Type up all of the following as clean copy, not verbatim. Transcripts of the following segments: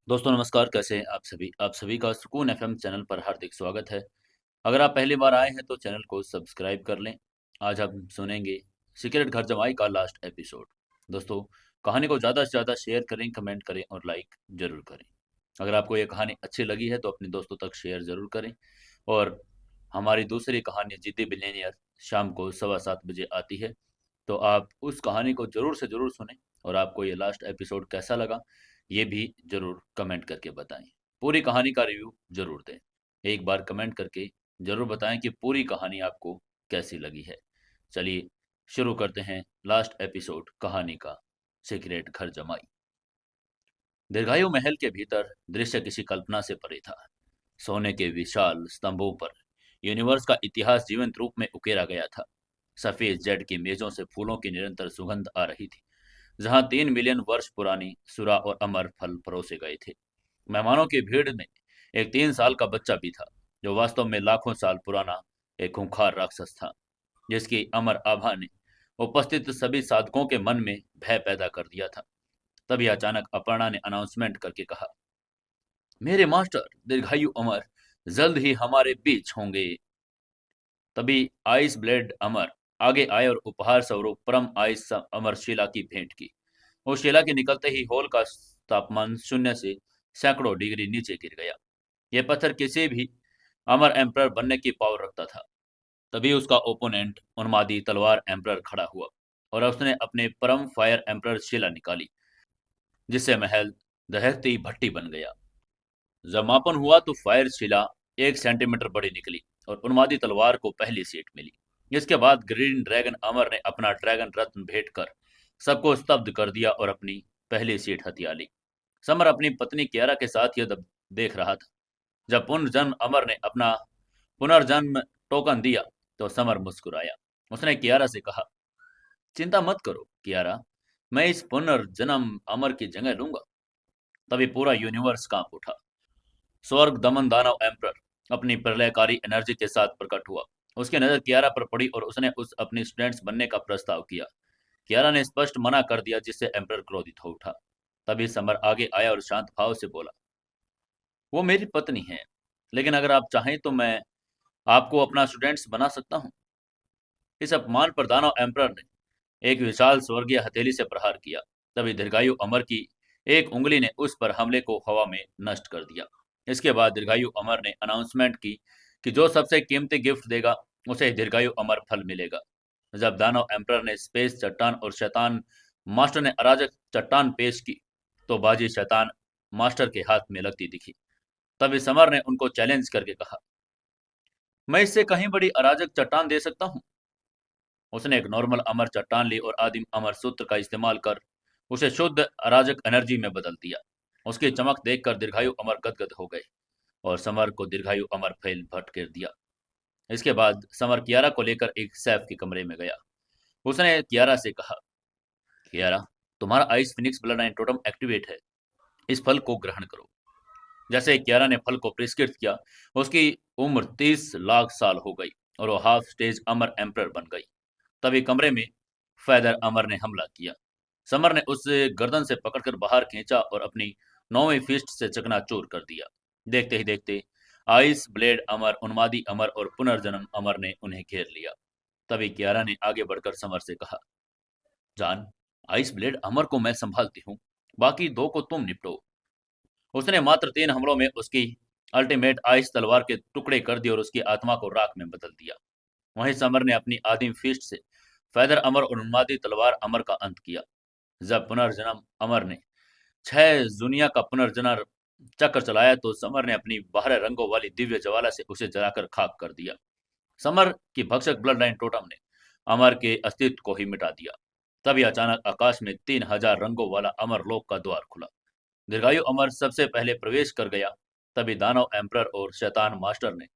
दोस्तों नमस्कार, कैसे हैं आप सभी का सुकून एफएम चैनल पर हार्दिक स्वागत है। अगर आप पहली बार आए हैं तो चैनल को सब्सक्राइब कर लें। आज हम सुनेंगे सीक्रेट घर जमाई का लास्ट एपिसोड। दोस्तों, कहानी को ज़्यादा से ज़्यादा शेयर करें, कमेंट करें और लाइक ज़रूर करें। अगर आपको ये कहानी अच्छी लगी है तो अपने दोस्तों तक शेयर ज़रूर करें। और हमारी दूसरी कहानी जिद्दी बिलियनियर शाम को 7:15 बजे आती है, तो आप उस कहानी को ज़रूर से ज़रूर सुनें। और आपको ये लास्ट एपिसोड कैसा लगा, ये भी ज़रूर कमेंट करके बताएं। पूरी कहानी का रिव्यू ज़रूर दें। एक बार कमेंट करके ज़रूर बताएं कि पूरी कहानी आपको कैसी लगी है। चलिए शुरू करते हैं लास्ट एपिसोड कहानी का, सीक्रेट घर जमाई। दीर्घायु महल के भीतर दृश्य किसी कल्पना से परे था। सोने के विशाल स्तंभों पर यूनिवर्स का इतिहास जीवंत रूप में उकेरा गया था। सफेद जेड की मेजों से फूलों की निरंतर सुगंध आ रही थी, जहां 3 मिलियन वर्ष पुरानी सुरा और अमर फल परोसे गए थे। मेहमानों की भीड़ में एक 3 साल का बच्चा भी था, जो वास्तव में लाखों साल पुराना एक खूंखार राक्षस था, जिसकी अमर आभा ने उपस्थित सभी साधकों के मन में भय पैदा कर दिया था। तभी अचानक अपर्णा ने अनाउंसमेंट करके कहा, मेरे मास्टर दीर्घायु अमर जल्द ही हमारे बीच होंगे। तभी आइस ब्लेड अमर आगे आए और उपहार स्वरूप परम आइस अमर शिला की भेंट की। उस शिला के निकलते ही हॉल का तापमान शून्य से सैकड़ों डिग्री नीचे गिर गया। यह पत्थर किसी भी अमर एम्परर बनने की पावर रखता था। तभी उसका ओपोनेंट उन्मादी तलवार एम्परर खड़ा हुआ और उसने अपने परम फायर एम्परर शिला निकाली, जिससे महल दहकती भट्टी बन गया। जब मापन हुआ तो फायर शिला 1 सेंटीमीटर बड़ी निकली और उन्मादी तलवार को पहली सीट मिली। इसके बाद ग्रीन ड्रैगन अमर ने अपना ड्रैगन रत्न भेंट कर सबको स्तब्ध कर दिया और अपनी पहली सीट हथिया ली। समर अपनी पत्नी कियारा के साथ यह देख रहा था। जब पुनर्जन्म अमर ने अपना पुनर्जन्म टोकन दिया तो समर मुस्कुराया। उसने कियारा से कहा, चिंता मत करो कियारा, मैं इस पुनर्जन्म अमर की जगह लूंगा। तभी पूरा यूनिवर्स कांप उठा। स्वर्ग दमन दानव एम्प्रर अपनी प्रलयकारी एनर्जी के साथ प्रकट हुआ। उसकी नजर कियारा पर पड़ी और उसने उस अपनी स्टूडेंट्स बनने का प्रस्ताव किया। कियारा ने स्पष्ट मना कर दिया, जिससे एम्प्रर क्रोधित हो उठा। तभी समर आगे आया और शांत भाव से बोला, वो मेरी पत्नी है, लेकिन अगर आप चाहें तो मैं आपको अपना स्टूडेंट्स बना सकता हूँ। इस अपमान पर दानव एम्प्रर ने एक विशाल स्वर्गीय हथेली से प्रहार किया। तभी दीर्घायु अमर की एक उंगली ने उस पर हमले को हवा में नष्ट कर दिया। इसके बाद दीर्घायु अमर ने अनाउंसमेंट की कि जो सबसे कीमती गिफ्ट देगा उसे दीर्घायु अमर फल मिलेगा। जब दानव एम्प्रर ने स्पेस चट्टान और शैतान मास्टर ने अराजक चट्टान पेश की, तो बाजी शैतान मास्टर के हाथ में लगती दिखी। तभी समर ने उनको चैलेंज करके कहा, मैं इससे कहीं बड़ी अराजक चट्टान दे सकता हूँ। उसने एक नॉर्मल अमर चट्टान ली और आदिम अमर सूत्र का इस्तेमाल कर उसे शुद्ध अराजक एनर्जी में बदल दिया। उसकी चमक देखकर दीर्घायु अमर गदगद हो गए और समर को दीर्घायु अमर फैल भटकेर दिया। इसके बाद समर कियारा को लेकर एक सैफ के कमरे में गया। उसने कियारा से कहा, कियारा, तुम्हारा ice Phoenix blood line totem activate है, इस फल को ग्रहण करो। जैसे कियारा ने फल को पुरस्कृत किया, उसकी उम्र 30 लाख साल हो गई और वो हाफ स्टेज अमर एम्प्रर बन गई। तभी कमरे में फैदर अमर ने हमला किया। समर ने उसे गर्दन से पकड़कर बाहर खींचा और अपनी 9वीं फिस्ट से चकनाचूर कर दिया। देखते ही देखते आइस ब्लेड अमर, उन्मादी अमर और पुनर्जन्म अमर ने उन्हें घेर लिया। तभी कियारा ने आगे बढ़कर समर से कहा, जान, आइस ब्लेड अमर को मैं संभालती हूँ, बाकी दो को तुम निपटो। उसने मात्र 3 हमलों में उसकी अल्टीमेट आइस तलवार के टुकड़े कर दिए और उसकी आत्मा को राख में बदल दिया। वहीं समर ने अपनी आदिम फिस्ट से फैदर अमर और उन्मादी तलवार अमर का अंत किया। जब पुनर्जन्म अमर ने 6 दुनिया का पुनर्जन्म चक्र चलाया तो समर ने अपनी 12 रंगों वाली दिव्य ज्वाला से उसे जलाकर खाक कर दिया। समर की भक्षक ब्लड लाइन टोटम ने अमर के अस्तित्व को ही मिटा दिया। तभी अचानक आकाश में 3000 रंगों वाला अमर लोक का द्वार खुला। दीर्घायु अमर सबसे पहले प्रवेश कर गया। तभी दानव एम्प्रर और शैतान मास्टर ने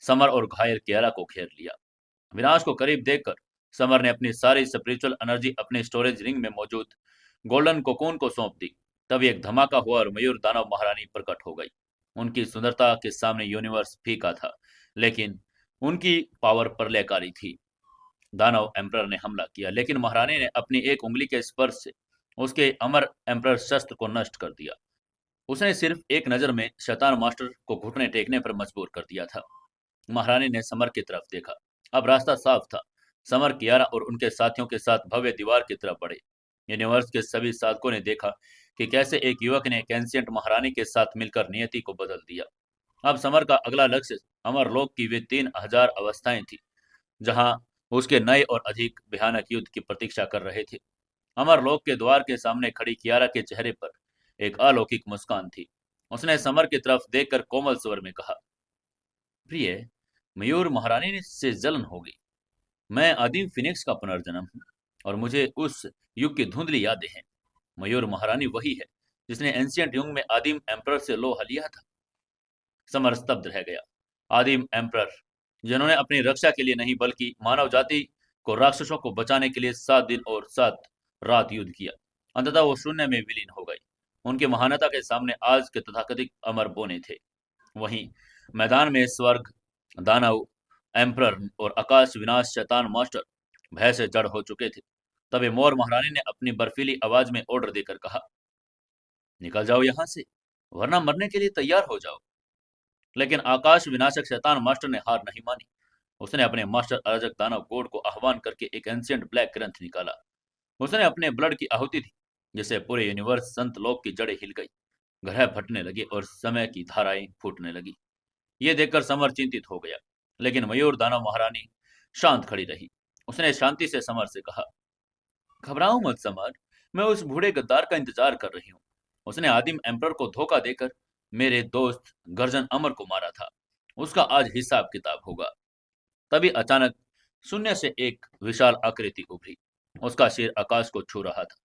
समर और घायल कियारा को घेर लिया। विनाश को करीब देखकर समर ने अपनी सारी स्पिरिचुअल एनर्जी अपने स्टोरेज रिंग में मौजूद गोल्डन कोकून को सौंप दी। तभी एक धमाका हुआ और मयूर दानव महारानी प्रकट हो गई। उनकी सुंदरता के सामने यूनिवर्स फीका था, लेकिन उनकी पावर प्रलयकारी थी। दानव एम्प्रर ने हमला किया, लेकिन महारानी ने अपनी एक उंगली के स्पर्श से उसके अमर एम्प्रर शस्त्र को नष्ट कर दिया। उसने सिर्फ एक नजर में शैतान मास्टर को घुटने टेकने पर मजबूर कर दिया था। महारानी ने समर की तरफ देखा। अब रास्ता साफ था। समर, कियारा और उनके साथियों के साथ भव्य दीवार की तरफ बढ़े। यूनिवर्स के सभी साधकों ने देखा कि कैसे एक युवक ने एक एंशियंट महारानी के साथ मिलकर नियति को बदल दिया। अब समर का अगला लक्ष्य अमरलोक की वे 3000 अवस्थाएं थी, जहां उसके नए और अधिक भयानक युद्ध की प्रतीक्षा कर रहे थे। अमरलोक के द्वार के सामने खड़ी कियारा के चेहरे पर एक अलौकिक मुस्कान थी। उसने समर की तरफ देखकर कोमल स्वर में कहा, प्रिय, मयूर महारानी से जलन होगी। मैं आदिम फिनिक्स का पुनर्जन्म हूँ और मुझे उस युग की धुंधली यादें हैं। मयूर महारानी वही है जिसने एंशियंट युग में आदिम एम्परर से लोहा लिया था। समर स्तब्ध रह गया। आदिम एम्परर, जिन्होंने अपनी रक्षा के लिए नहीं बल्कि मानव जाति को राक्षसों को बचाने के लिए 7 दिन और 7 रात युद्ध किया, अंततः वो शून्य में विलीन हो गए। उनकी महानता के सामने आज के तथाकथित अमर बोने थे। वहीं मैदान में स्वर्ग, दानव, एम्परर और आकाश विनाश शैतान मास्टर भय से जड़ हो चुके थे। तभी मोर महारानी ने अपनी बर्फीली आवाज में ऑर्डर देकर कहा, निकल जाओ यहां से, वरना मरने के लिए तैयार हो जाओ। लेकिन आकाश विनाशक शैतान मास्टर ने हार नहीं मानी। उसने अपने मास्टर अराजक दानव कोड को आह्वान करके एक एंशियंट ब्लैक ग्रंथ निकाला। उसने अपने ब्लड की आहुति दी, जिससे पूरे यूनिवर्स संत लोक की जड़ें हिल गई, ग्रह फटने लगे और समय की धाराएं फूटने लगी। ये देखकर समर चिंतित हो गया, लेकिन मयूर दानव महारानी शांत खड़ी रही। उसने शांति से समर से कहा, घबराओ मत समर, मैं उस बूढ़े गद्दार का इंतजार कर रही हूँ। उसने आदिम एम्परर को धोखा देकर मेरे दोस्त गर्जन अमर को मारा था। उसका आज हिसाब किताब होगा। तभी अचानक शून्य से एक विशाल आकृति उभरी। उसका सिर आकाश को छू रहा था,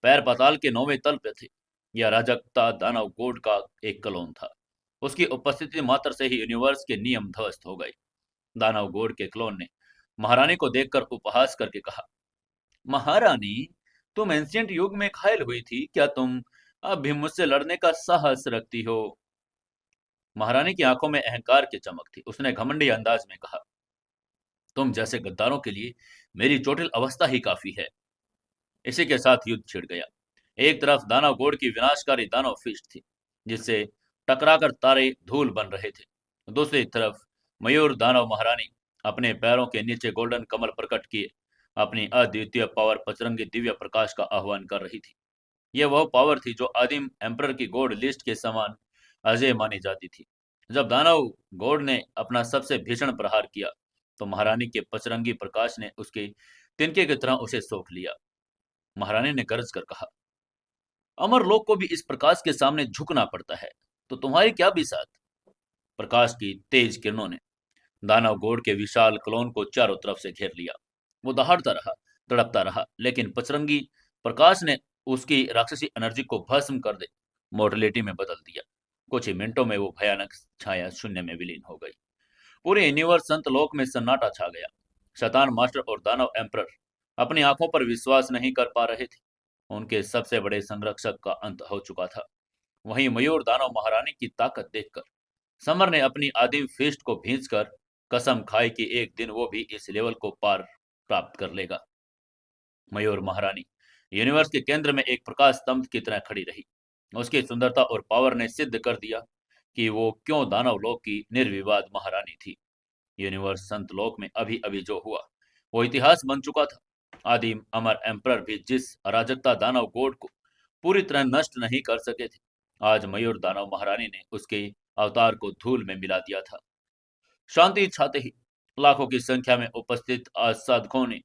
पैर पाताल के 9वें तल पे थे। यह राजकता दानव कोड का एक क्लोन था। उसकी उपस्थिति मात्र से ही यूनिवर्स के नियम ध्वस्त हो गए। दानव गोड के क्लोन ने महारानी को देखकर उपहास करके कहा, महारानी, तुम एंशियंट युग में घायल हुई थी, क्या तुम अब भी मुझसे लड़ने का साहस रखती हो? महारानी की आंखों में अहंकार की चमक थी। उसने घमंडी अंदाज में कहा, तुम जैसे गद्दारों के लिए मेरी चोटिल अवस्था ही काफी है। इसी के साथ युद्ध छिड़ गया। एक तरफ दानव गोड की विनाशकारी दानव फिस्ट थी, जिससे टकराकर तारे धूल बन रहे थे। दूसरी तरफ मयूर दानव महारानी अपने पैरों के नीचे गोल्डन कमल प्रकट किए अपनी अद्वितीय पावर पचरंगी दिव्य प्रकाश का आह्वान कर रही थी। यह वह पावर थी जो आदिम एम्परर की गॉड लिस्ट के समान अजय मानी जाती थी। जब दानव गॉड ने अपना सबसे भीषण प्रहार किया, तो महारानी के पचरंगी प्रकाश ने उसके तिनके की तरह उसे सोख लिया। महारानी ने गरज कर कहा, अमर लोक को भी इस प्रकाश के सामने झुकना पड़ता है, तो तुम्हारी क्या बिसात? प्रकाश की तेज किरणों ने दानव गॉड के विशाल क्लोन को चारों तरफ से घेर लिया। वो दहाड़ता रहा, तड़पता रहा, लेकिन पचरंगी प्रकाश ने उसकी राक्षसी एनर्जी को भस्म कर दे मोर्टलिटी में बदल दिया। कुछ ही मिनटों में वो भयानक छाया शून्य में विलीन हो गई। पूरे यूनिवर्स संत लोक में सन्नाटा छा गया। शैतान मास्टर और दानव एम्परर अपनी आंखों पर विश्वास नहीं कर पा रहे थे। उनके सबसे बड़े संरक्षक का अंत हो चुका था। वहीं मयूर दानव महारानी की ताकत देखकर समर ने अपनी आदिम फिस्ट को भींचकर कसम खाई कि एक दिन वो भी इस लेवल को पार प्राप्त कर लेगा। मयूर महारानी यूनिवर्स के केंद्र में एक प्रकाश स्तंभ की तरह खड़ी रही। उसकी सुंदरता और पावर ने सिद्ध कर दिया कि वो क्यों दानव लोक की निर्विवाद महारानी थी। यूनिवर्स संत लोक में अभी अभी जो हुआ वो इतिहास बन चुका था। आदिम अमर एम्परर भी जिस अराजकता दानव गोड को पूरी तरह नष्ट नहीं कर सके थे, आज मयूर दानव महारानी ने उसके अवतार को धूल में मिला दिया था। शांति छाते ही लाखों की संख्या में उपस्थित आज साधकों ने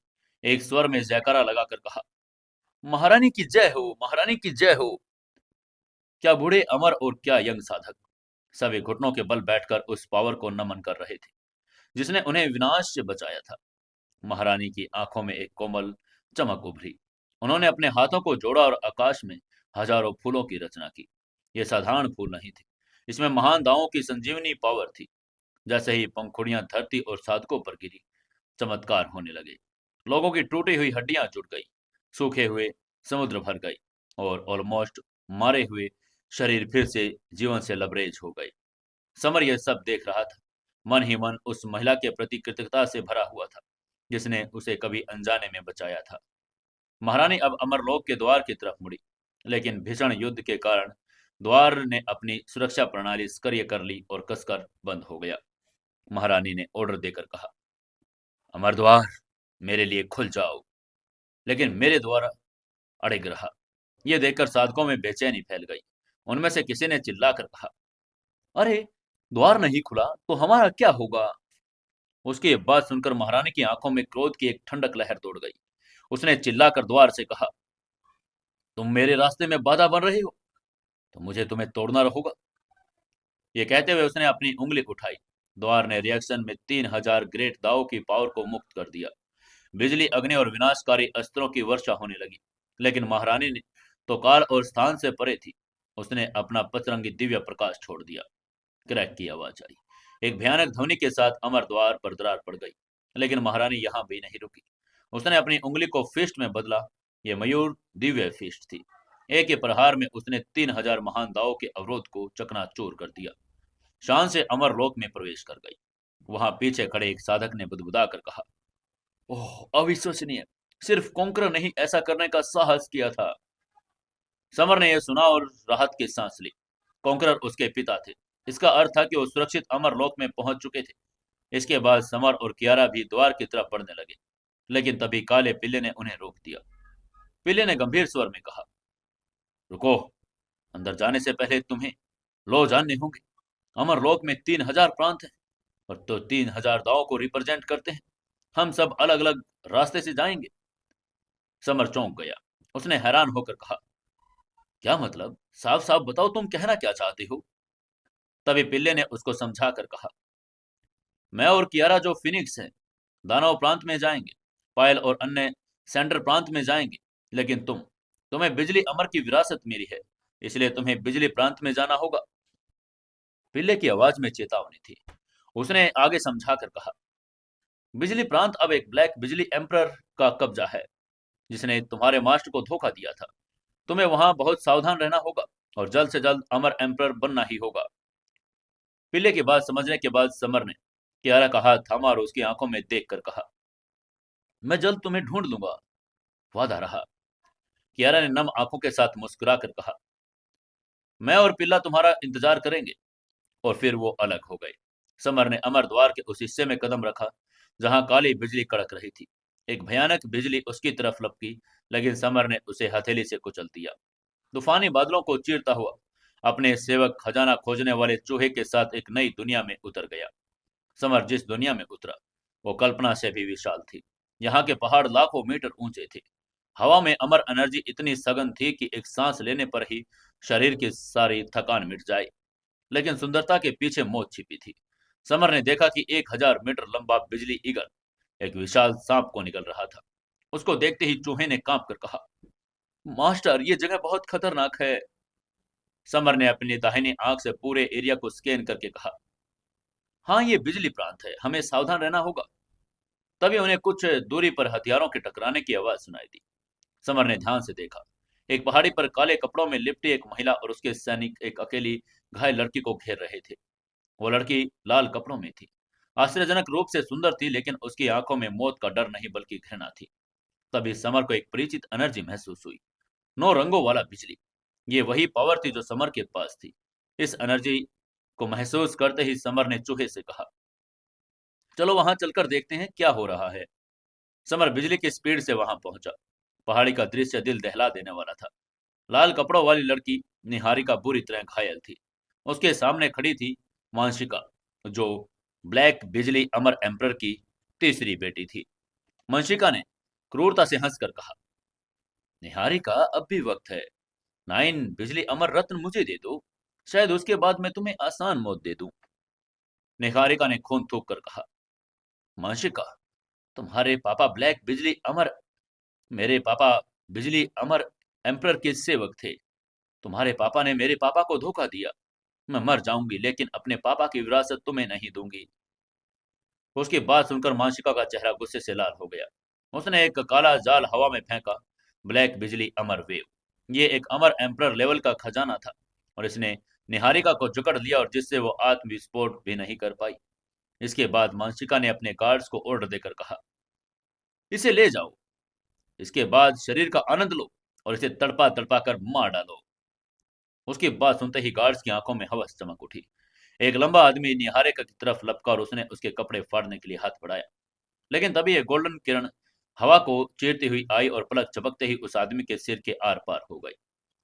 एक स्वर में जयकारा लगाकर कहा, महारानी की जय हो, महारानी की जय हो। क्या बूढ़े अमर और क्या यंग साधक, सभी घुटनों के बल बैठकर उस पावर को नमन कर रहे थे जिसने उन्हें विनाश से बचाया था। महारानी की आंखों में एक कोमल चमक उभरी। उन्होंने अपने हाथों को जोड़ा और आकाश में हजारों फूलों की रचना की। ये साधारण फूल नहीं थे, इसमें महान दावों की संजीवनी पावर थी। जैसे ही पंखुड़ियां धरती और साधकों पर गिरी, चमत्कार होने लगे। लोगों की टूटी हुई हड्डियां जुड़ गई, सूखे हुए समुद्र भर गए और ऑलमोस्ट मारे हुए शरीर फिर से जीवन से लबरेज हो गए। समर यह सब देख रहा था। मन ही मन उस महिला के प्रति कृतज्ञता से भरा हुआ था जिसने उसे कभी अनजाने में बचाया था। महारानी अब अमरलोक के द्वार की तरफ मुड़ी, लेकिन भीषण युद्ध के कारण द्वार ने अपनी सुरक्षा प्रणाली सक्रिय कर ली और कसकर बंद हो गया। महारानी ने ऑर्डर देकर कहा, अमर द्वार मेरे लिए खुल जाओ। लेकिन मेरे द्वार अड़िग रहा। यह देखकर साधकों में बेचैनी फैल गई। उनमें से किसी ने चिल्लाकर कहा, अरे, द्वार नहीं खुला तो हमारा क्या होगा? उसकी ये बात सुनकर महारानी की आंखों में क्रोध की एक ठंडक लहर दौड़ गई। उसने चिल्लाकर द्वार से कहा, तुम मेरे रास्ते में बाधा बन रही हो, तो मुझे तुम्हें तोड़ना होगा। ये कहते हुए उसने अपनी उंगली उठाई। द्वार ने रिएक्शन में 3000 ग्रेट दाव की पावर को मुक्त कर दिया। बिजली, अग्नि और विनाशकारी अस्त्रों की वर्षा होने लगी। लेकिन महारानी ने तो काल और स्थान से परे थी। उसने अपना पचरंगी दिव्य प्रकाश छोड़ दिया। क्रैक की आवाज आई। एक भयानक ध्वनि के साथ अमर द्वार पर दरार पड़ गई। लेकिन महारानी यहां भी नहीं रुकी। उसने अपनी उंगली को फिस्ट में बदला। यह मयूर दिव्य फिस्ट थी। एक ही प्रहार में उसने 3000 महान दावों के अवरोध को चकनाचूर कर दिया। शान से अमर लोक में प्रवेश कर गई। वहां पीछे खड़े एक साधक ने बुदबुदा कर कहा, ओह, अविश्वसनीय! सिर्फ कॉन्करर नहीं ऐसा करने का साहस किया था। समर ने यह सुना और राहत की सांस ली। कॉन्करर उसके पिता थे। इसका अर्थ था कि वो सुरक्षित अमर लोक में पहुंच चुके थे। इसके बाद समर और कियारा भी द्वार की तरफ बढ़ने लगे। लेकिन तभी काले पिल्ले ने उन्हें रोक दिया। पिल्ले ने गंभीर स्वर में कहा, रुको, अंदर जाने से पहले तुम्हें लो जानने होंगे। अमर लोक में 3000 प्रांत हैं और तो 3000 दावों को रिप्रेजेंट करते हैं। हम सब अलग अलग रास्ते से जाएंगे। समर चौंक गया। उसने हैरान होकर कहा, क्या मतलब? साफ साफ बताओ, तुम कहना क्या चाहते हो? तभी पिल्ले ने उसको समझा कर कहा, मैं और कियारा जो फिनिक्स हैं, दानव प्रांत में जाएंगे। पायल और अन्य सेंटर प्रांत में जाएंगे। लेकिन तुम्हें बिजली अमर की विरासत मिली है, इसलिए तुम्हें बिजली प्रांत में जाना होगा। पिल्ले की आवाज में चेतावनी थी। उसने आगे समझा कर कहा, बिजली प्रांत अब एक ब्लैक बिजली एम्परर का कब्जा है, जिसने तुम्हारे मास्टर को धोखा दिया था। तुम्हें वहां बहुत सावधान रहना होगा और जल्द से जल्द अमर एम्परर बनना ही होगा। पिल्ले की बात समझने के बाद समर ने कियारा का हाथ थामा और उसकी आंखों में देखकर कहा, मैं जल्द तुम्हें ढूंढ लूंगा, वादा रहा। कियारा ने नम आंखों के साथ मुस्कुरा कर कहा, मैं और पिल्ला तुम्हारा इंतजार करेंगे। और फिर वो अलग हो गए। समर ने अमर द्वार के उस हिस्से में कदम रखा जहां काली बिजली कड़क रही थी। एक भयानक बिजली उसकी तरफ लपकी, लेकिन समर ने उसे हथेली से कुचल दिया। तूफानी बादलों को चीरता हुआ अपने सेवक खजाना खोजने वाले चूहे के साथ एक नई दुनिया में उतर गया। समर जिस दुनिया में उतरा वो कल्पना से भी विशाल थी। यहाँ के पहाड़ लाखों मीटर ऊंचे थे। हवा में अमर एनर्जी इतनी सघन थी कि एक सांस लेने पर ही शरीर की सारी थकान मिट जाए। लेकिन सुंदरता के पीछे मौत छिपी थी। समर ने देखा कि 1000 मीटर लंबा बिजली ईगल एक विशाल सांप को निकल रहा था। उसको देखते ही चूहे ने कांप कर कहा, मास्टर, ये जगह बहुत खतरनाक है। समर ने अपनी दाहिनी आंख से पूरे एरिया को स्कैन करके कहा, हाँ, ये बिजली प्रांत है, हमें सावधान रहना होगा। तभी उन्हें कुछ दूरी पर हथियारों के टकराने की आवाज सुनाई दी। समर ने ध्यान से देखा। एक पहाड़ी पर काले कपड़ों में लिपटी एक महिला और उसके सैनिक एक अकेली घायल लड़की को घेर रहे थे। वो लड़की लाल कपड़ों में थी। आश्चर्यजनक रूप से सुंदर थी, लेकिन उसकी आंखों में मौत का डर नहीं बल्कि घृणा थी। तभी समर को एक परिचित एनर्जी महसूस हुई। 9 रंगों वाला बिजली। ये वही पावर थी जो समर के पास थी। इस एनर्जी को महसूस करते ही समर ने चूहे से कहा, चलो वहां चलकर देखते हैं क्या हो रहा है। समर बिजली की स्पीड से वहां पहुंचा। पहाड़ी का दृश्य दिल दहला देने वाला था। लाल कपड़ों वाली लड़की निहारिका बुरी तरह घायल थी। उसके सामने खड़ी थी मानसिका, जो ब्लैक बिजली अमर एम्परर की तीसरी बेटी थी। मंशिका ने क्रूरता से हंसकर कहा, निहारिका, अब भी वक्त है। 9 बिजली अमर रत्न मुझे दे दो, शायद उसके बाद मैं तुम्हें आसान मौत दे दूं। निहारिका ने खून थूक कर कहा, मंशिका, तुम्हारे पापा ब्लैक बिजली अमर मेरे पापा बिजली अमर एम्परर के सेवक थे। तुम्हारे पापा ने मेरे पापा को धोखा दिया। मैं मर जाऊंगी, लेकिन अपने पापा की विरासत तुम्हें नहीं दूंगी। उसकी बात सुनकर मानसिका का चेहरा गुस्से से लाल हो गया। उसने एक काला जाल हवा में फेंका। ब्लैक बिजली अमर वेव। ये एक अमर एम्परर लेवल का खजाना था और इसने निहारिका को जकड़ लिया और जिससे वो आत्मविस्फोट भी नहीं कर पाई। इसके बाद मानसिका ने अपने गार्ड्स को ऑर्डर देकर कहा, इसे ले जाओ। इसके बाद शरीर का आनंद लो और इसे तड़पा तड़पा कर मार डालो। उसकी बात सुनते ही गार्ड्स की आंखों में हवस चमक उठी। एक लंबा आदमी निहारिका की तरफ लपका और उसने उसके कपड़े फाड़ने के लिए हाथ बढ़ाया, लेकिन तभी एक गोल्डन किरण हवा को चीरती हुई आई और पलक झपकते ही उस आदमी के सिर के आर पार हो गई।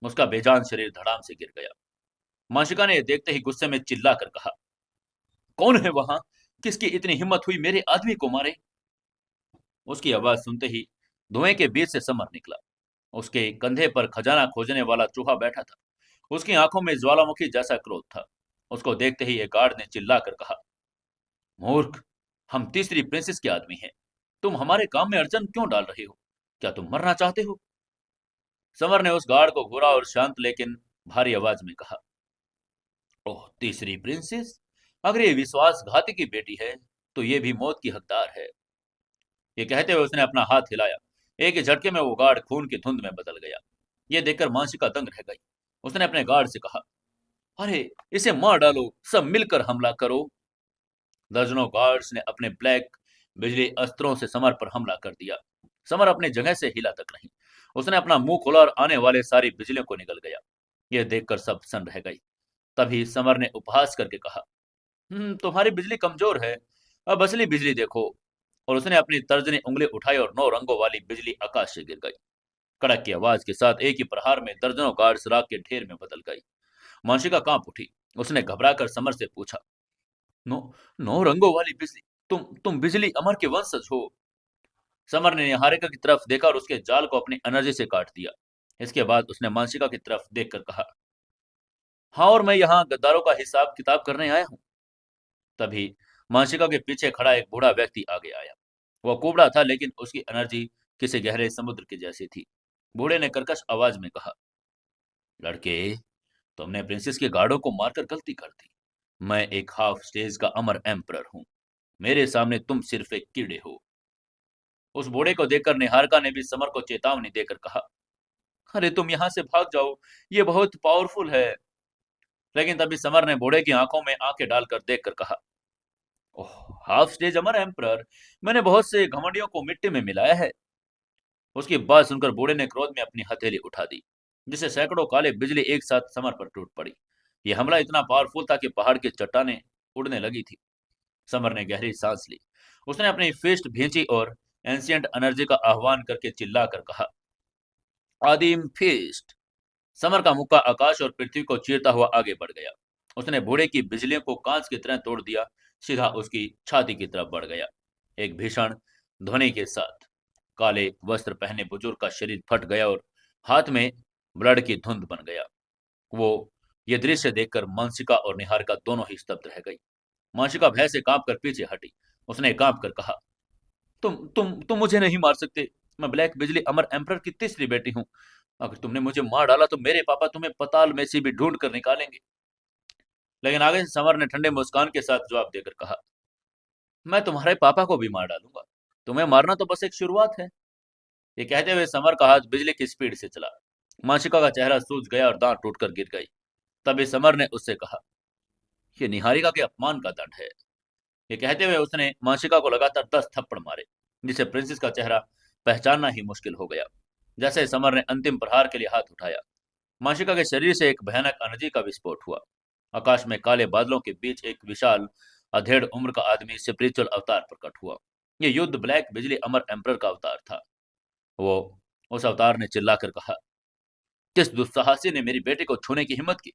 उसका बेजान शरीर धड़ाम से गिर गया। माशिका ने देखते ही गुस्से में चिल्ला कर कहा, कौन है वहां? किसकी इतनी हिम्मत हुई मेरे आदमी को मारे? उसकी आवाज सुनते ही धुएं के बीच से समर निकला। उसके कंधे पर खजाना खोजने वाला चूहा बैठा था। उसकी आंखों में ज्वालामुखी जैसा क्रोध था। उसको देखते ही एक गार्ड ने चिल्लाकर कहा, मूर्ख, हम तीसरी प्रिंसेस के आदमी हैं। तुम हमारे काम में अड़चन क्यों डाल रहे हो? क्या तुम मरना चाहते हो? समर ने उस गार्ड को घूरा और शांत लेकिन भारी आवाज में कहा, ओह तीसरी प्रिंसेस, अगर ये विश्वासघाती की बेटी है तो ये भी मौत की हकदार है। ये कहते हुए उसने अपना हाथ हिलाया। एक ही झटके में वो गार्ड खून की धुंध में बदल गया। ये देखकर मानसिका दंग रह गई। उसने अपने गार्ड से कहा, अरे इसे मार डालो, सब मिलकर हमला करो। दर्जनों गार्ड्स ने अपने ब्लैक बिजली अस्त्रों से समर पर हमला कर दिया। समर अपनी जगह से हिला तक नहीं। उसने अपना मुंह खोला और आने वाले सारी बिजलियों को निगल गया। यह देखकर सब सन रह गई। तभी समर ने उपहास करके कहा, तुम्हारी बिजली कमजोर है, अब असली बिजली देखो। और उसने अपनी तर्जनी उंगली उठाई और 9 रंगों वाली बिजली आकाश से गिर गई। कड़क की आवाज के साथ एक ही प्रहार में दर्जनों गार्ड्स राख के ढेर में बदल गई। मानसिका कांप उठी। उसने घबराकर समर से पूछा, नो 9 रंगों वाली बिजली, तुम बिजली अमर के वंशज हो? समर ने निहारिका की तरफ देखा और उसके जाल को अपनी एनर्जी से काट दिया। इसके बाद उसने मानसिका की तरफ देखकर कहा, हाँ, और मैं यहाँ गद्दारों का हिसाब किताब करने आया हूँ। तभी मानसिका के पीछे खड़ा एक बूढ़ा व्यक्ति आगे आया। वह कुबड़ा था लेकिन उसकी एनर्जी किसी गहरे समुद्र की जैसी थी। बूढ़े ने कर्कश आवाज में कहा, लड़के, तुमने प्रिंसेस के गार्डों को मारकर गलती कर दी। मैं एक हाफ स्टेज का अमर एम्परर हूँ। मेरे सामने तुम सिर्फ एक कीड़े हो। उस बूढ़े को देखकर निहारिका ने भी समर को चेतावनी देकर कहा, अरे तुम यहाँ से भाग जाओ, ये बहुत पावरफुल है। लेकिन तभी समर ने बूढ़े की आंखों में आंखें डालकर देखकर कहा, ओह हाफ स्टेज अमर एम्परर, मैंने बहुत से घमंडियों को मिट्टी में मिलाया है। उसकी बात सुनकर बूढ़े ने क्रोध में अपनी हथेली उठा दी, जिससे सैकड़ों काले बिजली एक साथ समर पर टूट पड़ी। यह हमला इतना पावरफुल था कि पहाड़ की चट्टानें उड़ने लगी थी। समर ने गहरी सांस ली। उसने अपनी फिस्ट भींची और एंशियंट एनर्जी का आह्वान करके चिल्लाकर कहा, आदिम फिस्ट। समर का मुक्का आकाश और पृथ्वी को चीरता हुआ आगे बढ़ गया। उसने बूढ़े की बिजलियों को कांच की तरह तोड़ दिया, सीधा उसकी छाती की तरफ बढ़ गया। एक भीषण ध्वनि के साथ काले वस्त्र पहने बुजुर्ग का शरीर फट गया और हाथ में ब्लड की धुंध बन गया। वो ये दृश्य देखकर मानसिका और निहारिका दोनों ही स्तब्ध रह गई। मानसिका भय से कांप कर पीछे हटी। उसने कांप कर कहा, तुम मुझे नहीं मार सकते। मैं ब्लैक बिजली अमर एम्परर की तीसरी बेटी हूँ। अगर तुमने मुझे मार डाला तो मेरे पापा तुम्हें पाताल में से भी ढूंढ कर निकालेंगे। लेकिन आगे से समर ने ठंडे मुस्कान के साथ जवाब देकर कहा, मैं तुम्हारे पापा को भी मार डालूंगा। तुम्हें मारना तो बस एक शुरुआत है। ये कहते हुए समर का हाथ बिजली की स्पीड से चला। माशिका का चेहरा सूज गया और दांत टूटकर गिर गई। तभी समर ने उससे कहा, यह निहारिका के अपमान का दंड है। ये कहते हुए उसने माशिका को लगातार 10 थप्पड़ मारे, जिसे प्रिंसेस का चेहरा पहचानना ही मुश्किल हो गया। जैसे समर ने अंतिम प्रहार के लिए हाथ उठाया, माशिका के शरीर से एक भयानक एनर्जी का विस्फोट हुआ। आकाश में काले बादलों के बीच एक विशाल अधेड़ उम्र का आदमी स्पिरिचुअल अवतार प्रकट हुआ। यह युद्ध ब्लैक बिजली अमर एम्परर का अवतार था। वो उस अवतार ने चिल्लाकर कहा, किस दुस्साहसी ने मेरी बेटे को छूने की हिम्मत की?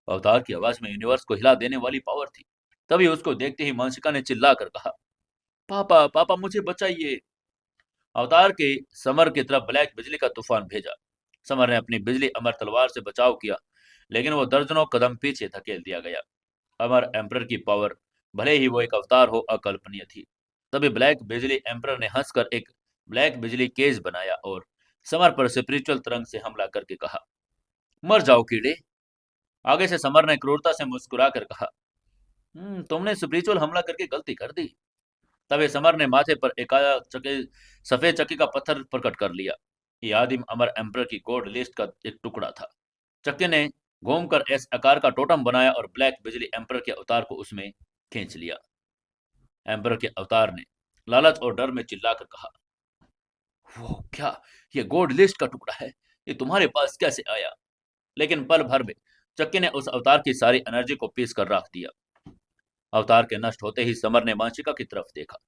अवतार की आवाज में यूनिवर्स को हिला देने वाली पावर थी। तभी उसको देखते ही मानसिका ने चिल्लाकर कहा, पापा पापा मुझे बचाइए। अवतार के समर की तरफ ब्लैक बिजली का तूफान भेजा। समर ने अपनी बिजली अमर तलवार से बचाव किया, लेकिन वो दर्जनों कदम पीछे धकेल दिया गया। अमर एम्परर की पावर, भले ही वो एक अवतार हो, अकल्पनीय थी। तभी ब्लैक बिजली एम्परर ने हंसकर एक ब्लैक बिजली केज बनाया और समर पर स्पिरिचुअल तरंग से हमला करके कहा, मर जाओ कीड़े। आगे से समर ने क्रूरता से मुस्कुराकर कहा, तुमने स्पिरिचुअल हमला करके गलती कर दी। तभी समर ने माथे पर एकाया चके सफेद चक्की का पत्थर प्रकट कर लिया। ये आदिम अमर एम्परर की कोड लिस्ट का एक टुकड़ा था। चक्के ने घूमकर एस आकार का टोटम बनाया और ब्लैक बिजली एम्परर के अवतार को उसमें खींच लिया। एम्परर के अवतार ने लालच और डर में चिल्लाकर कहा, वो क्या, ये गोल्ड लिस्ट का टुकड़ा है? ये तुम्हारे पास कैसे आया? लेकिन पल भर में चक्की ने उस अवतार की सारी एनर्जी को पीस कर रख दिया। अवतार के नष्ट होते ही समर ने वंशिका की तरफ देखा।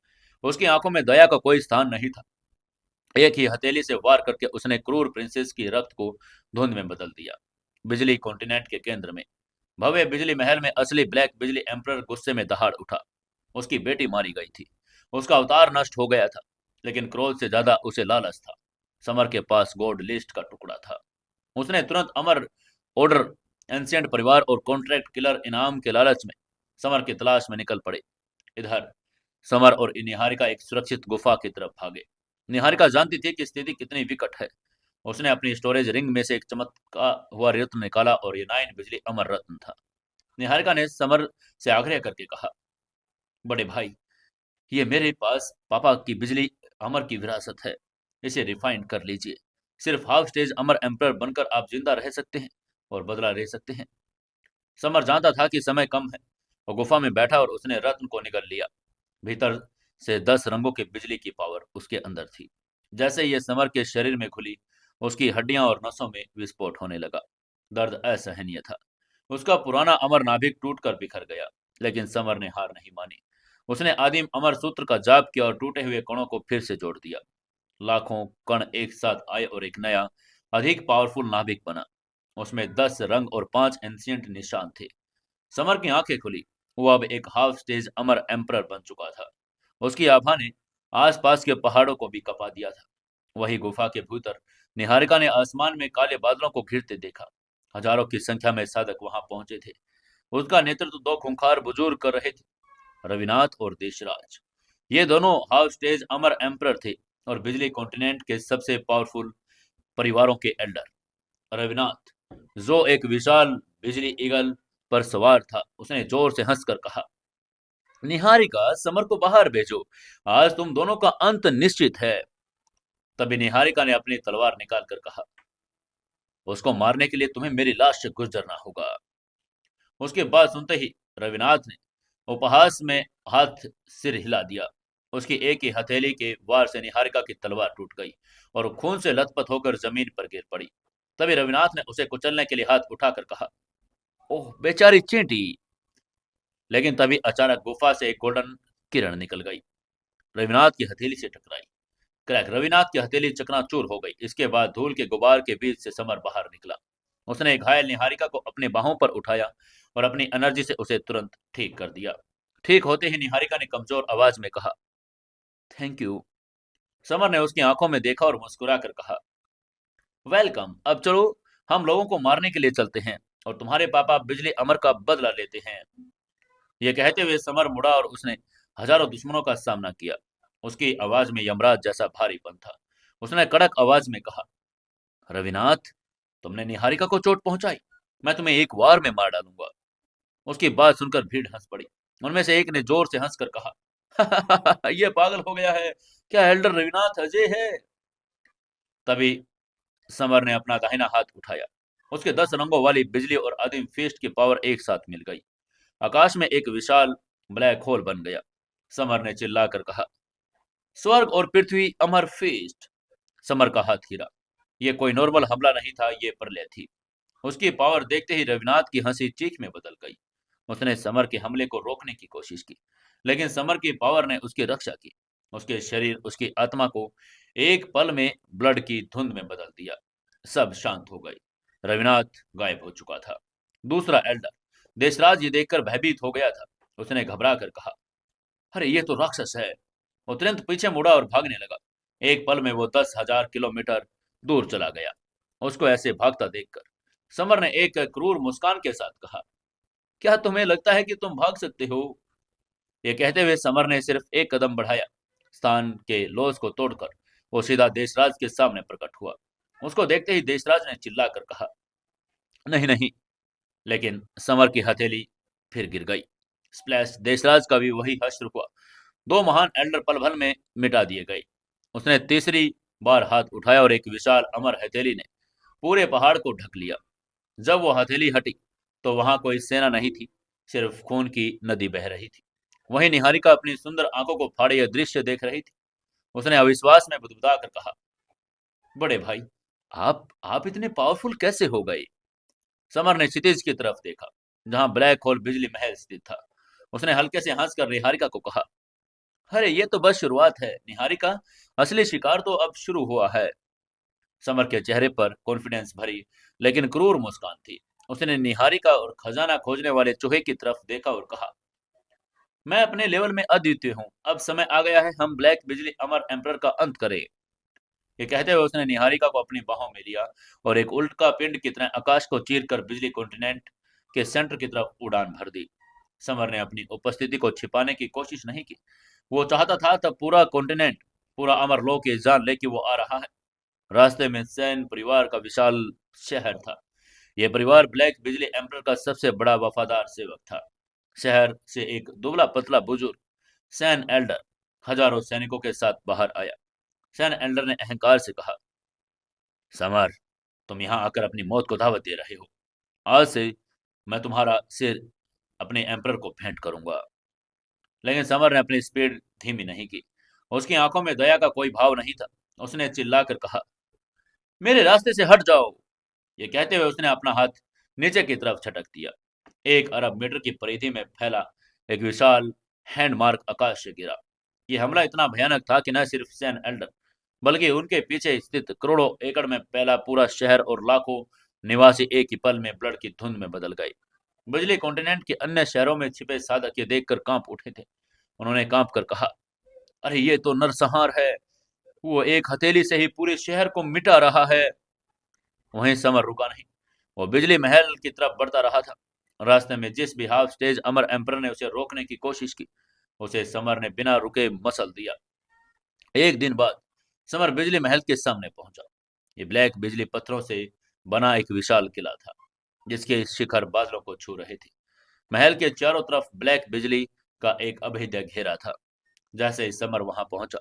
उसकी आंखों में दया का कोई स्थान नहीं था। एक ही हथेली से वार करके उसने क्रूर प्रिंसेस की रक्त को धुंध में बदल दिया। बिजली कॉन्टिनेंट के केंद्र में भव्य बिजली महल में असली ब्लैक बिजली एम्परर गुस्से में दहाड़ उठा। उसकी बेटी मारी गई थी, उसका अवतार नष्ट हो गया था, लेकिन क्रोध से ज्यादा उसे लालच था। समर के पास गोल्ड लिस्ट का टुकड़ा था। उसने तुरंत अमर ऑर्डर, एंशियंट परिवार और कॉन्ट्रैक्ट किलर इनाम के लालच में समर की तलाश में निकल पड़े। इधर समर और निहारिका एक सुरक्षित गुफा की तरफ भागे। निहारिका जानती थी कि स्थिति कितनी विकट है। उसने अपनी स्टोरेज रिंग में से एक चमकता हुआ रत्न निकाला और ये 9 बिजली अमर रत्न था। निहारिका ने समर से आग्रह करके कहा, बड़े भाई, ये मेरे पास पापा की बिजली अमर की विरासत है, इसे रिफाइन कर लीजिए। सिर्फ हाफ स्टेज अमर एम्परर बनकर आप जिंदा रह सकते हैं और बदला ले सकते हैं। समर जानता था कि समय कम है। वो गुफा में बैठा और उसने रत्न को निगल लिया। भीतर से 10 रंगों की बिजली की पावर उसके अंदर थी। जैसे ये समर के शरीर में खुली, उसकी हड्डियां और नसों में विस्फोट होने लगा। दर्द असहनीय था। उसका पुराना अमर नाभिक टूटकर बिखर गया, लेकिन समर ने हार नहीं मानी। उसने आदिम अमर सूत्र का जाप किया और टूटे हुए कणों को फिर से जोड़ दिया। लाखों कण एक साथ आए और एक नया, अधिक पावरफुल नाभिक बना। उसमें 10 रंग और 5 एंशियंट निशान थे। समर की आंखें खुली। वो अब एक हाफ स्टेज अमर एम्परर बन चुका था। उसकी आभा ने आसपास के पहाड़ों को भी कपा दिया था। वही गुफा के भीतर निहारिका ने आसमान में काले बादलों को घिरते देखा। हजारों की संख्या में साधक वहां पहुंचे थे। उसका नेतृत्व दो खूंखार बुजुर्ग कर रहे थे, रविनाथ और देशराज। ये दोनों हाफ स्टेज अमर एम्परर थे और बिजली कॉन्टिनेंट के सबसे पावरफुल परिवारों के एल्डर। रविनाथ, जो एक विशाल बिजली ईगल पर सवार था, उसने जोर से हंसकर कहा, निहारिका, समर को बाहर भेजो। आज तुम दोनों का अंत निश्चित है। तभी निहारिका ने अपनी तलवार निकाल कर कहा, उसको मारने के लिए तुम्हें मेरी लाश से गुजरना होगा। उसके बाद सुनते ही रविनाथ ने उपहास में हाथ सिर हिला दिया। उसकी एक ही हथेली के वार से निहारिका की तलवार टूट गई और वो खून से लथपथ होकर जमीन पर गिर पड़ी। तभी रविनाथ ने उसे कुचलने के लिए हाथ उठाकर कहा, ओह बेचारी चींटी। लेकिन तभी अचानक गुफा से एक गोल्डन किरण निकल गई, रविनाथ की हथेली से टकराई। क्रैक, रविनाथ की हथेली चकनाचूर हो गई। इसके बाद धूल के गुबार के बीच से समर बाहर निकला। उसने घायल निहारिका को अपने बाहों पर उठाया और अपनी एनर्जी से उसे तुरंत ठीक कर दिया। ठीक होते ही निहारिका ने कमजोर आवाज में कहा, थैंक यू। समर ने उसकी आंखों में देखा और मुस्कुरा कर कहा, वेलकम। अब चलो, हम लोगों को मारने के लिए चलते हैं और तुम्हारे पापा बिजली अमर का बदला लेते हैं। यह कहते हुए समर मुड़ा और उसने हजारों दुश्मनों का सामना किया। उसकी आवाज में यमराज जैसा भारीपन था। उसने कड़क आवाज में कहा, रविनाथ, तुमने निहारिका को चोट पहुंचाई, मैं तुम्हें एक वार में मार डालूंगा। उसकी बात सुनकर भीड़ हंस पड़ी। उनमें से एक ने जोर से हंसकर कहा, यह पागल हो गया है, क्या एल्डर रविनाथ अजय है? तभी समर ने अपना दाहिना हाथ उठाया। उसके 10 रंगों वाली बिजली और आदिम फिस्ट की पावर एक साथ मिल गई। आकाश में एक विशाल ब्लैक होल बन गया। समर ने चिल्लाकर कहा, स्वर्ग और पृथ्वी अमर फिस्ट। समर का हाथ गिरा। यह कोई नॉर्मल हमला नहीं था, यह प्रलय थी। उसकी पावर देखते ही रविनाथ की हंसी चीख में बदल गई। उसने समर के हमले को रोकने की कोशिश की, लेकिन समर की पावर ने उसकी रक्षा की। उसके शरीर, उसकी आत्मा को एक पल में ब्लड की धुंध में बदल दिया। सब शांत हो गए। रविनाथ गायब हो चुका था। दूसरा एल्डर देशराज ये देखकर भयभीत हो गया था। उसने घबरा कर कहा, अरे ये तो राक्षस है। वो तुरंत पीछे मुड़ा और भागने लगा। एक पल में वो 10,000 किलोमीटर दूर चला गया। उसको ऐसे भागता देखकर समर ने एक क्रूर मुस्कान के साथ कहा, क्या तुम्हें लगता है कि तुम भाग सकते हो? ये कहते हुए समर ने सिर्फ एक कदम बढ़ाया। स्थान के लॉस को तोड़कर वो सीधा देशराज के सामने प्रकट हुआ। उसको देखते ही देशराज ने चिल्लाकर कहा, नहीं नहीं। लेकिन समर की हथेली फिर गिर गई। स्प्लैश, देशराज का भी वही हश्र हुआ। दो महान एल्डर पल भर में मिटा दिए गए। उसने तीसरी बार हाथ उठाया और एक विशाल अमर हथेली ने पूरे पहाड़ को ढक लिया। जब वो हथेली हटी तो वहां कोई सेना नहीं थी, सिर्फ खून की नदी बह रही थी। वहीं निहारिका अपनी सुंदर आंखों को फाड़े यह दृश्य देख रही थी। उसने अविश्वास में बुदबुदा कर कहा, बड़े भाई, आप इतने पावरफुल कैसे हो गए? समर ने क्षितिज की तरफ देखा, जहां ब्लैक होल बिजली महल स्थित था। उसने हल्के से हंसकर निहारिका को कहा, अरे ये तो बस शुरुआत है निहारिका, असली शिकार तो अब शुरू हुआ है। समर के चेहरे पर कॉन्फिडेंस भरी लेकिन क्रूर मुस्कान थी। उसने निहारिका और खजाना खोजने वाले चूहे की तरफ देखा और कहा, मैं अपने लेवल में अद्वितीय हूँ, अब समय आ गया है हम ब्लैक बिजली अमर एम्पर का अंत करें। ये कहते हुए उसने निहारिका को अपनी बाहों में लिया और एक उल्का पिंड की तरह आकाश को चीरकर बिजली कॉन्टिनेंट के सेंटर की तरफ उड़ान भर दी। समर ने अपनी उपस्थिति को छिपाने की कोशिश नहीं की। वो चाहता था तब पूरा कॉन्टिनेंट, पूरा अमरलोक ये जान ले कि वो आ रहा है। रास्ते में सैन परिवार का विशाल शहर था। यह परिवार ब्लैक बिजली एम्पर का सबसे बड़ा वफादार सेवक था। शहर से एक दुबला पतला बुजुर्ग सैन एल्डर हजारों सैनिकों के साथ बाहर आया। सैन एल्डर ने अहंकार से कहा, समर, तुम यहाँ आकर अपनी मौत को दावत दे रहे हो। आज से मैं तुम्हारा सिर अपने एम्पर को भेंट करूंगा। लेकिन समर ने अपनी स्पीड धीमी नहीं की। उसकी आंखों में दया का कोई भाव नहीं था। उसने चिल्लाकर कहा, मेरे रास्ते से हट जाओ। ये कहते हुए उसने अपना हाथ नीचे की तरफ झटक दिया। 1 अरब मीटर की परिधि में फैला एक विशाल हैंडमार्क आकाश से गिरा। यह हमला इतना भयानक था कि न सिर्फ सैन एल्डर बल्कि उनके पीछे स्थित करोड़ों एकड़ में फैला पूरा शहर और लाखों निवासी एक ही पल में ब्लड की धुंध में बदल गए। बिजली कॉन्टिनेंट के अन्य शहरों में छिपे साधक ये देखकर कांप उठे थे। उन्होंने कांप कर कहा, अरे ये तो नरसंहार है। वो एक हथेली से ही पूरे शहर को मिटा रहा है। वहीं समर रुका नहीं। वो बिजली महल की तरफ बढ़ता रहा था। रास्ते में जिस भी हाफ स्टेज अमर एम्पर ने उसे रोकने की कोशिश की, उसे समर ने बिना रुके मसल दिया। एक दिन बाद समर बिजली महल के सामने पहुंचा। ये ब्लैक बिजली पत्थरों से बना एक विशाल किला था, जिसके शिखर बादलों को छू रहे थे। महल के चारों तरफ ब्लैक बिजली का एक अभेद्य घेरा था। जैसे ही समर वहां पहुंचा,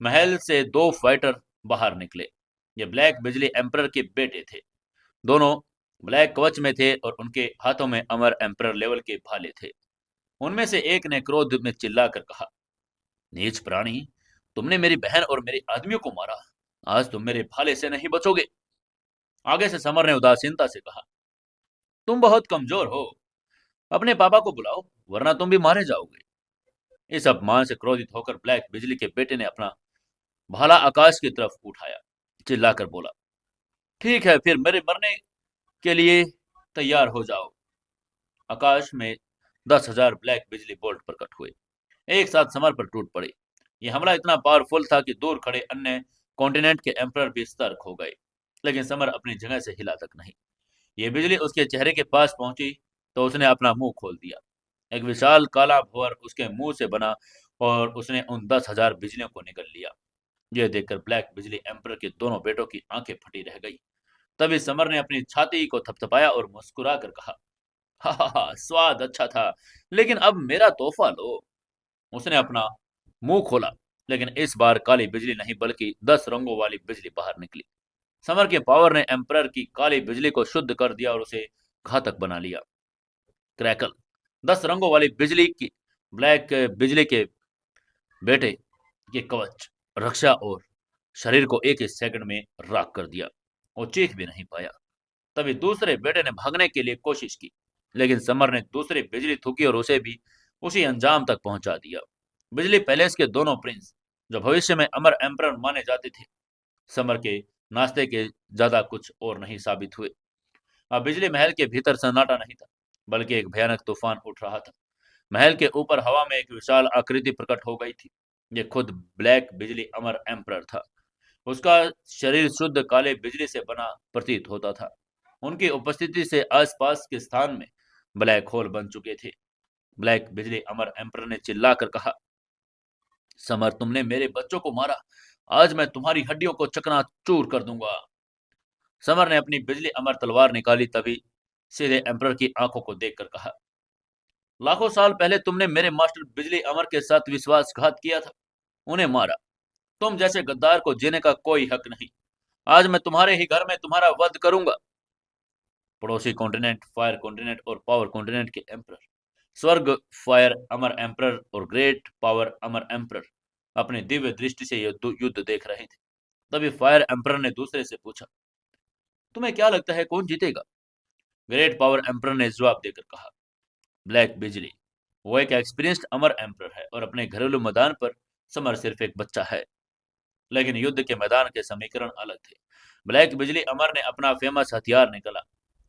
महल से 2 फाइटर बाहर निकले। ये ब्लैक बिजली एम्पर के बेटे थे। दोनों ब्लैक कवच में थे और उनके हाथों में अमर एम्पर लेवल के भाले थे। उनमें से एक ने क्रोध में चिल्लाकर कहा, नीच प्राणी, तुमने मेरी बहन और मेरे आदमियों को मारा। आज तुम मेरे भाले से नहीं बचोगे। आगे से समर ने उदासीनता से कहा, तुम बहुत कमजोर हो। अपने पापा को बुलाओ, वरना तुम भी मारे जाओगे। इस अपमान से क्रोधित होकर ब्लैक बिजली के बेटे ने अपना भाला आकाश की तरफ उठाया। चिल्लाकर बोला, ठीक है, फिर मेरे मरने के लिए तैयार हो जाओ। आकाश में 10,000 ब्लैक बिजली बोल्ट प्रकट हुए, एक साथ समर पर टूट पड़े। यह हमला इतना पावरफुल था कि दूर खड़े अन्य कॉन्टिनेंट के एम्परर भी सतर्क हो गए। लेकिन समर अपनी जगह से हिला तक नहीं। यह बिजली उसके चेहरे के पास पहुंची तो उसने अपना मुंह खोल दिया। एक विशाल काला भंवर उसके मुंह से बना और उसने उन 10,000 बिजलियों को निगल लिया। यह देखकर ब्लैक बिजली एम्परर के दोनों बेटों की आंखें फटी रह गई। तभी समर ने अपनी छाती को थपथपाया और मुस्कुरा कर कहा, हा हा हा, स्वाद अच्छा था, लेकिन अब मेरा तोहफा लो। उसने अपना मुंह खोला, लेकिन इस बार काली बिजली नहीं बल्कि 10 रंगों वाली बिजली बाहर निकली। समर के पावर ने एम्परर की काली बिजली को शुद्ध कर दिया और उसे घातक बना लिया। क्रैकल, 10 रंगों वाली बिजली की ब्लैक बिजली के बेटे के कवच, रक्षा और शरीर को एक ही सेकंड में राख कर दिया। वो चीख भी नहीं पाया। तभी दूसरे बेटे ने भागने के लिए कोशिश की, लेकिन समर ने दूसरी बिजली थूकी और उसे भी उसी अंजाम तक पहुंचा दिया। बिजली पैलेस के दोनों प्रिंस, जो भविष्य में अमर एम्परर माने जाते थे, समर के नाश्ते के ज्यादा कुछ और नहीं साबित हुए। अब बिजली महल के भीतर सन्नाटा नहीं था, बल्कि एक भयानक तूफान उठ रहा था। महल के ऊपर हवा में एक विशाल आकृति प्रकट हो गई थी। ये खुद ब्लैक बिजली अमर एम्परर था। उसका शरीर शुद्ध काले बिजली से बना प्रतीत होता था। उनकी उपस्थिति से आसपास के स्थान में ब्लैक होल बन चुके थे। ब्लैक बिजली अमर एम्परर ने चिल्लाकर कहा, समर, तुमने मेरे बच्चों को मारा। आज मैं तुम्हारी हड्डियों को चकनाचूर कर दूंगा। समर ने अपनी बिजली अमर तलवार निकाली, तभी सीधे एम्परर की आंखों को देखकर कहा, लाखों साल पहले तुमने मेरे मास्टर बिजली अमर के साथ विश्वासघात किया था, उन्हें मारा। तुम जैसे गद्दार को जीने का कोई हक नहीं। आज मैं तुम्हारे ही घर में तुम्हारा वध करूंगा। पड़ोसी कॉन्टिनेंट, फायर कॉन्टिनेंट और पावर कॉन्टिनेंट के एम्परर, स्वर्ग फायर अमर एम्परर और ग्रेट पावर अमर एम्परर अपनी दिव्य दृष्टि से युद्ध युद्ध देख रहे थे। तभी फायर एम्परर ने दूसरे से पूछा, तुम्हें क्या लगता है कौन जीतेगा? ग्रेट पावर एम्परर ने जवाब देकर कहा, ब्लैक बिजली, वो एक एक्सपीरियंस्ड अमर एम्परर है और अपने घरेलू मैदान पर समर सिर्फ एक बच्चा है। लेकिन युद्ध के मैदान के समीकरण अलग थे। ब्लैक बिजली अमर ने अपना फेमस हथियार निकाला,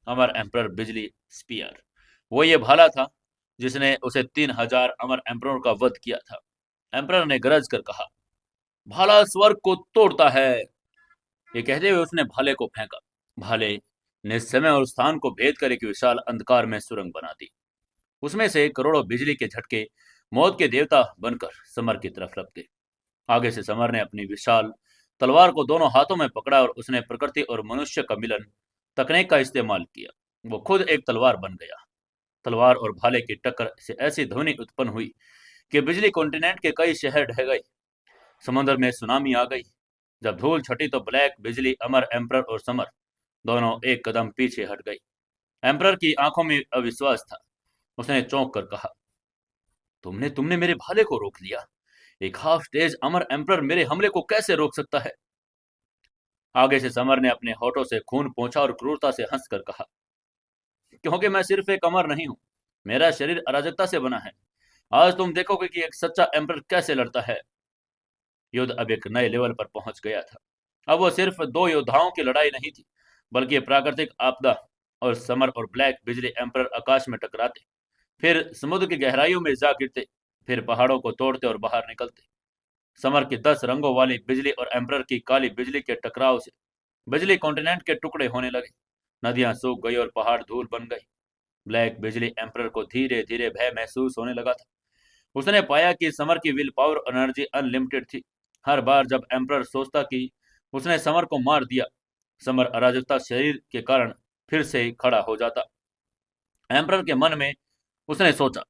अमर एम्परर बिजली स्पीयर। वो ये भाला था जिसने उसे 3000 अमर एम्पररों का वध किया था। एम्परर ने गरज कर कहा, भाला स्वर्ग को तोड़ता है। ये कहते हुए उसने भाले को फेंका। भाले ने समय और स्थान को भेद कर एक विशाल अंधकार में सुरंग बना दी। उसमें से करोड़ों बिजली के झटके मौत के देवता बनकर समर की तरफ लपके। आगे से समर ने अपनी विशाल तलवार को दोनों हाथों में पकड़ा और उसने प्रकृति और मनुष्य का मिलन तकनीक का इस्तेमाल किया। वो खुद एक तलवार बन गया। तलवार और भाले की टक्कर से ऐसी ध्वनि उत्पन्न हुई कि बिजली कॉन्टिनेंट के कई शहर ढह गए। समुद्र में सुनामी आ गई। जब धूल छटी तो ब्लैक बिजली, अमर एम्परर और समर दोनों एक कदम पीछे हट गई। एम्परर की आंखों में अविश्वास था। उसने चौंक कर कहा, तुमने तुमने मेरे भाले को रोक लिया। एक हाफ स्टेज अमर एम्परर मेरे हमले को कैसे रोक सकता है? आगे से समर ने अपने होठों से खून पोंछा और क्रूरता से हंसकर कहा, क्योंकि मैं सिर्फ एक अमर नहीं हूं, मेरा शरीर अराजकता से बना है। आज तुम देखोगे कि एक सच्चा एम्परर कैसे लड़ता है। युद्ध अब एक नए लेवल पर पहुंच गया था। अब वो सिर्फ दो योद्धाओं की लड़ाई नहीं थी, बल्कि प्राकृतिक आपदा। और समर और ब्लैक बिजली एम्परर आकाश में टकराते, फिर समुद्र की गहराइयों में जा गिरते, फिर पहाड़ों को तोड़ते और बाहर निकलते। समर की 10 रंगों वाली बिजली और एम्परर की काली बिजली के टकराव से बिजली कॉन्टिनेंट के टुकड़े होने लगे। नदियां सूख गई और पहाड़ धूल बन गए। ब्लैक बिजली एम्परर को धीरे धीरे भय महसूस होने लगा था। उसने पाया कि समर की विल पावर और एनर्जी अनलिमिटेड थी। हर बार जब एम्परर सोचता कि उसने समर को मार दिया, समर अराजकता शरीर के कारण फिर से खड़ा हो जाता। एम्परर के मन में उसने सोचा,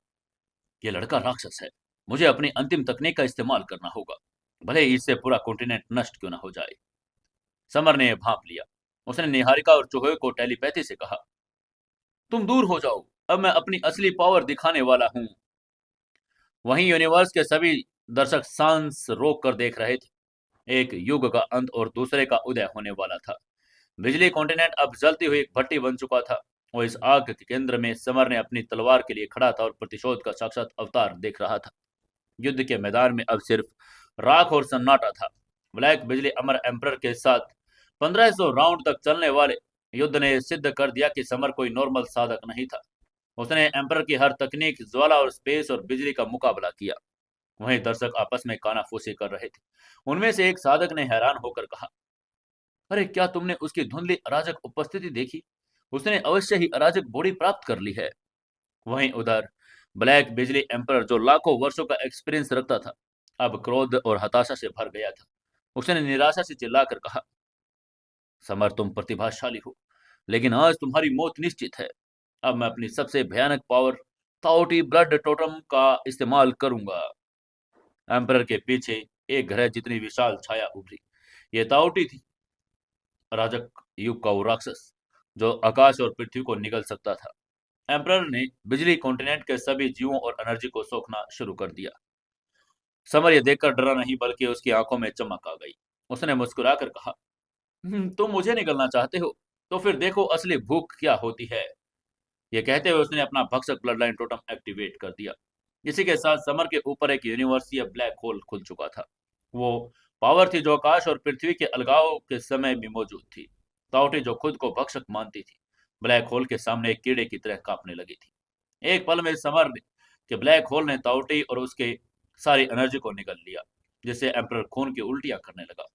ये लड़का राक्षस है, मुझे अपनी अंतिम तकनीक का इस्तेमाल करना होगा, भले ही इससे पूरा कॉन्टिनेंट नष्ट क्यों ना हो जाए। समर ने यह भांप लिया। उसने निहारिका और चूहे को टेलीपैथी से कहा, तुम दूर हो जाओ, अब मैं अपनी असली पावर दिखाने वाला हूं। वहीं यूनिवर्स के सभी दर्शक सांस रोक कर देख रहे थे। एक युग का अंत और दूसरे का उदय होने वाला था। बिजली कॉन्टिनेंट अब जलती हुई एक भट्टी बन चुका था और इस आग के केंद्र में समर ने अपनी तलवार के लिए खड़ा था और प्रतिशोध का साक्षात अवतार देख रहा था। युद्ध के मैदान में अब सिर्फ राख और सन्नाटा था। ब्लैक बिजली अमर एम्परर के साथ 1500 राउंड तक चलने वाले युद्ध ने सिद्ध कर दिया कि समर कोई नॉर्मल साधक नहीं था। उसने एम्परर की हर तकनीक, ज्वाला और स्पेस और बिजली का मुकाबला किया। वहीं दर्शक आपस में कानाफूसी कर रहे थे। उनमें से एक साधक ने हैरान होकर कहा, अरे क्या तुमने उसकी धुंधली अराजक उपस्थिति देखी? उसने अवश्य ही अराजक बॉडी प्राप्त कर ली है। वहीं उधर ब्लैक बिजली एम्परर, जो लाखों वर्षों का एक्सपीरियंस रखता था, अब क्रोध और हताशा से भर गया था। उसने निराशा से चिल्लाकर कहा, समर, तुम प्रतिभाशाली हो, लेकिन आज तुम्हारी मौत निश्चित है। अब मैं अपनी सबसे भयानक पावर, ताओटी ब्लड टोटम का इस्तेमाल करूंगा। एम्परर के पीछे एक ग्रह जितनी विशाल छाया उभरी। ये ताओटी थी, राजक युग का वो राक्षस जो आकाश और पृथ्वी को निगल सकता था। एम्परर ने बिजली कॉन्टिनेंट के सभी जीवों और एनर्जी को सोखना शुरू कर दिया। समर ये देखकर डरा नहीं, बल्कि उसकी आंखों में चमक आ गई। उसने मुस्कुराकर कहा, तुम मुझे निगलना चाहते हो? तो फिर देखो असली भूख क्या होती है। ये कहते हुए उसने अपना भक्षक ब्लड लाइन टोटम एक्टिवेट कर दिया। इसी के साथ समर के ऊपर एक यूनिवर्सीय ब्लैक होल खुल चुका था। वो पावर थी जो आकाश और पृथ्वी के अलगाव के समय भी मौजूद थी। ताओटी, जो खुद को भक्षक मानती थी, ब्लैक होल के सामने एक कीड़े की तरह कांपने लगी थी। एक पल में समर ने कि ब्लैक होल ने ताओटी और उसके सारी एनर्जी को निगल लिया, जिससे एम्परर खून की उल्टियां करने लगा।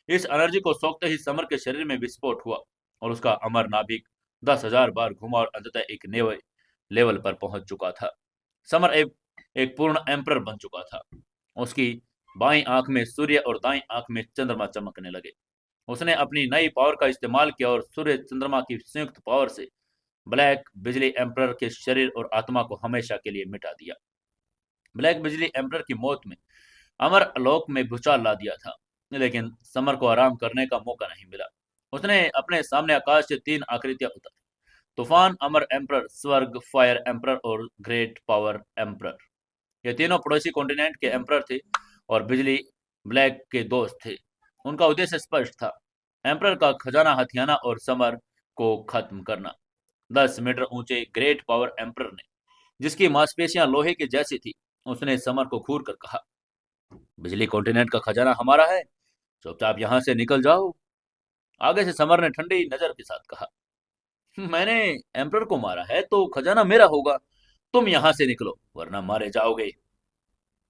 इस एनर्जी को सोखते ही समर के शरीर में विस्फोट हुआ और उसका अमर नाभिक 10,000 बार घुमा और अंततः एक नए लेवल पर पहुंच चुका था। समर एक पूर्ण एम्परर बन चुका था। उसकी बाईं आंख में सूर्य और दाईं आंख में चंद्रमा चमकने लगे। उसने अपनी नई पावर का इस्तेमाल किया और सूर्य चंद्रमा की संयुक्त पावर से ब्लैक बिजली एम्परर के शरीर और आत्मा को हमेशा के लिए मिटा दिया। ब्लैक बिजली एम्परर की मौत में अमर आलोक में भूचाल ला दिया था, लेकिन समर को आराम करने का मौका नहीं मिला। उसने अपने सामने आकाश से 3 आकृतियां उतारी, तूफान, अमर एम्परर, स्वर्ग फायर एम्परर और ग्रेट पावर एम्परर। ये तीनों पड़ोसी कॉन्टिनेंट के एम्परर थे और बिजली ब्लैक के दोस्त थे। उनका उद्देश्य स्पष्ट था, एम्परर का खजाना हथियाना और समर को खत्म करना। 10 मीटर ऊंचे ग्रेट पावर एम्परर ने, जिसकी मांसपेशियां लोहे की जैसी थी, उसने समर को घूर कर कहा, बिजली कॉन्टिनेंट का खजाना हमारा है, चुपचाप यहां से निकल जाओ। आगे से समर ने ठंडी नजर के साथ कहा, मैंने एम्परर को मारा है तो खजाना मेरा होगा, तुम यहां से निकलो वरना मारे जाओगे।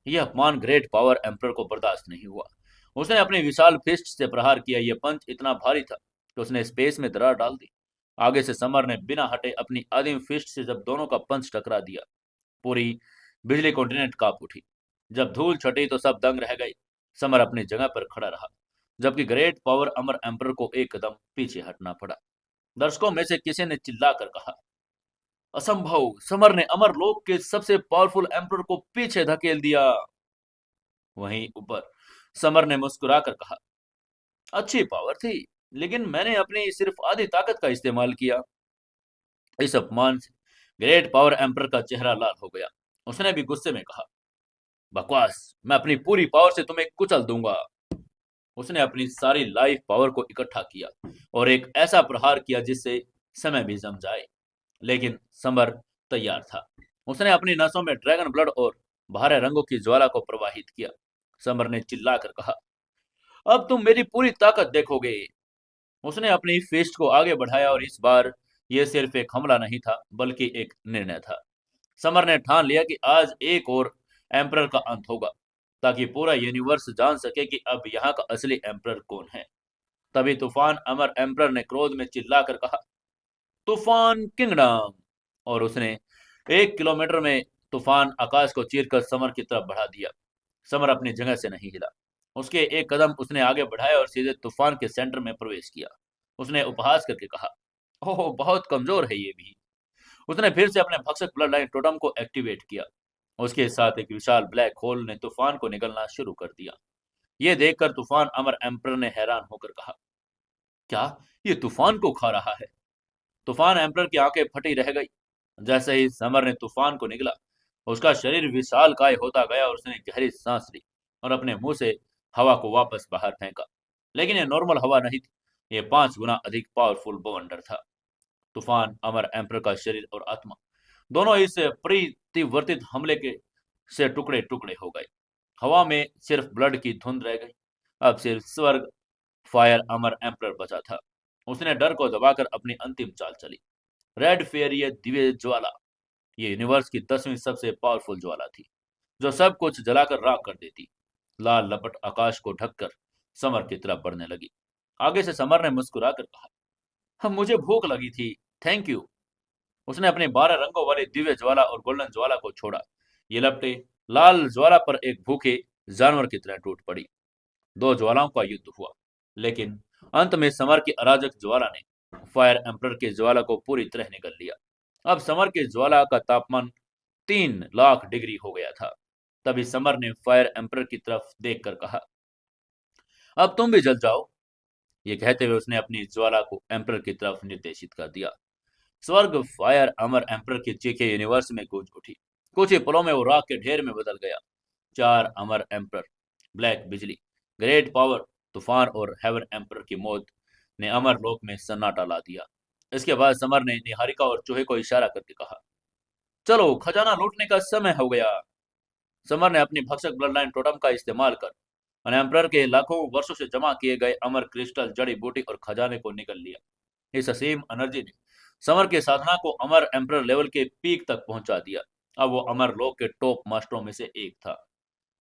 यह अपमान ग्रेट पावर एम्परर को बर्दाश्त नहीं हुआ। उसने अपनी विशाल फिस्ट से प्रहार किया। यह पंच इतना भारी था कि उसने स्पेस में दरार डाल दी। आगे से समर ने बिना हटे अपनी आदिम फिस्ट से जब दोनों का पंच टकरा दिया, पूरी बिजली कॉन्टिनेंट कांप उठी। जब धूल छटी तो सब दंग रह गए। समर अपनी जगह पर खड़ा रहा, जबकि ग्रेट पावर अमर एम्परर को एक कदम पीछे हटना पड़ा। दर्शकों में से किसी ने चिल्लाकर कहा, असंभव, समर ने अमर लोक के सबसे पावरफुल एम्परर को पीछे धकेल दिया। वहीं ऊपर समर ने मुस्कुराकर कहा, अच्छी पावर थी, लेकिन मैंने अपनी सिर्फ आधी ताकत का इस्तेमाल किया। इस अपमान से ग्रेट पावर एम्परर का चेहरा लाल हो गया। उसने भी गुस्से में कहा, बकवास, मैं अपनी पूरी पावर से तुम्हें कुचल दूंगा। उसने अपनी सारी लाइफ पावर को इकट्ठा किया और एक ऐसा प्रहार किया जिससे समय भी जम जाए। लेकिन समर तैयार था। उसने अपनी नसों में ड्रैगन ब्लड और बारह रंगों की ज्वाला को प्रवाहित किया। समर ने चिल्लाकर कहा, अब तुम मेरी पूरी ताकत देखोगे। उसने अपनी फिस्ट को आगे बढ़ाया और इस बार यह सिर्फ एक हमला नहीं था, बल्कि एक निर्णय था। समर ने ठान लिया कि आज एक और एम्परर का अंत होगा, ताकि पूरा यूनिवर्स जान सके कि अब यहाँ का असली एम्परर कौन है। तभी तूफान अमर एम्परर ने क्रोध में चिल्लाकर कहा, तूफान किंगडम। और उसने 1 किलोमीटर में तूफान आकाश को चीरकर समर की तरफ बढ़ा दिया। समर अपनी जगह से नहीं हिला। उसके एक कदम उसने आगे बढ़ाया और सीधे तूफान के सेंटर में प्रवेश किया। उसने उपहास करके कहा, ओह, बहुत कमजोर है ये भी। उसने फिर से अपने भक्षक ब्लड लाइन टोटम को एक्टिवेट किया। उसके साथ एक विशाल ब्लैक होल ने तूफान को निगलना शुरू कर दिया। यह देखकर तूफान अमर एम्परर ने हैरान होकर कहा, क्या ये तूफान को खा रहा है? तूफान एम्परर की आंखें फटी रह गई। जैसे ही समर ने तूफान को निगला, उसका शरीर विशाल काय होता गया और उसने गहरी सांस ली और अपने मुंह से हवा को वापस बाहर फेंका। लेकिन यह नॉर्मल हवा नहीं थी, यह 5 गुना अधिक पावरफुल बवंडर था। तूफान अमर एम्परर का शरीर और आत्मा दोनों इस प्रतिवर्तित हमले के से टुकड़े टुकड़े हो गए। हवा में सिर्फ ब्लड की धुंध रह गई। अब सिर्फ स्वर्ग फायर अमर एम्परर बचा था। उसने डर को दबाकर अपनी अंतिम चाल चली। रेड फेयर दिव्य ज्वाला, ये यूनिवर्स की 10वीं सबसे पावरफुल ज्वाला थी, जो सब कुछ जलाकर राख कर देती। लाल लपट आकाश को ढककर समर की तरफ बढ़ने लगी। आगे से समर ने मुस्कुराकर कहा, हम, मुझे भूख लगी थी, थैंक यू। उसने अपने 12 रंगों वाली दिव्य ज्वाला और गोल्डन ज्वाला को छोड़ा। ये लपटे लाल ज्वाला पर एक भूखे जानवर की तरह टूट पड़ी। दो ज्वालाओं का युद्ध हुआ, लेकिन अंत में समर की अराजक ज्वाला ने फायर एम्परर की ज्वाला को पूरी तरह निगल लिया। अब समर की ज्वाला का तापमान 3 लाख डिग्री हो गया था। तभी समर ने फायर एम्परर की तरफ देखकर कहा, अब तुम भी जल जाओ। ये कहते हुए उसने अपनी ज्वाला को एम्परर की तरफ निर्देशित कर दिया। स्वर्ग फायर अमर एम्परर की चीखें यूनिवर्स में गूंज उठी। कुछ ही पलों में वो राख के ढेर में बदल गया। 4 अमर एम्परर, ब्लैक बिजली, ग्रेट पावर, तूफान और हेवन एम्परर की मौत ने अमर लोक में सन्नाटा ला दिया। इसके बाद समर ने निहारिका और चूहे को इशारा करके कहा, चलो खजाना लूटने का समय हो गया। समर ने अपनी भक्षक ब्लड लाइन टोटम का इस्तेमाल कर एम्परर के लाखों वर्षों से जमा किए गए अमर क्रिस्टल, जड़ी बूटी और खजाने को निकल लिया। इस असीम एनर्जी ने समर के साधना को अमर एम्परर लेवल के पीक तक पहुंचा दिया। अब वो अमर लोक के टॉप मास्टरों में से एक था।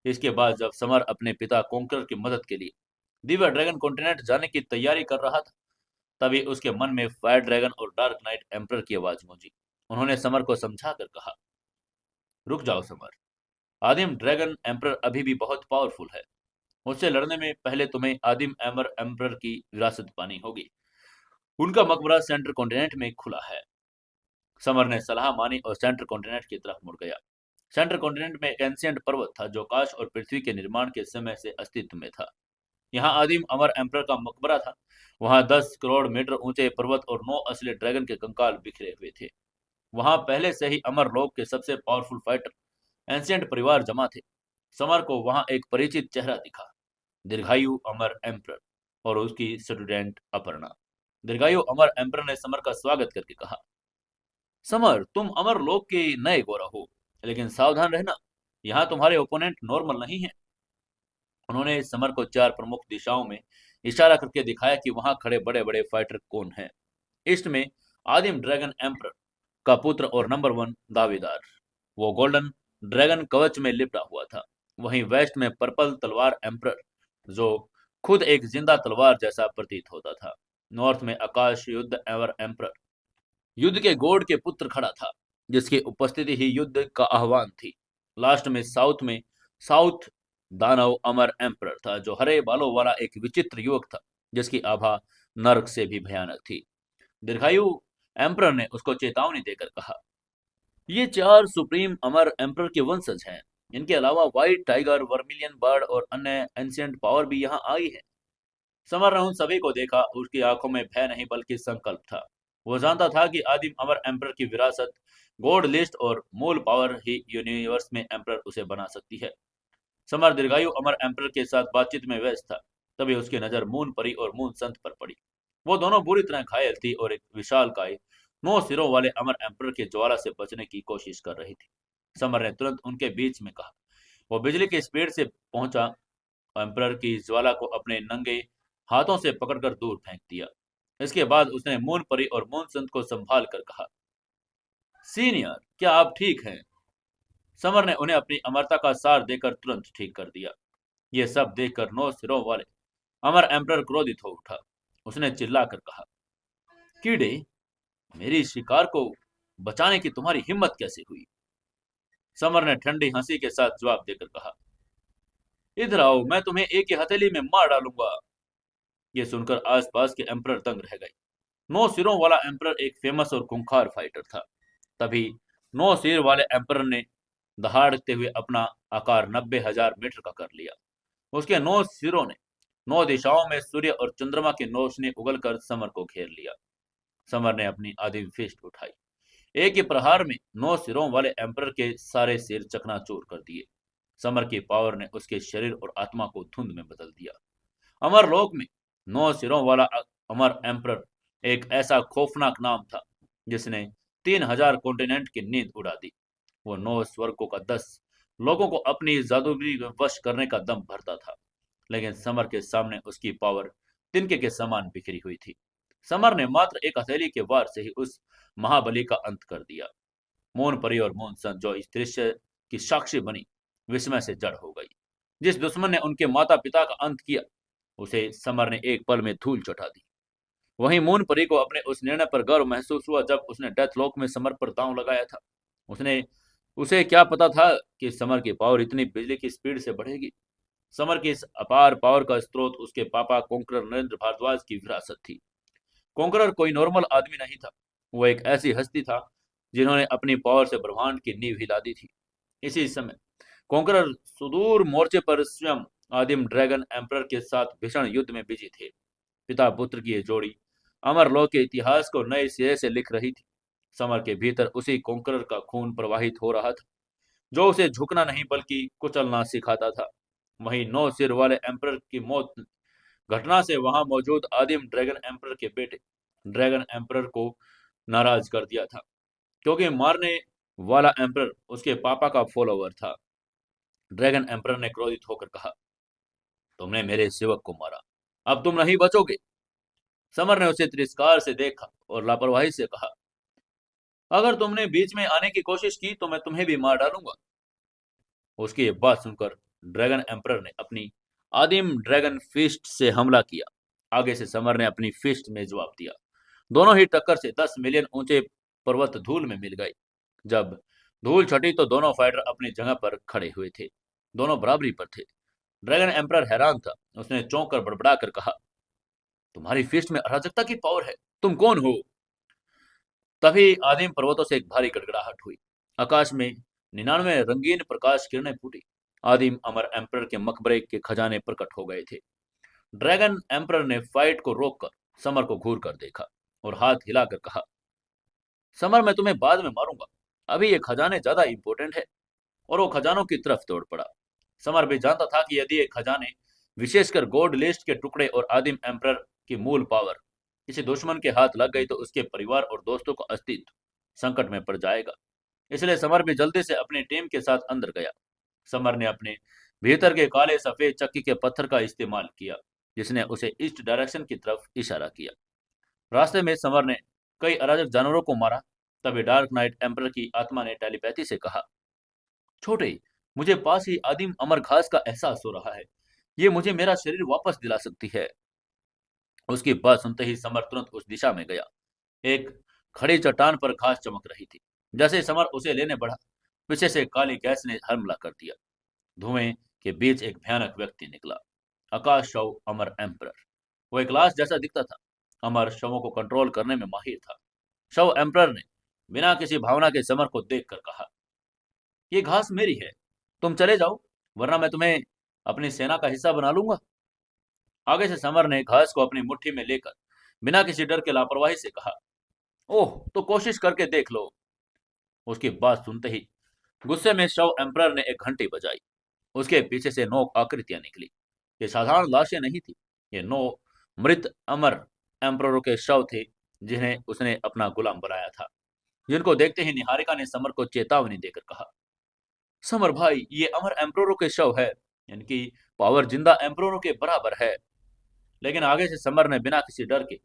इसके बाद जब समर अपने पिता कॉन्करर की मदद के लिए दिव्य ड्रैगन कॉन्टिनेंट जाने की तैयारी कर रहा था, तभी उसके मन में फायर ड्रैगन और डार्क नाइट एम्परर की आवाज गूंजी। उन्होंने समर को समझा कर कहा, रुक जाओ समर, आदिम ड्रैगन एम्परर अभी भी बहुत पावरफुल है। उससे लड़ने में पहले तुम्हें आदिम एमर एम्परर की विरासत पानी होगी। उनका मकबरा सेंट्रल कॉन्टिनेंट में खुला है। समर ने सलाह मानी और सेंट्रल कॉन्टिनेंट की तरफ मुड़ गया। सेंट्रल कॉन्टिनेंट में एक एंशिएंट पर्वत था जो काश और पृथ्वी के निर्माण के समय से अस्तित्व में था। यहाँ आदिम अमर एम्परर का मकबरा था। वहाँ 10 करोड़ मीटर ऊंचे पर्वत और 9 असली ड्रैगन के कंकाल बिखरे हुए थे। वहाँ पहले से ही अमर लोक के सबसे पावरफुल फाइटर एंशिएंट परिवार जमा थे। समर को वहाँ एक परिचित चेहरा दिखा, दीर्घायु अमर एम्परर और उसकी स्टूडेंट अपर्णा। दीर्घायु अमर एम्परर ने समर का स्वागत करके कहा, समर, तुम अमर लोक के नए गौरव हो, लेकिन सावधान रहना, यहाँ तुम्हारे ओपोनेंट नॉर्मल नहीं है। उन्होंने समर को चार प्रमुख दिशाओं में इशारा करके दिखाया कि वहां खड़े बड़े बड़े फाइटर कौन हैं। ईस्ट में आदिम ड्रैगन एम्पर का पुत्र और नंबर वन दावेदार, वो गोल्डन ड्रैगन कवच में लिपटा हुआ था। वहीं वेस्ट में पर्पल तलवार एम्पर, जो खुद एक जिंदा तलवार जैसा प्रतीत होता था। नॉर्थ में आकाश युद्ध एवर एम्पर, युद्ध के गॉड के पुत्र खड़ा था, जिसकी उपस्थिति ही युद्ध का आह्वान थी। लास्ट में साउथ दानव अमर एम्पर था, जो हरे बालों वाला एक विचित्र युवक था, जिसकी आभा नर्क से भी भयानक थी। दीर्घायु एम्पर ने उसको चेतावनी देकर कहा, ये चार सुप्रीम अमर एम्पर के वंशज हैं। इनके अलावा व्हाइट टाइगर, वर्मिलियन बर्ड और अन्य एंशिएंट पावर भी यहाँ आई है। समर ने उन सभी को देखा। उसकी आंखों में भय नहीं बल्कि संकल्प था। वो जानता था कि आदिम अमर एम्पर की विरासत, गॉड लिस्ट और मूल पावर ही यूनिवर्स में एम्पर उसे बना सकती है। समर दीर्घायु अमर एम्पर के साथ बातचीत में व्यस्त था। तभी उसकी नजर मून परी और मून संत पर पड़ी। वो दोनों बुरी तरह घायल थी और एक विशालकाय 9 सिरों वाले अमर एम्पर के ज्वाला से बचने की कोशिश कर रही थी। समर ने तुरंत उनके बीच में कहा। वो बिजली की स्पीड से पहुंचा, एम्पर की ज्वाला को अपने नंगे हाथों से पकड़कर दूर फेंक दिया। इसके बाद उसने मून परी और मून संत को संभाल कर कहा, सीनियर, क्या आप ठीक हैं? समर ने उन्हें अपनी अमरता का सार देकर तुरंत ठीक कर दिया। ये सब देखकर 9 सिरों वाले अमर एम्पर क्रोधित हो उठा। उसने चिल्लाकर कहा, कीड़े, मेरी शिकार को बचाने की तुम्हारी हिम्मत कैसे हुई? समर ने ठंडी हंसी के साथ जवाब देकर कहा, इधर आओ, मैं तुम्हें एक ही हथेली में मार डालूंगा। ये सुनकर आसपास के एम्पर दंग रह गए। 9 सिरों वाला एम्पर एक फेमस और खूंखार फाइटर था। तभी 9 सिर वाले एम्पर ने दहाड़ते हुए अपना आकार 90,000 मीटर का कर लिया। उसके 9 सिरों ने 9 दिशाओं में सूर्य और चंद्रमा की रोशनी उगलकर समर को घेर लिया। समर ने अपनी आदिम फिस्ट उठाई। एक ही प्रहार में 9 सिरों वाले एम्पर के सारे सिर चकनाचूर कर दिए। समर की पावर ने उसके शरीर और आत्मा को धुंध में बदल दिया। अमर लोक में 9 सिरों वाला अमर एम्पर एक ऐसा खौफनाक नाम था, जिसने 3,000 कॉन्टिनेंट की नींद उड़ा दी। वो 9 स्वर्गों का 10 लोगों को अपनी जादूगरी में वश करने का दम भरता था। लेकिन समर के सामने उसकी पावर तिनके के समान बिखरी हुई थी। समर ने मात्र एक हथेली के वार से ही उस महाबली का अंत कर दिया। मोन परी और मोन सन, जो इस दृश्य की साक्षी बनी, विस्मय से जड़ हो गई। जिस दुश्मन ने उनके माता पिता का अंत किया, उसे समर ने एक पल में धूल चटा दी। वहीं मून परी को अपने उस निर्णय पर गर्व महसूस हुआ जब उसने डेथलॉक में समर पर दांव लगाया था। उसने उसे क्या पता था कि समर की पावर इतनी बिजली की स्पीड से बढ़ेगी। समर की इस अपार पावर का स्रोत उसके पापा कोंकरर नरेंद्र भारद्वाज की विरासत थी। कोंकरर कोई नॉर्मल आदमी नहीं था। वो एक ऐसी हस्ती था जिन्होंने अपनी पावर से ब्रह्मांड की नींव हिला दी थी। इसी समय कोंकरर सुदूर मोर्चे पर स्वयं आदिम ड्रैगन एम्परर के साथ भीषण युद्ध में बिजी थे। पिता पुत्र की ये जोड़ी अमरलोक के इतिहास को नए सिरे से लिख रही थी। समर के भीतर उसी कोंकरर का खून प्रवाहित हो रहा था, जो उसे झुकना नहीं बल्कि कुचलना सिखाता था। वहीं 9 सिर वाले एम्परर की मौत घटना से वहां मौजूद आदिम ड्रैगन एम्परर के बेटे ड्रैगन एम्परर को नाराज कर दिया था, क्योंकि मारने वाला एम्परर उसके पापा का फॉलोवर था। ड्रैगन एम्परर ने क्रोधित होकर कहा, तुमने मेरे सेवक को मारा, अब तुम नहीं बचोगे। समर ने उसे तिरस्कार से देखा और लापरवाही से कहा, अगर तुमने बीच में आने की कोशिश की तो मैं तुम्हें भी मार डालूंगा। उसकी ये बात सुनकर ड्रैगन एम्परर ने अपनी आदिम ड्रैगन फिस्ट से हमला किया। आगे से समर ने अपनी फिस्ट में जवाब दिया। दोनों ही टक्कर से 10 मिलियन ऊंचे पर्वत धूल में मिल गए। जब धूल छटी तो दोनों फाइटर अपनी जगह पर खड़े हुए थे। दोनों बराबरी पर थे। ड्रैगन एम्परर हैरान था। उसने चौंक कर बड़बड़ा कर कहा, तुम्हारी फिस्ट में अराजकता की पावर है, तुम कौन हो? तभी आदिम पर्वतों से एक भारी गड़गड़ाहट हुई। आकाश में 99 रंगीन प्रकाश किरणें फूटी। आदिम अमर एम्परर के मकबरे के खजाने प्रकट हो गए थे। ड्रैगन एम्परर ने फाइट को रोककर समर को घूर कर देखा और हाथ हिलाकर कहा, समर, मैं तुम्हें बाद में मारूंगा, अभी ये खजाने ज्यादा इंपॉर्टेंट है। और वो खजानों की तरफ दौड़ पड़ा। समर भी जानता था कि यदि ये खजाने, विशेषकर गोल्ड लिस्ट के टुकड़े और आदिम एम्परर की मूल पावर, किसी दुश्मन के हाथ लग गई तो उसके परिवार और दोस्तों का अस्तित्व संकट में पड़ जाएगा। इसलिए समर भी जल्दी से अपनी टीम के साथ अंदर गया। समर ने अपने भीतर के काले सफेद चक्की के पत्थर का इस्तेमाल किया, जिसने उसे ईस्ट डायरेक्शन की तरफ इशारा किया। रास्ते में समर ने कई अराजक जानवरों को मारा। तभी डार्क नाइट एम्पर की आत्मा ने टेलीपैथी से कहा, छोटे, मुझे पास ही आदिम अमर घास का एहसास हो रहा है। ये मुझे मेरा शरीर वापस दिला सकती है। उसकी बात सुनते ही समर तुरंत उस दिशा में गया। एक खड़ी चट्टान पर घास चमक रही थी। जैसे ही समर उसे लेने बढ़ा, पीछे से काली गैस ने हमला कर दिया। धुएं के बीच एक भयानक व्यक्ति निकला। आकाश शव अमर एम्परर। वो एक लाश जैसा दिखता था। अमर शवों को कंट्रोल करने में माहिर था। शव एम्परर ने बिना किसी भावना के समर को देखकर कहा, ये घास मेरी है, तुम चले जाओ, वरना मैं तुम्हें अपनी सेना का हिस्सा बना लूंगा। आगे से समर ने घास को अपनी मुट्ठी में लेकर बिना किसी डर के लापरवाही से कहा, ओह, तो कोशिश करके देख लो। उसकी बात सुनते ही गुस्से में शव एम्परर ने एक घंटी बजाई। उसके पीछे से 9 आकृतियां निकली। ये साधारण लाशें नहीं थी। ये 9 मृत अमर एम्पररों के शव थे, जिन्हें उसने अपना गुलाम बनाया था। जिनको देखते ही निहारिका ने समर को चेतावनी देकर कहा, समर भाई, ये अमर एम्पररों के शव है। इनकी पावर जिंदा एम्पररों के बराबर है। लेकिन आगे से समर ने बिना किसी डर के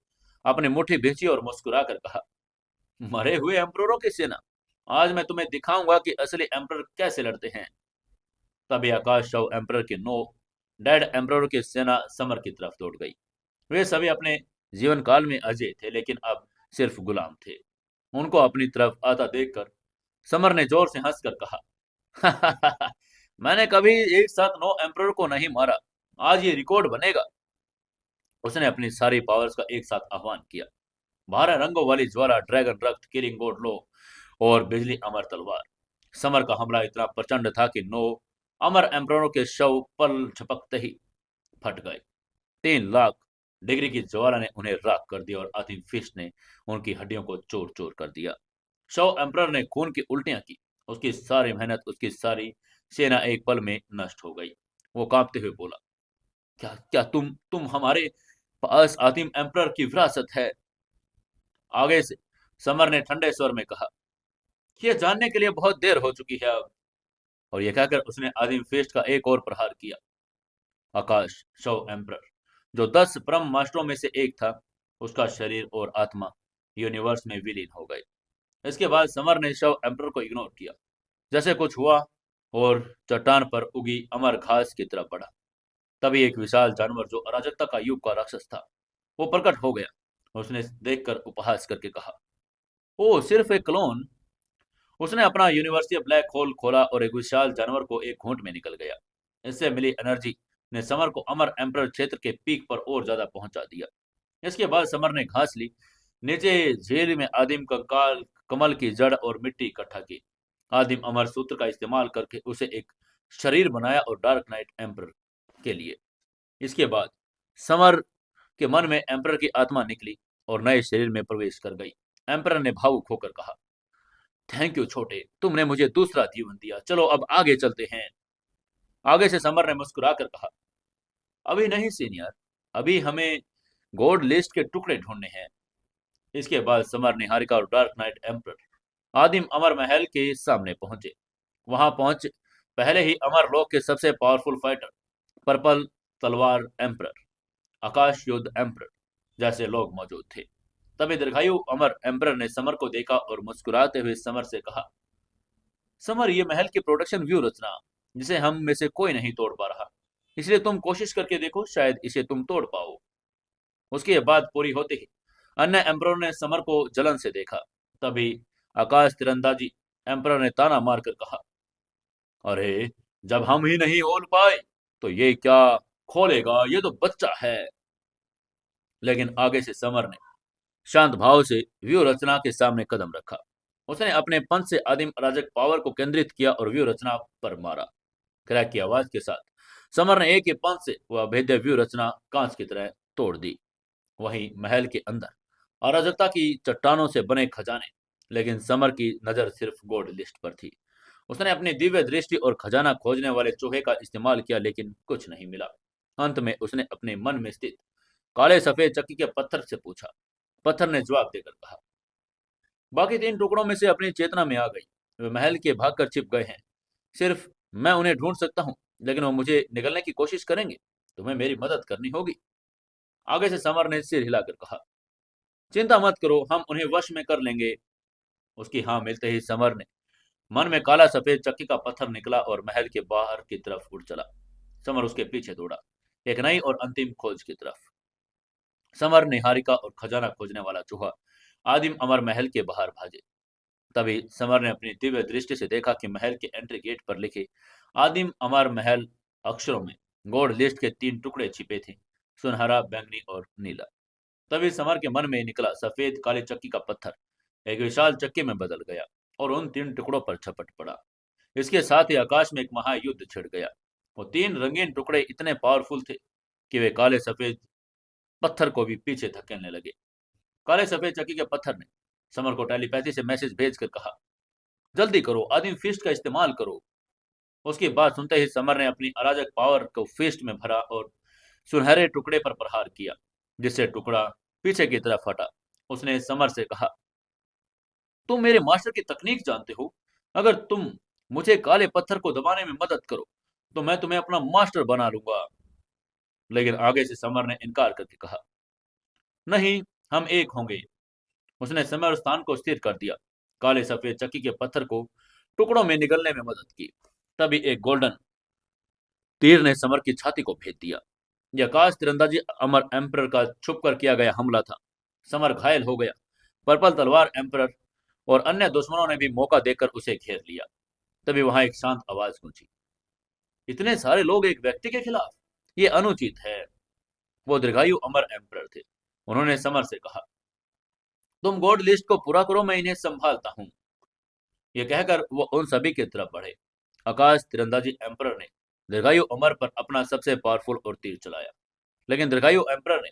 अपनी मुट्ठी भींची और मुस्कुराकर कहा, मरे हुए एम्पररों की सेना, आज मैं तुम्हें दिखाऊंगा कि असली एम्परर कैसे लड़ते हैं। तभी आकाश शव एम्परर के 9 डेड एम्परर की सेना समर की तरफ दौड़ गई। वे सभी अपने जीवन काल में अजय थे, लेकिन अब सिर्फ गुलाम थे। उनको अपनी तरफ आता देखकर समर ने जोर से हंसकर कहा, मैंने कभी एक साथ 9 एम्परर को नहीं मारा। आज ये रिकॉर्ड बनेगा। उसने अपनी सारी पावर्स का एक साथ आह्वान किया। 12 रंगों वाली ज्वाला, ड्रैगन रक्त, किलिंग गोड लो और बिजली अमर तलवार। समर का हमला इतना प्रचंड था कि 9 अमर एम्पररों के शव पल झपकते ही फट गए। 3 लाख डिग्री की ज्वाला ने उन्हें राख कर दिया और आतिम फिस्ट ने उनकी हड्डियों को चोर चोर कर दिया। शव एम्परर ने खून की उल्टियां की। उसकी सारी मेहनत, उसकी सारी सेना एक पल में नष्ट हो गई। वो कांपते हुए बोला, क्या क्या तुम हमारे पास आतिम एम्परर की विरासत है? आगे से समर ने ठंडे स्वर में कहा, यह जानने के लिए बहुत देर हो चुकी है अब। और यह कहकर उसने आदिम फेस्ट का एक और प्रहार किया। आकाश शव एम्परर, जो 10 परम मास्टरों में से एक था, उसका शरीर और आत्मा यूनिवर्स में विलीन हो गए। इसके बाद समर ने शव एम्परर को इग्नोर किया, जैसे कुछ हुआ, और चट्टान पर उगी अमर घास की तरफ बढ़ा। तभी एक विशाल जानवर, जो अराजकता का युग का राक्षस था, वो प्रकट हो गया। उसने देखकर उपहास करके कहा, ओ, सिर्फ एक क्लोन। उसने अपना यूनिवर्सीय ब्लैक होल खोला और एक विशाल जानवर को एक घूंट में निकल गया। इससे मिली एनर्जी ने समर को अमर एम्परर क्षेत्र के पीक पर और ज्यादा पहुंचा दिया। इसके बाद समर ने घास ली, नीचे झील में आदिम कंकाल, कमल की जड़ और मिट्टी इकट्ठा की। आदिम अमर सूत्र का इस्तेमाल करके उसे एक शरीर बनाया और डार्क नाइट एम्परर के लिए। इसके बाद समर के मन में एम्परर की आत्मा निकली और नए शरीर में प्रवेश कर गई। एम्परर ने भावुक होकर कहा, थैंक यू छोटे, तुमने मुझे दूसरा जीवन दिया। चलो अब आगे चलते हैं। आगे से समर ने मुस्कुराकर कहा, अभी नहीं सीनियर, अभी हमें गॉड लिस्ट के टुकड़े ढूंढने हैं। इसके बाद समर, निहारिका और डार्क नाइट एम्परर आदिम अमर महल के सामने पहुंचे। वहां पहुंच पहले ही अमर लोक के सबसे पावरफुल फाइटर, पर्पल तलवार एम्परर, आकाश युद्ध एम्परर जैसे लोग मौजूद थे। तभी दीर्घायु अमर एम्परर ने समर को देखा और मुस्कुराते हुए समर से कहा, समर, ये महल की प्रोडक्शन व्यू रचना, जिसे हम में से कोई नहीं तोड़ पा रहा, इसलिए तुम कोशिश करके देखो, शायद इसे तुम तोड़ पाओ। उसकी ये बात पूरी होते ही अन्य एम्परर ने समर को जलन से देखा। तभी आकाश तीरंदाजी एम्परर ने ताना मारकर कहा, अरे, जब हम ही नहीं खोल पाए तो ये क्या खोलेगा? ये तो बच्चा है। लेकिन आगे से समर ने शांत भाव से व्यू रचना के सामने कदम रखा। उसने अपने पंच से आदिम अराजक पावर को केंद्रित किया और व्यू रचना पर मारा। क्रैक की आवाज के साथ समर ने एक ही पंच से वह अभेद्य व्यू रचना कांच की तरह तोड़ दी। वहीं महल के अंदर अराजकता की चट्टानों से बने खजाने, लेकिन समर की नजर सिर्फ गोल्ड लिस्ट पर थी। उसने अपनी दिव्य दृष्टि और खजाना खोजने वाले चूहे का इस्तेमाल किया, लेकिन कुछ नहीं मिला। अंत में उसने अपने मन में स्थित काले सफेद चक्की के पत्थर से पूछा। पत्थर ने जवाब देकर कहा, बाकी 3 टुकड़ों में से अपनी चेतना में आ गई। वे महल के भागकर छिप गए हैं। सिर्फ मैं उन्हें ढूंढ सकता हूँ, लेकिन वो मुझे निगलने की कोशिश करेंगे। तुम्हें मेरी मदद करनी होगी। आगे से समर ने सिर हिलाकर कहा, चिंता मत करो, हम उन्हें वश में कर लेंगे। उसकी हाँ मिलते ही समर ने मन में काला सफेद चक्की का पत्थर निकला और महल के बाहर की तरफ उड़ चला। समर उसके पीछे दौड़ा, एक नई और अंतिम खोज की तरफ। समर, निहारिका और खजाना खोजने वाला चूहा आदिम अमर महल के बाहर भागे। तभी समर ने अपनी दिव्य दृष्टि से देखा कि महल के एंट्री गेट पर लिखे आदिम अमर महल अक्षरों में गोल्ड लिस्ट के 3 टुकड़े छिपे थे, सुनहरा, बैंगनी और नीला। तभी समर के मन में निकला सफेद काली चक्की का पत्थर एक विशाल चक्की में बदल गया और उन 3 टुकड़ों पर झपट पड़ा। इसके साथ ही आकाश में एक महायुद्ध छिड़ गया। वो 3 रंगीन टुकड़े इतने पावरफुल थे कि वे काले सफेद पत्थर को भी पीछे धकेलने लगे। काले सफेद चक्की के पत्थर ने समर को टेलीपैथी से मैसेज भेजकर कहा, जल्दी करो, आदिम फिस्ट का इस्तेमाल करो। उसकी बात सुनते ही समर ने अपनी अराजक पावर को फिस्ट में भरा और सुनहरे टुकड़े पर प्रहार किया, जिससे टुकड़ा पीछे की तरफ हटा। उसने समर से कहा, तुम मेरे मास्टर की तकनीक जानते हो। अगर तुम मुझे काले पत्थर को दबाने में मदद करो तो मैं तुम्हें अपना मास्टर बना लूंगा। लेकिन आगे से समर ने इनकार करके कहा, नहीं, हम एक होंगे। उसने समय और स्थान को स्थिर कर दिया, काले सफेद चक्की के पत्थर को टुकड़ों में निगलने में मदद की। तभी एक गोल्डन तीर ने समर की छाती को भेद दिया। यह आकाश तीरंदाजी अमर एम्पर का छुप कर किया गया हमला था। समर घायल हो गया। पर्पल तलवार एम्पर और अन्य दुश्मनों ने भी मौका देकर उसे घेर लिया। तभी वहां एक शांत आवाज गूंजी, इतने सारे लोग एक व्यक्ति के खिलाफ, ये अनुचित है। वो दीर्घायु अमर एम्पर थे। उन्होंने समर से कहा, तुम गॉड लिस्ट को पूरा करो, मैं इन्हें संभालता हूँ। ये कहकर वो उन सभी की तरफ बढ़े। आकाश तीरंदाजी एम्पर ने दीर्घायु अमर पर अपना सबसे पावरफुल और तीर चलाया, लेकिन दीर्घायु एम्पर ने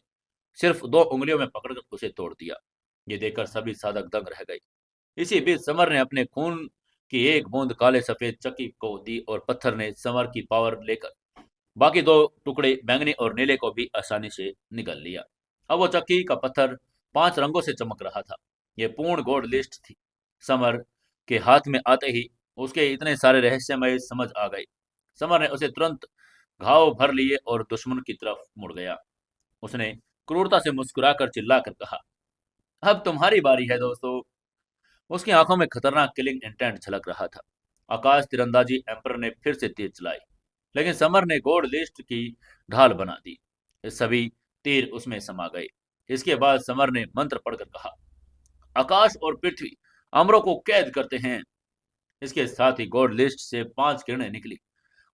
सिर्फ 2 उंगलियों में पकड़कर उसे तोड़ दिया। ये देखकर सभी साधक दंग रह गए। इसी बीच समर ने अपने खून की एक बूंद काले सफेद चक्की को दी और पत्थर ने समर की पावर लेकर बाकी 2 टुकड़े बैंगनी और नीले को भी आसानी से निगल लिया। अब वो चक्की का पत्थर 5 रंगों से चमक रहा था। ये पूर्ण गोल्ड लिस्ट थी। समर के हाथ में आते ही उसके इतने सारे रहस्यमय समझ आ गए। समर ने उसे तुरंत घाव भर लिए और दुश्मन की तरफ मुड़ गया। उसने क्रूरता से मुस्कुराकर चिल्लाकर कहा, अब तुम्हारी बारी है दोस्तों। उसकी आंखों में खतरनाक किलिंग इंटेंट झलक रहा था। आकाश तीरंदाजी एम्पर ने फिर से तीर चलाई, लेकिन समर ने गोल्ड लिस्ट की ढाल बना दी। सभी तीर उसमें समा गए। इसके बाद समर ने मंत्र पढ़कर कहा, आकाश और पृथ्वी अमरों को कैद करते हैं। इसके साथ ही गोल्ड लिस्ट से 5 किरणें निकली।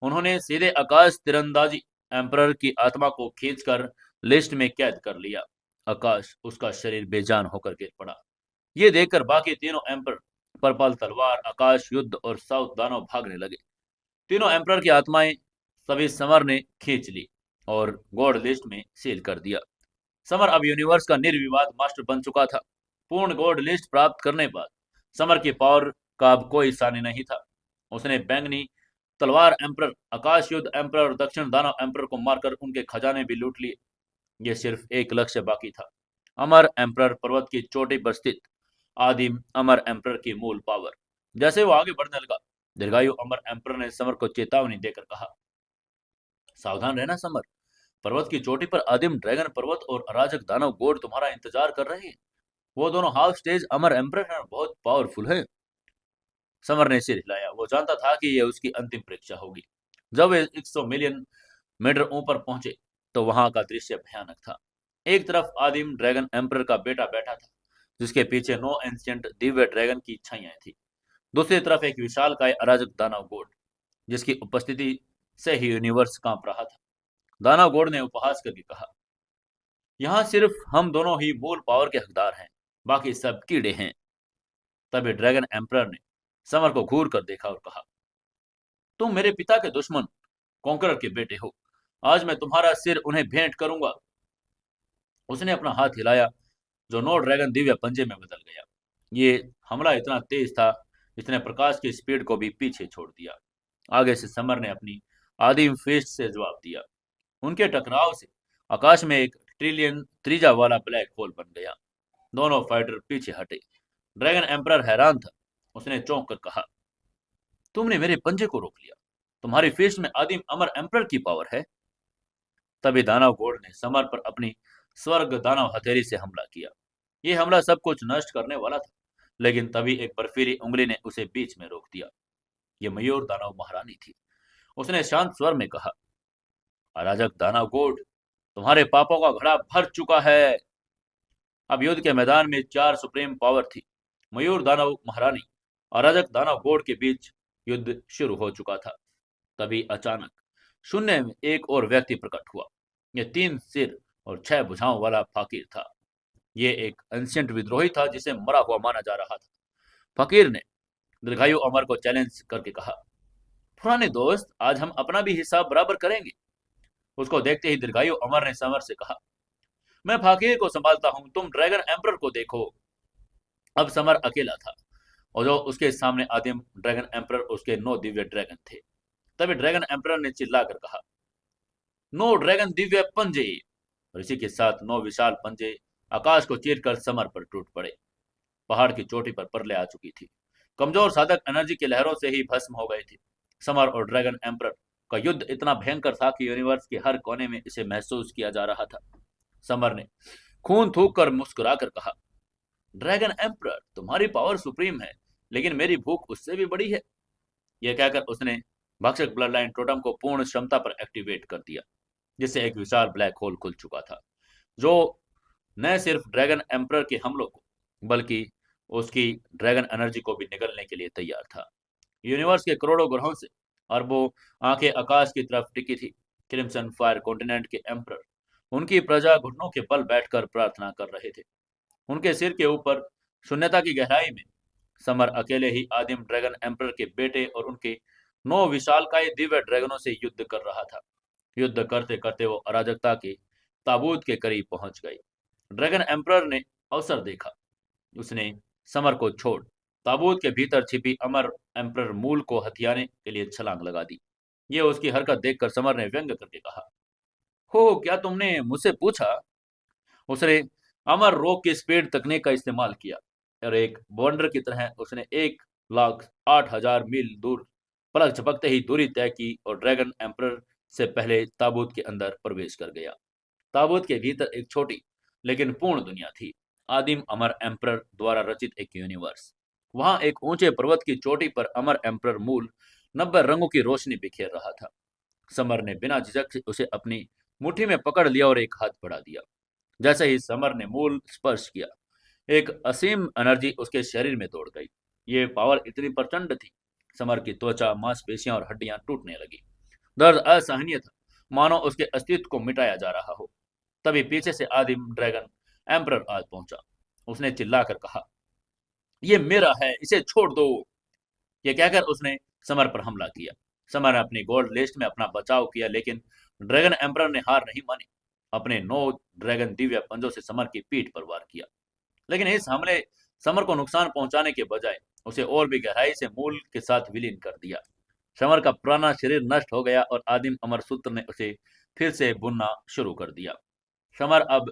उन्होंने सीधे आकाश तीरंदाजी एम्परर की आत्मा को खींचकर लिस्ट में कैद कर लिया। आकाश, उसका शरीर बेजान होकर गिर पड़ा। ये देखकर बाकी तीनों एम्पर पर्पल तलवार, आकाश युद्ध और साउथ दानव भागने लगे। तीनों एम्पर की आत्माएं सभी समर ने खींच ली और गॉड लिस्ट में सील कर दिया। समर अब यूनिवर्स का निर्विवाद मास्टर बन चुका था। पूर्ण गॉड लिस्ट प्राप्त करने बाद समर की पावर का अब कोई सानी नहीं था। उसने बैंगनी तलवार एम्पर, आकाश युद्ध एम्पर और दक्षिण दानव एम्पर को मारकर उनके खजाने भी लूट लिए। यह सिर्फ एक लक्ष्य बाकी था, अमर एम्पर पर्वत की चोटी पर स्थित आदिम अमर एम्पर की मूल पावर। जैसे वो आगे बढ़ने लगा, दीर्घायु अमर एम्पर ने समर को चेतावनी देकर कहा, सावधान रहना समर, पर्वत की चोटी पर आदिम ड्रैगन पर्वत और अराजक दानव गोड तुम्हारा इंतजार कर रहे हैं। वो दोनों हाफ स्टेज अमर एम्पर हैं, बहुत पावरफुल है। समर ने सिर हिलाया। वो जानता था कि यह उसकी अंतिम परीक्षा होगी। जब वे 100 मिलियन मीटर ऊपर पहुंचे तो वहां का दृश्य भयानक था। एक तरफ आदिम ड्रैगन एम्पर का बेटा बैठा था, जिसके पीछे 9 एंशिएंट दिव्य ड्रैगन की छायाएं थी। दूसरी तरफ एक विशालकाय अराजक दानव गोड, जिसकी उपस्थिति से ही यूनिवर्स कांप रहा था। दानव गोड ने उपहास करके कहा, यहाँ सिर्फ हम दोनों ही मूल पावर के हकदार हैं, बाकी सब कीड़े हैं। तभी ड्रैगन एम्पर ने समर को घूर कर देखा और कहा, तुम मेरे पिता के दुश्मन कॉन्करर के बेटे हो। आज मैं तुम्हारा सिर उन्हें भेंट करूंगा। उसने अपना हाथ हिलाया, जो 9 ड्रैगन दिव्य पंजे में बदल गया। ये हमला इतना तेज था, इसने प्रकाश की स्पीड को भी पीछे छोड़ दिया। आगे से समर ने अपनी आदिम फिस्ट से जवाब दिया। उनके टकराव से आकाश में एक ट्रिलियन त्रिज्या वाला ब्लैक होल बन गया। दोनों फाइटर पीछे हटे। ड्रैगन एम्परर हैरान था। उसने चौंक कर कहा, तुमने मेरे पंजे को रोक लिया। तुम्हारी फिस्ट में आदिम अमर एम्परर की पावर है। तभी दानव गोड ने समर पर अपनी स्वर्ग दानव हथेली से हमला किया। यह हमला सब कुछ नष्ट करने वाला था, लेकिन तभी एक बर्फीली उंगली ने उसे बीच में रोक दिया। यह मयूर दानव महारानी थी। उसने शांत स्वर में कहा, अराजक दानव गोड, तुम्हारे पापों का घड़ा भर चुका है। अब युद्ध के मैदान में चार सुप्रीम पावर थी, मयूर दानव महारानी और अराजक दानव गोड के बीच युद्ध शुरू हो चुका था। तभी अचानक शून्य में एक और व्यक्ति प्रकट हुआ। यह 3 सिर और 6 भुजाओं वाला फकीर था। ये एक एंशियंट विद्रोही था जिसे मरा हुआ माना जा रहा था। फकीर ने दीर्घायु अमर को चैलेंज करके कहा, पुराने दोस्त, आज हम अपना भी हिसाब बराबर करेंगे। उसको देखते ही दीर्घायु अमर ने समर से कहा, मैं फकीर को संभालता हूं, तुम ड्रैगन एम्परर को देखो। अब समर अकेला था और जो उसके सामने आदिम ड्रैगन एम्परर उसके 9 दिव्य ड्रैगन थे। तभी ड्रैगन एम्परर ने चिल्लाकर कहा, 9 ड्रैगन दिव्य पंजे। और इसी के साथ 9 विशाल पंजे आकाश को चीरकर समर पर टूट पड़े। पहाड़ की चोटी पर परले आ चुकी थी। कमजोर साधक एनर्जी की लहरों से ही भस्म हो गए थे। समर और ड्रैगन एम्परर का युद्ध इतना भयंकर था कि यूनिवर्स के हर कोने में इसे महसूस किया जा रहा था। समर ने खून थूक कर मुस्कुराकर कहा, ड्रैगन एम्परर, तुम्हारी पावर सुप्रीम है, लेकिन मेरी भूख उससे भी बड़ी है। यह कहकर उसने भक्षक ब्लड लाइन टोटम को पूर्ण क्षमता पर एक्टिवेट कर दिया, जिससे एक विशाल ब्लैक होल खुल चुका था, जो न सिर्फ ड्रैगन एम्परर के हमलों को बल्कि उसकी ड्रैगन एनर्जी को भी निगलने के लिए तैयार था। यूनिवर्स के करोड़ों ग्रहों से अरबों आंखें आकाश की तरफ टिकी थी। क्रिम्सन फायर कॉन्टिनेंट के एम्परर उनकी प्रजा घुटनों के बल बैठकर प्रार्थना कर रहे थे। उनके सिर के ऊपर शून्यता की गहराई में समर अकेले ही आदिम ड्रैगन एम्परर के बेटे और उनके 9 विशालकाय दिव्य ड्रैगनों से युद्ध कर रहा था। युद्ध करते करते वो अराजकता के ताबूत के करीब पहुंच गए। ड्रैगन एम्परर ने अवसर देखा। उसने समर को छोड़ ताबूत के भीतर छिपी अमर एम्परर मूल को हथियाने के लिए छलांग लगा दी। ये उसकी हरकत देखकर समर ने व्यंग करके कहा, हो, क्या तुमने मुझसे पूछा? उसने अमर रोक की स्पीड तकनीक का इस्तेमाल किया और एक बॉन्डर की तरह उसने 1,08,000 मील दूर पलक झपकते ही दूरी तय की और ड्रैगन एम्परर से पहले ताबूत के अंदर प्रवेश कर गया। ताबूत के भीतर एक छोटी लेकिन पूर्ण दुनिया थी, आदिम अमर एम्परर द्वारा रचित एक यूनिवर्स। वहां एक ऊंचे पर्वत की चोटी पर अमर एम्परर मूल 90 रंगों की रोशनी बिखेर रहा था। समर ने बिना झिझक से उसे अपनी मुट्ठी में पकड़ लिया और एक हाथ बढ़ा दिया। जैसे ही समर ने मूल स्पर्श किया, एक असीम एनर्जी उसके शरीर में दौड़ गई। ये पावर इतनी प्रचंड थी, समर की त्वचा, मांसपेशियां और हड्डियां टूटने लगी। दर्द असहनीय था, मानो उसके अस्तित्व को मिटाया जा रहा हो। तभी पीछे से आदिम ड्रैगन एम्परर आज पहुंचा। उसने चिल्लाकर कहा, ये मेरा है, इसे छोड़ दो। ये कहकर उसने समर पर हमला किया। समर ने अपनी गोल्ड लिस्ट में अपना बचाव किया, लेकिन ड्रैगन एम्परर ने हार नहीं मानी। अपने 9 ड्रैगन दिव्य पंजों से समर की पीठ पर वार किया, लेकिन इस हमले समर को नुकसान पहुंचाने के बजाय उसे और भी गहराई से मूल के साथ विलीन कर दिया। समर का पुराना शरीर नष्ट हो गया और आदिम अमर सूत्र ने उसे फिर से बुनना शुरू कर दिया। समर अब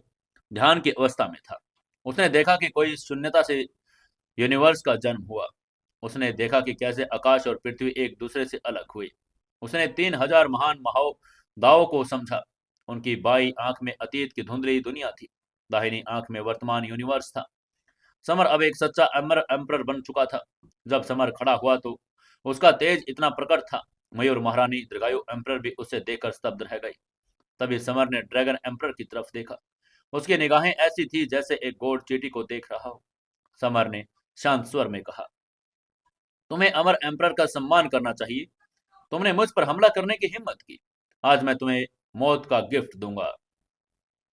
ध्यान की अवस्था में था। उसने देखा कि कोई शून्यता से यूनिवर्स का जन्म हुआ। उसने देखा कि कैसे आकाश और पृथ्वी एक दूसरे से अलग हुए। उसने 3,000 महान महादाओं को समझा। उनकी बाई आंख में अतीत की धुंधली दुनिया थी, दाहिनी आंख में वर्तमान यूनिवर्स था। समर अब एक सच्चा अमर एम्परर बन चुका था। जब समर खड़ा हुआ तो उसका तेज इतना प्रकट था, मयूर महारानी दीर्घायु एम्परर भी उसे देखकर स्तब्ध रह गई। तभी समर ने ड्रैगन एम्परर की तरफ देखा। उसकी निगाहें ऐसी थी जैसे एक गोल्ड चींटी को देख रहा हो। समर ने शांत स्वर में कहा, तुम्हें अमर एम्परर का सम्मान करना चाहिए। तुमने मुझ पर हमला करने की हिम्मत की। आज मैं तुम्हें मौत का गिफ्ट दूंगा।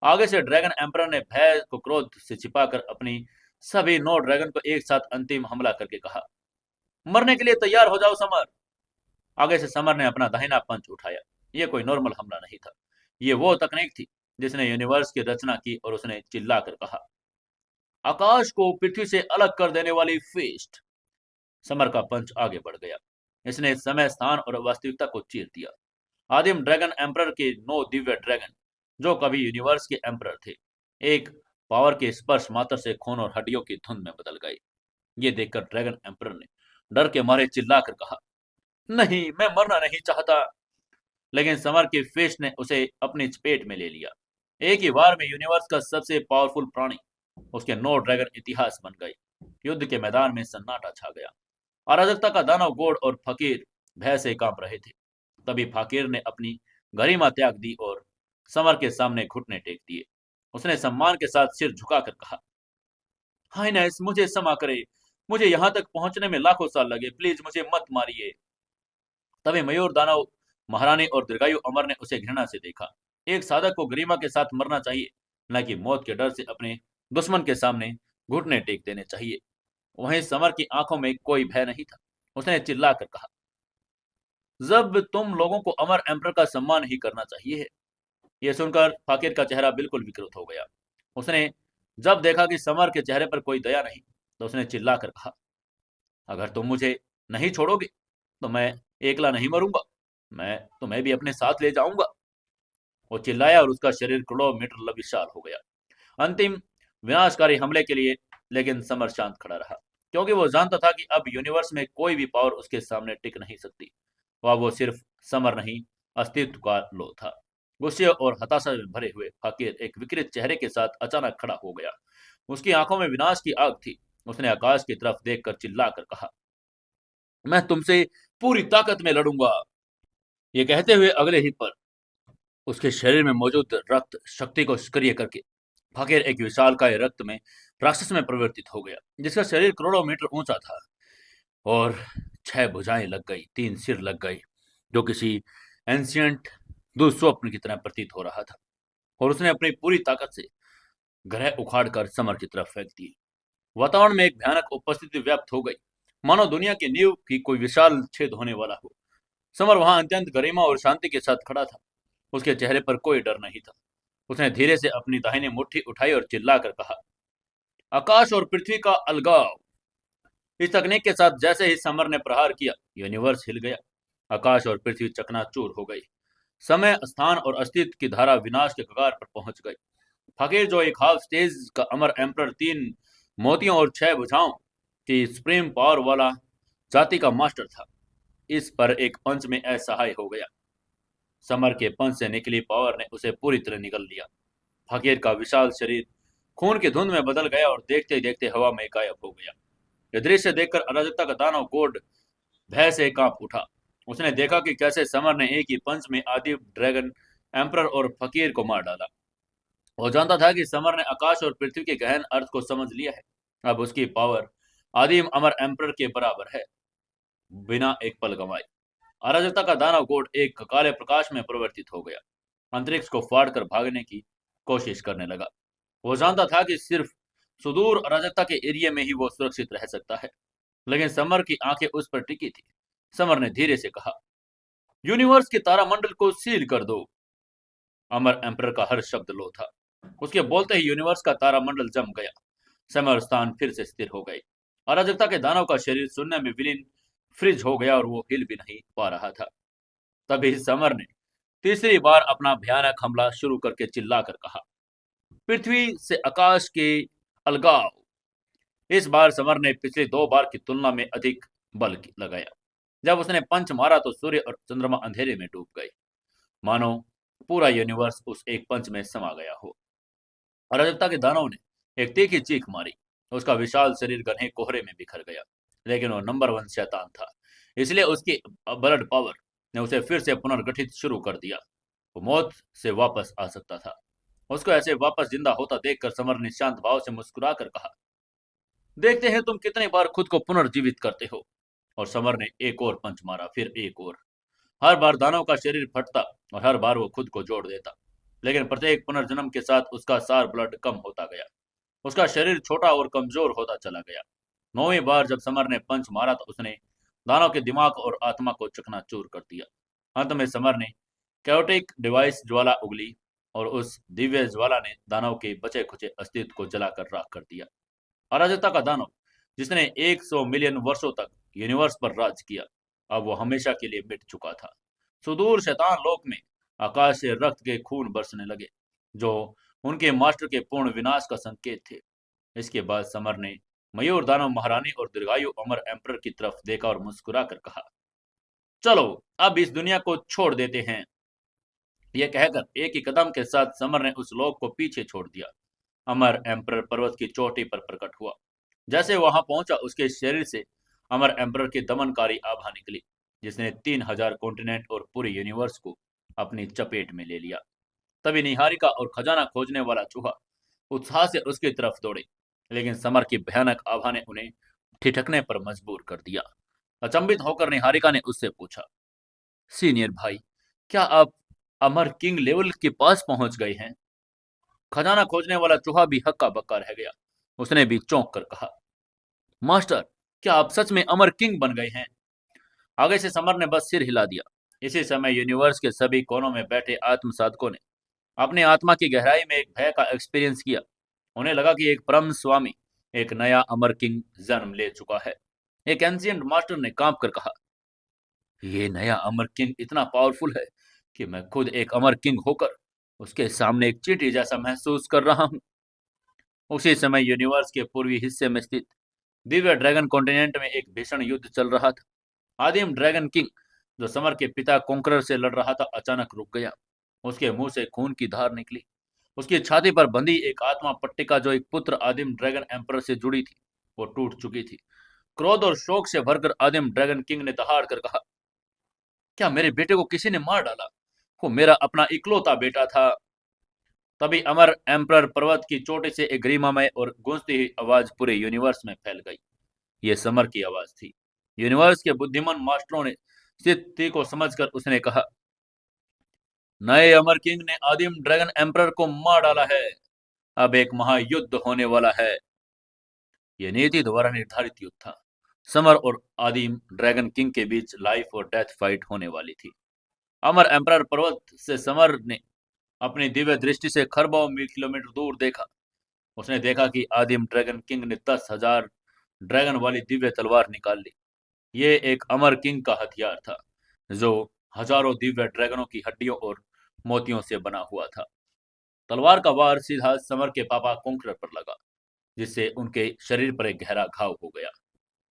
आगे से ड्रैगन एम्परर ने भय को क्रोध से छिपाकर अपनी सभी 9 ड्रैगन को एक साथ अंतिम हमला करके कहा, मरने के लिए तैयार हो जाओ समर। आगे से समर ने अपना दाहिना पंच उठाया। यह कोई नॉर्मल हमला नहीं था। ये वो तकनीक थी जिसने यूनिवर्स की रचना की और उसने चिल्लाकर कहा, आकाश को पृथ्वी से अलग कर देने वाली फिस्ट। समर का पंच आगे बढ़ गया। इसने समय, स्थान और वास्तविकता को चीर दिया। आदिम ड्रैगन एम्परर के 9 दिव्य ड्रैगन, जो कभी यूनिवर्स के एम्परर थे, एक पावर के स्पर्श मात्र से खून और हड्डियों की धुंध में बदल गए। ये देखकर ड्रैगन एम्परर ने डर के मारे चिल्लाकर कहा, नहीं, मैं मरना नहीं चाहता। लेकिन समर की फिश ने उसे अपनी चपेट में ले लिया। एक ही बार में यूनिवर्स का सबसे पावरफुल प्राणी, उसके 9 ड्रैगन इतिहास बन गए। युद्ध के मैदान में सन्नाटा छा गया। अराजकता का दानव गोड और फकीर भय से कांप रहे थे। तभी फकीर ने अपनी गरिमा त्याग दी और समर के सामने घुटने टेक दिए। उसने सम्मान के साथ सिर झुकाकर कहा, हाइनेस, मुझे क्षमा करे। मुझे यहाँ तक पहुंचने में लाखों साल लगे। प्लीज मुझे मत मारिए। तभी मयूर दानव, महारानी और दीर्घायु अमर ने उसे घृणा से देखा। एक साधक को गरिमा के साथ मरना चाहिए, न कि मौत के डर से अपने दुश्मन के सामने घुटने टेक देने चाहिए। वहीं समर की आंखों में कोई भय नहीं था। उसने चिल्लाकर कहा, जब तुम लोगों को अमर एम्पर का सम्मान ही करना चाहिए। यह सुनकर फाकिर का चेहरा बिल्कुल विकृत हो गया। उसने जब देखा कि समर के चेहरे पर कोई दया नहीं, तो उसने चिल्लाकर कहा, अगर तुम मुझे नहीं छोड़ोगे तो मैं एकला नहीं मरूंगा। मैं तुम्हें भी अपने साथ ले जाऊंगा। वो चिल्लाया और उसका शरीर किलोमीटर विशाल हो गया, अंतिम विनाशकारी हमले के लिए। लेकिन समर शांत खड़ा रहा, क्योंकि वो जानता था कि अब यूनिवर्स में कोई भी पावर उसके सामने टिक नहीं सकती। वह वो सिर्फ समर नहीं, अस्तित्व का लो था। गुस्से और हताशा में भरे हुए फकीर एक विकृत चेहरे के साथ अचानक खड़ा हो गया। उसकी आंखों में विनाश की आग थी। उसने आकाश की तरफ देखकर चिल्लाकर कहा, मैं तुमसे पूरी ताकत में लड़ूंगा। ये कहते हुए अगले ही पल उसके शरीर में मौजूद रक्त शक्ति को सक्रिय करके फकीर एक विशालकाय रक्त में राक्षस में परिवर्तित हो गया, जिसका शरीर करोड़ों मीटर ऊंचा था और 6 भुजाएं लग गई, 3 सिर लग गए, जो किसी एंशियंट दुस्वप्न की तरह प्रतीत हो रहा था। और उसने अपनी पूरी ताकत से ग्रह उखाड़कर समर की तरफ फेंक दी। वातावरण में एक भयानक उपस्थिति व्याप्त हो गई, मानो दुनिया की नींव की कोई विशाल छेद होने वाला हो। समर वहां अत्यंत गरिमा और शांति के साथ खड़ा था। उसके चेहरे पर कोई डर नहीं था। उसने धीरे से अपनी दाहिनी मुट्ठी उठाई और चिल्लाकर कहा, आकाश और पृथ्वी का अलगाव। इस तकनीक के साथ जैसे ही समर ने प्रहार किया, यूनिवर्स हिल गया। आकाश और पृथ्वी चकनाचूर हो गई। समय, स्थान और अस्तित्व की धारा विनाश के कगार पर पहुंच गई। फकीर, जो एक हाफ स्टेज का अमर एम्पर, 3 मोतियों और 6 भुजाओं की सुप्रीम पावर वाला जाति का मास्टर था, इस पर एक पंच में असहाय हो गया। समर के पंच से निकली पावर ने उसे पूरी तरह निगल लिया। फकीर का विशाल शरीर खून की धुंध में बदल गया और देखते ही देखते हवा में गायब हो गया। यह दृश्य देखकर अराजकता का दानव गोड भय से कांप उठा। उसने देखा कि कैसे समर ने एक ही पंच में आदि ड्रैगन एम्पर और फकीर को मार डाला। वो जानता था कि समर ने आकाश और पृथ्वी के गहन अर्थ को समझ लिया है। अब उसकी पावर आदिम अमर एम्पर के बराबर है। बिना एक पल गंवाए अराजकता का दानव गोड एक काले प्रकाश में परिवर्तित हो गया। अंतरिक्ष को फाड़कर भागने की कोशिश करने लगा। वो जानता था कि सिर्फ सुदूर अराजकता के एरिया में ही वो सुरक्षित रह सकता है। लेकिन समर की आंखें उस पर टिकी थी। समर ने धीरे से कहा, यूनिवर्स के तारामंडल को सील कर दो। अमर एम्पर का हर शब्द लो था। उसके बोलते ही यूनिवर्स का तारामंडल जम गया। समय और स्थान फिर से स्थिर हो गए। अराजकता के दानव का शरीर शून्य में विलीन फ्रिज हो गया और वो हिल भी नहीं पा रहा था। तभी समर ने तीसरी बार अपना भयानक हमला शुरू करके चिल्लाकर कहा, पृथ्वी से आकाश के अलगाव। इस बार समर ने पिछली 2 बार की तुलना में अधिक बल लगाया। जब उसने पंच मारा तो सूर्य और चंद्रमा अंधेरे में डूब गए, मानो पूरा यूनिवर्स उस एक पंच में समा गया हो। अराजकता के दानव ने एक तीखी चीख मारी। उसका विशाल शरीर घने कोहरे में बिखर गया। लेकिन वो नंबर 1 शैतान था, इसलिए उसकी ब्लड पावर ने उसे फिर से पुनर्गठित शुरू कर दिया। वो मौत से वापस आ सकता था। उसको ऐसे वापस जिंदा होता देखकर समर ने शांत भाव से मुस्कुराकर कहा, देखते हैं तुम कितनी बार खुद को पुनर्जीवित करते हो। और समर ने एक और पंच मारा, फिर एक और। हर बार दानव का शरीर फटता और हर बार वो खुद को जोड़ देता। लेकिन प्रत्येक पुनर्जन्म के साथ उसका सार ब्लड कम होता गया। उसका शरीर छोटा और कमजोर होता चला गया। 9वीं बार जब समर ने पंच मारा तो उसने दानव के दिमाग और आत्मा को चकनाचूर कर दिया। अंत में समर ने कैओटिक डिवाइस ज्वाला उगली और उस दिव्य ज्वाला ने दानव के बचे खुचे अस्तित्व को जलाकर राख कर दिया। अराजकता का दानव, जिसने 100 मिलियन वर्षों तक यूनिवर्स पर राज किया, अब वो हमेशा के लिए मिट चुका था। सुदूर शैतान लोक में आकाश से रक्त के खून बरसने लगे, जो उनके मास्टर के पूर्ण विनाश का संकेत थे। इसके बाद समर ने मयूर दानव महारानी और दीर्घायु अमर एम्परर की तरफ देखा और मुस्कुरा कर कहा, चलो अब इस दुनिया को छोड़ देते हैं। यह कहकर एक ही कदम के साथ समर ने उस लोक को पीछे छोड़ दिया। अमर एम्परर पर्वत की चोटी पर प्रकट हुआ। जैसे वहां पहुंचा, उसके शरीर से अमर एम्परर की दमनकारी आभा निकली, जिसने 3000 कॉन्टिनेंट और पूरे यूनिवर्स को अपनी चपेट में ले लिया। तभी निहारिका और खजाना खोजने वाला चूहा उत्साह से उसकी तरफ दौड़े, लेकिन समर की भयानक आभा ने उन्हें ठिठकने पर मजबूर कर दिया। अचंभित होकर निहारिका ने उससे पूछा, सीनियर भाई, क्या आप अमर किंग लेवल के पास पहुंच गए हैं? खजाना खोजने वाला चूहा भी हक्का बक्का रह गया। उसने भी चौंक कर कहा, मास्टर, क्या आप सच में अमर किंग बन गए हैं? आगे से समर ने बस सिर हिला दिया। इसी समय यूनिवर्स के सभी कोनों में बैठे आत्म साधकों ने अपनी आत्मा की गहराई में एक भय का एक्सपीरियंस किया। उन्हें लगा कि एक परम स्वामी, एक नया अमर किंग जन्म ले चुका है। एक एंशिएंट मास्टर ने कांप कर कहा, ये नया अमर किंग इतना पावरफुल है कि मैं खुद एक अमर किंग होकर उसके सामने एक चींटी जैसा महसूस कर रहा हूँ। उसी समय यूनिवर्स के पूर्वी हिस्से में स्थित दिव्य ड्रैगन कॉन्टिनेंट में एक भीषण युद्ध चल रहा था। आदिम ड्रैगन किंग, जो समर के पिता कॉन्करर से लड़ रहा था, अचानक रुक गया। उसके मुंह से खून की धार निकली। उसकी छाती पर बंधी एक आत्मा पट्टिका, जो एक पुत्र आदिम ड्रैगन एम्परर से जुड़ी थी, वो टूट चुकी थी। क्रोध और शोक से भरकर आदिम ड्रैगन किंग ने दहाड़ कर कहा, क्या मेरे बेटे को किसी ने मार डाला? वो मेरा अपना इकलौता बेटा था। तभी अमर एम्परर पर्वत की चोटी से एक गरिमामय और गूंजती हुई आवाज पूरे यूनिवर्स में फैल गई। ये समर की आवाज थी। यूनिवर्स के बुद्धिमान मास्टरों ने स्थिति को समझकर उसने कहा, नए अमर किंग ने आदिम ड्रैगन एम्परर को मार डाला है। अब एक महायुद्ध होने वाला है। यह नीति द्वारा निर्धारित युद्ध था। समर और आदिम ड्रैगन किंग के बीच लाइफ और डेथ फाइट होने वाली थी। अमर एम्परर पर्वत से समर ने अपनी दिव्य दृष्टि से खरबों किलोमीटर दूर देखा। उसने देखा कि आदिम ड्रैगन किंग ने 10,000 ड्रैगन वाली दिव्य तलवार निकाल ली। ये एक अमर किंग का हथियार था, जो हजारों दिव्य ड्रैगनों की हड्डियों और मोतियों से बना हुआ था। तलवार का वार सीधा समर के पापा कोंकरर पर लगा, जिससे उनके शरीर पर एक गहरा घाव हो गया।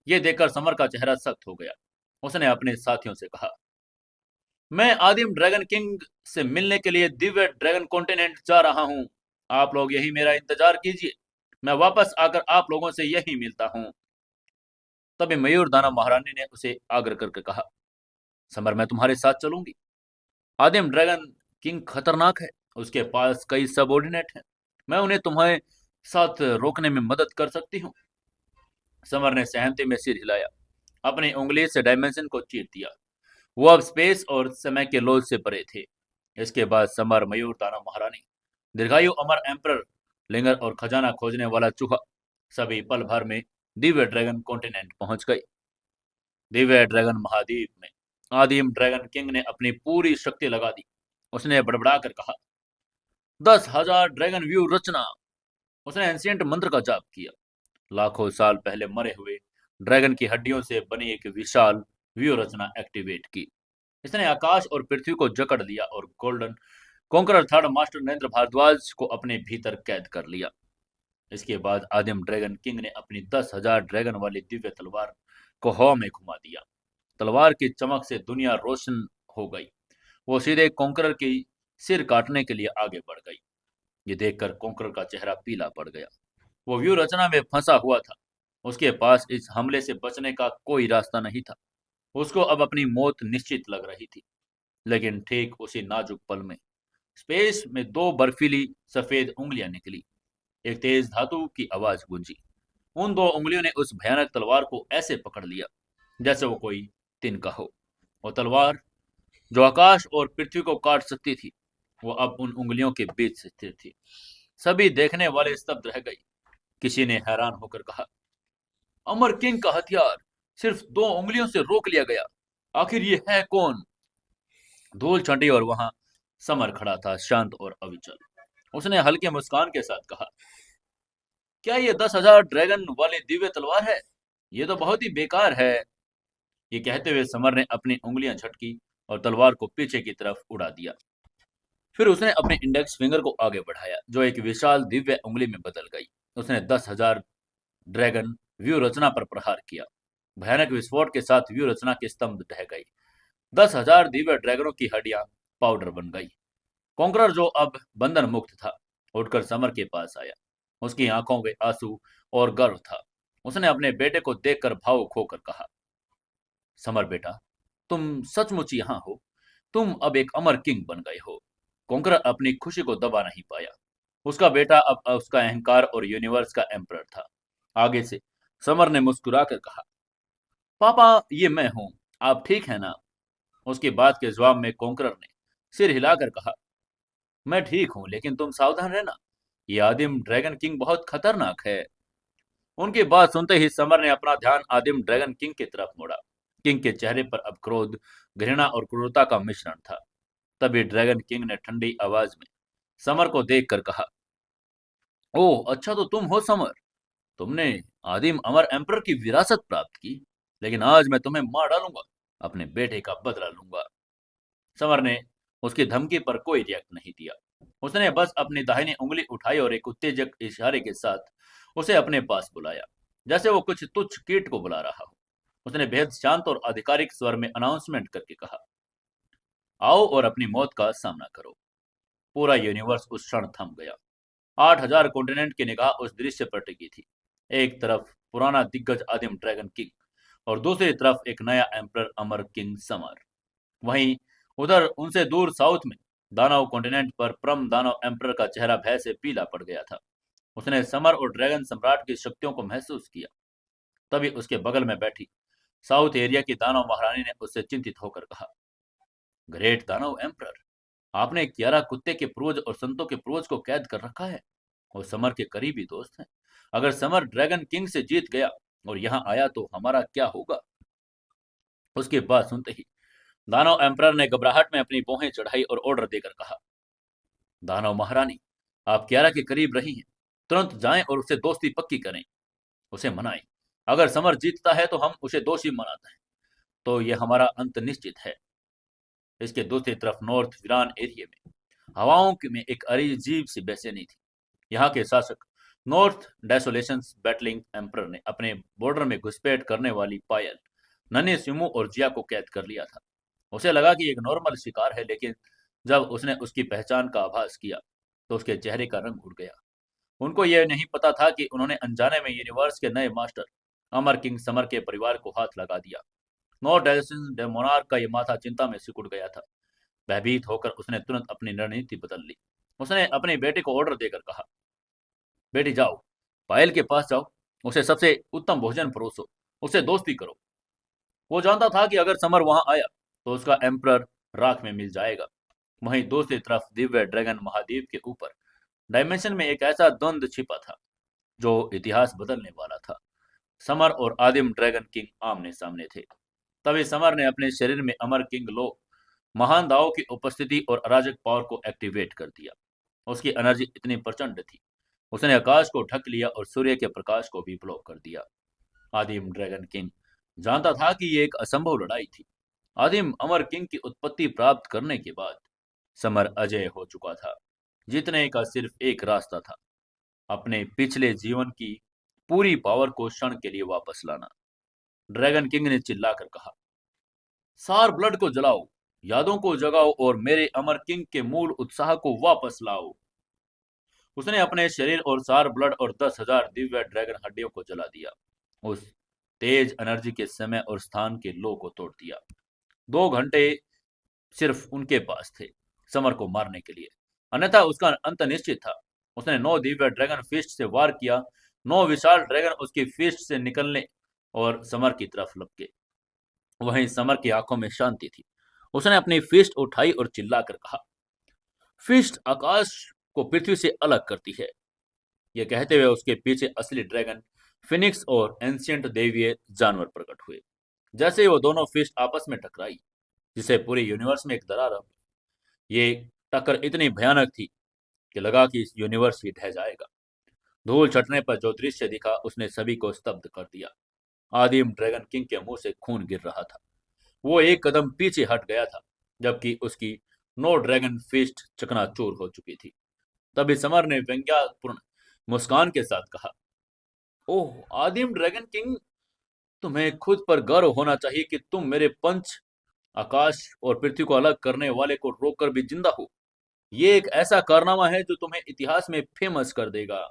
यह देखकर समर का चेहरा सख्त हो गया। उसने अपने साथियों से कहा, मैं आदिम ड्रैगन किंग से मिलने के लिए दिव्य ड्रैगन कॉन्टिनेंट जा रहा हूं। आप लोग यही मेरा इंतजार कीजिए। मैं वापस आकर आप लोगों से यही मिलता हूं। तभी मयूर दानव महारानी ने उसे आग्रह करके कहा, समर, मैं तुम्हारे साथ चलूंगी। आदिम ड्रैगन किंग खतरनाक है। उसके पास कई सबऑर्डिनेट हैं। मैं उन्हें तुम्हारे साथ रोकने में मदद कर सकती हूँ। समर ने सहमति में सिर हिलाया। अपनी उंगली से डायमेंशन को चीर दिया। वो अब स्पेस और समय के लोच से परे थे। इसके बाद समर, मयूर दानव महारानी, दीर्घायु अमर एम्परर, लिंगर और खजाना खोजने वाला चूहा सभी पल भर में दिव्य ड्रैगन कॉन्टिनेंट पहुंच गए। दिव्य ड्रैगन महाद्वीप में आदिम ड्रैगन किंग ने अपनी पूरी शक्ति लगा दी। उसने बड़बड़ा कर कहा, 10,000 ड्रैगन व्यू रचना। उसने एंशिएंट मंत्र का जाप किया। लाखों साल पहले मरे हुए ड्रैगन की हड्डियों से बनी एक विशाल व्यू रचना एक्टिवेट की। इसने आकाश और पृथ्वी को जकड़ लिया और golden conqueror third master Narendra Bhardwaj को अपने भीतर कैद कर लिया। इसके बाद आदिम ड्रैगन किंग ने अपनी 10,000 ड्रैगन वाली दिव्य तलवार को हवा में घुमा दिया। तलवार की चमक से दुनिया रोशन हो गई। वो सीधे कॉन्करर की सिर काटने के लिए आगे बढ़ गई। ये देखकर कॉन्करर का चेहरा पीला पड़ गया। वो व्यू रचना में फंसा हुआ था। उसके पास इस हमले से बचने का कोई रास्ता नहीं था। उसको अब अपनी मौत निश्चित लग रही थी। लेकिन ठीक उसी नाजुक पल में स्पेस में दो बर्फीली सफेद उंगलियां निकली। एक तेज धातु की आवाज गूंजी। उन दो उंगलियों ने उस भयानक तलवार को ऐसे पकड़ लिया जैसे वो कोई तिनका हो। वो तलवार, जो आकाश और पृथ्वी को काट सकती थी, वो अब उन उंगलियों के बीच से स्थिर थी। सभी देखने वाले स्तब्ध रह गए। किसी ने हैरान होकर कहा, अमर किंग का हथियार सिर्फ दो उंगलियों से रोक लिया गया। आखिर ये है कौन? धूल छंटी और वहां समर खड़ा था, शांत और अविचल। उसने हल्के मुस्कान के साथ कहा, क्या ये 10,000 ड्रैगन वाली दिव्य तलवार है? ये तो बहुत ही बेकार है। ये कहते हुए समर ने अपनी उंगलियां झटकी और तलवार को पीछे की तरफ उड़ा दिया। फिर उसने अपने इंडेक्स फिंगर को आगे बढ़ाया, जो एक विशाल दिव्य उंगली में बदल गई। उसने 10,000 ड्रैगन व्यू रचना पर प्रहार किया। भयानक विस्फोट के साथ व्यू रचना की स्तंभ ढह गई। 10,000 दिव्य ड्रैगनों की हड्डियां पाउडर बन गई। कॉन्करर, जो अब बंधन मुक्त था, उठकर समर के पास आया। उसकी आंखों में आंसू और गर्व था। उसने अपने बेटे को देखकर भावुक होकर कहा, समर बेटा, तुम सचमुच यहाँ हो। तुम अब एक अमर किंग बन गए हो। कॉन्करर अपनी खुशी को दबा नहीं पाया। उसका बेटा अब उसका अहंकार और यूनिवर्स का एम्परर था। आगे से समर ने मुस्कुराकर कहा, पापा, ये मैं हूं। आप ठीक है ना? उसकी बात के जवाब में कॉन्करर ने सिर हिलाकर कहा, मैं ठीक हूं, लेकिन तुम सावधान रहना। ये आदिम ड्रैगन किंग बहुत खतरनाक है। उनकी बात सुनते ही समर ने अपना ध्यान आदिम ड्रैगन किंग की तरफ मोड़ा। किंग के चेहरे पर अब क्रोध, घृणा और क्रूरता का मिश्रण था। तभी ड्रैगन किंग ने ठंडी आवाज में समर को देखकर कहा, ओह, अच्छा तो तुम हो समर। तुमने आदिम अमर एम्परर की विरासत प्राप्त की, लेकिन आज मैं तुम्हें मार डालूंगा। अपने बेटे का बदला लूंगा। समर ने उसकी धमकी पर कोई रिएक्ट नहीं दिया। उसने बस अपनी दाहिनी उंगली उठाई और एक उत्तेजक इशारे के साथ उसे अपने पास बुलाया, जैसे वो कुछ तुच्छ कीट को बुला रहा हो। उसने बेहद शांत और आधिकारिक स्वर में अनाउंसमेंट करके कहा, आओ और अपनी मौत का सामना करो। पूरा यूनिवर्स उस क्षण थम गया। 8,000 कॉन्टिनेंट की निगाह उस दृश्य पर टिकी थी। एक तरफ पुराना दिग्गज आदिम ड्रैगन किंग और दूसरी तरफ एक नया एम्परर अमर किंग समर। वहीं उधर उनसे दूर साउथ में दानव कॉन्टिनेंट पर परम दानव एम्परर का चेहरा भय से पीला पड़ गया था। उसने समर और ड्रैगन सम्राट की शक्तियों को महसूस किया। तभी उसके बगल में बैठी साउथ एरिया की दानव महारानी ने उससे चिंतित होकर कहा, ग्रेट दानव एम्परर, आपने 11 कुत्ते के पूर्वज और संतों के पूर्वज को कैद कर रखा है। वो समर के करीबी दोस्त हैं। अगर समर ड्रैगन किंग से जीत गया और यहाँ आया तो हमारा क्या होगा? उसकी बात सुनते ही दानव एम्परर ने घबराहट में अपनी भौहें चढ़ाई और ऑर्डर देकर कहा, दानव महारानी, आप कियारा के करीब रही हैं। तुरंत जाएं और उससे दोस्ती पक्की करें। उसे मनाएं। अगर समर जीतता है तो हम उसे दोषी मनाते हैं, तो यह हमारा अंत निश्चित है। इसके दूसरी तरफ नॉर्थ वीरान एरिया में हवाओं में एक अजीब सी बेचैनी थी। यहाँ के शासक नॉर्थ डेसोलेशन बैटलिंग एम्परर ने अपने बॉर्डर में घुसपैठ करने वाली पायल, नन्हे सिमू और जिया को कैद कर लिया था। उसे लगा कि एक नॉर्मल शिकार है, लेकिन जब उसने उसकी पहचान का आभास किया तो उसके चेहरे का रंग उड़ गया। उनको यह नहीं पता था कि उन्होंने अनजाने में यूनिवर्स के नए मास्टर अमर किंग समर के परिवार को हाथ लगा दिया। नॉर्थ डेसोलेशन मोनार्क का यह माथा चिंता में सिकुड़ गया था। भयभीत होकर उसने तुरंत अपनी रणनीति बदल ली। उसने अपने बेटे को ऑर्डर देकर कहा, बेटी जाओ, पायल के पास जाओ, उसे सबसे उत्तम भोजन परोसो, उससे दोस्ती करो। वो जानता था कि अगर समर वहां आया तो उसका एम्परर राख में मिल जाएगा। वहीं दूसरी तरफ दिव्य ड्रैगन महाद्वीप के ऊपर डायमेंशन में एक ऐसा द्वंद्व छिपा था जो इतिहास बदलने वाला था। समर और आदिम ड्रैगन किंग आमने सामने थे। तभी समर ने अपने शरीर में अमर किंग लो महान दावों की उपस्थिति और अराजक पावर को एक्टिवेट कर दिया। उसकी एनर्जी इतनी प्रचंड थी, उसने आकाश को ढक लिया और सूर्य के प्रकाश को भी ब्लॉक कर दिया। आदिम ड्रैगन किंग जानता था कि यह एक असंभव लड़ाई थी। आदिम अमर किंग की उत्पत्ति प्राप्त करने के बाद समर अजय हो चुका था। जीतने का सिर्फ एक रास्ता था, अपने पिछले जीवन की पूरी पावर को क्षण के लिए वापस लाना। ड्रैगन किंग ने चिल्लाकर कहा, सार ब्लड को जलाओ, यादों को जगाओ और मेरे अमर किंग के मूल उत्साह को वापस लाओ। उसने अपने शरीर और सार ब्लड और 10,000 दिव्य ड्रैगन हड्डियों को जला दिया। उस तेज एनर्जी के समय और स्थान के लो को तोड़ दिया। 2 घंटे सिर्फ उनके पास थे समर को मारने के लिए, अन्यथा उसका अंत निश्चित था। उसने 9 दिव्य ड्रैगन फिस्ट से वार किया। 9 विशाल ड्रैगन उसकी फिस्ट से निकलने और समर की तरफ लपके। वहीं समर की आंखों में शांति थी। उसने अपनी फिस्ट उठाई और चिल्लाकर कहा, फिस्ट आकाश को पृथ्वी से अलग करती है। यह कहते हुए उसके पीछे असली ड्रैगन फिनिक्स और एंशियंट देवीय जानवर प्रकट हुए। जैसे ही वो दोनों फिस्ट आपस में टकराई, जिसे पूरे यूनिवर्स में एक दरार आ गई। ये टक्कर इतनी भयानक थी कि लगा कि इस यूनिवर्स ही ढह जाएगा। धूल छटने पर जो दृश्य दिखा उसने सभी को स्तब्ध कर दिया। आदिम ड्रैगन किंग के मुंह से खून गिर रहा था। वो एक कदम पीछे हट गया था, जबकि उसकी 9 ड्रैगन फिस्ट चकनाचूर हो चुकी थी। तभी समर ने व्यंग्यापूर्ण मुस्कान के साथ कहा, ओह आदिम ड्रैगन किंग, तुम्हें खुद पर गर्व होना चाहिए कि तुम मेरे पंच आकाश और पृथ्वी को अलग करने वाले को रोककर भी जिंदा हो। ये एक ऐसा कारनामा है जो तुम्हें इतिहास में फेमस कर देगा।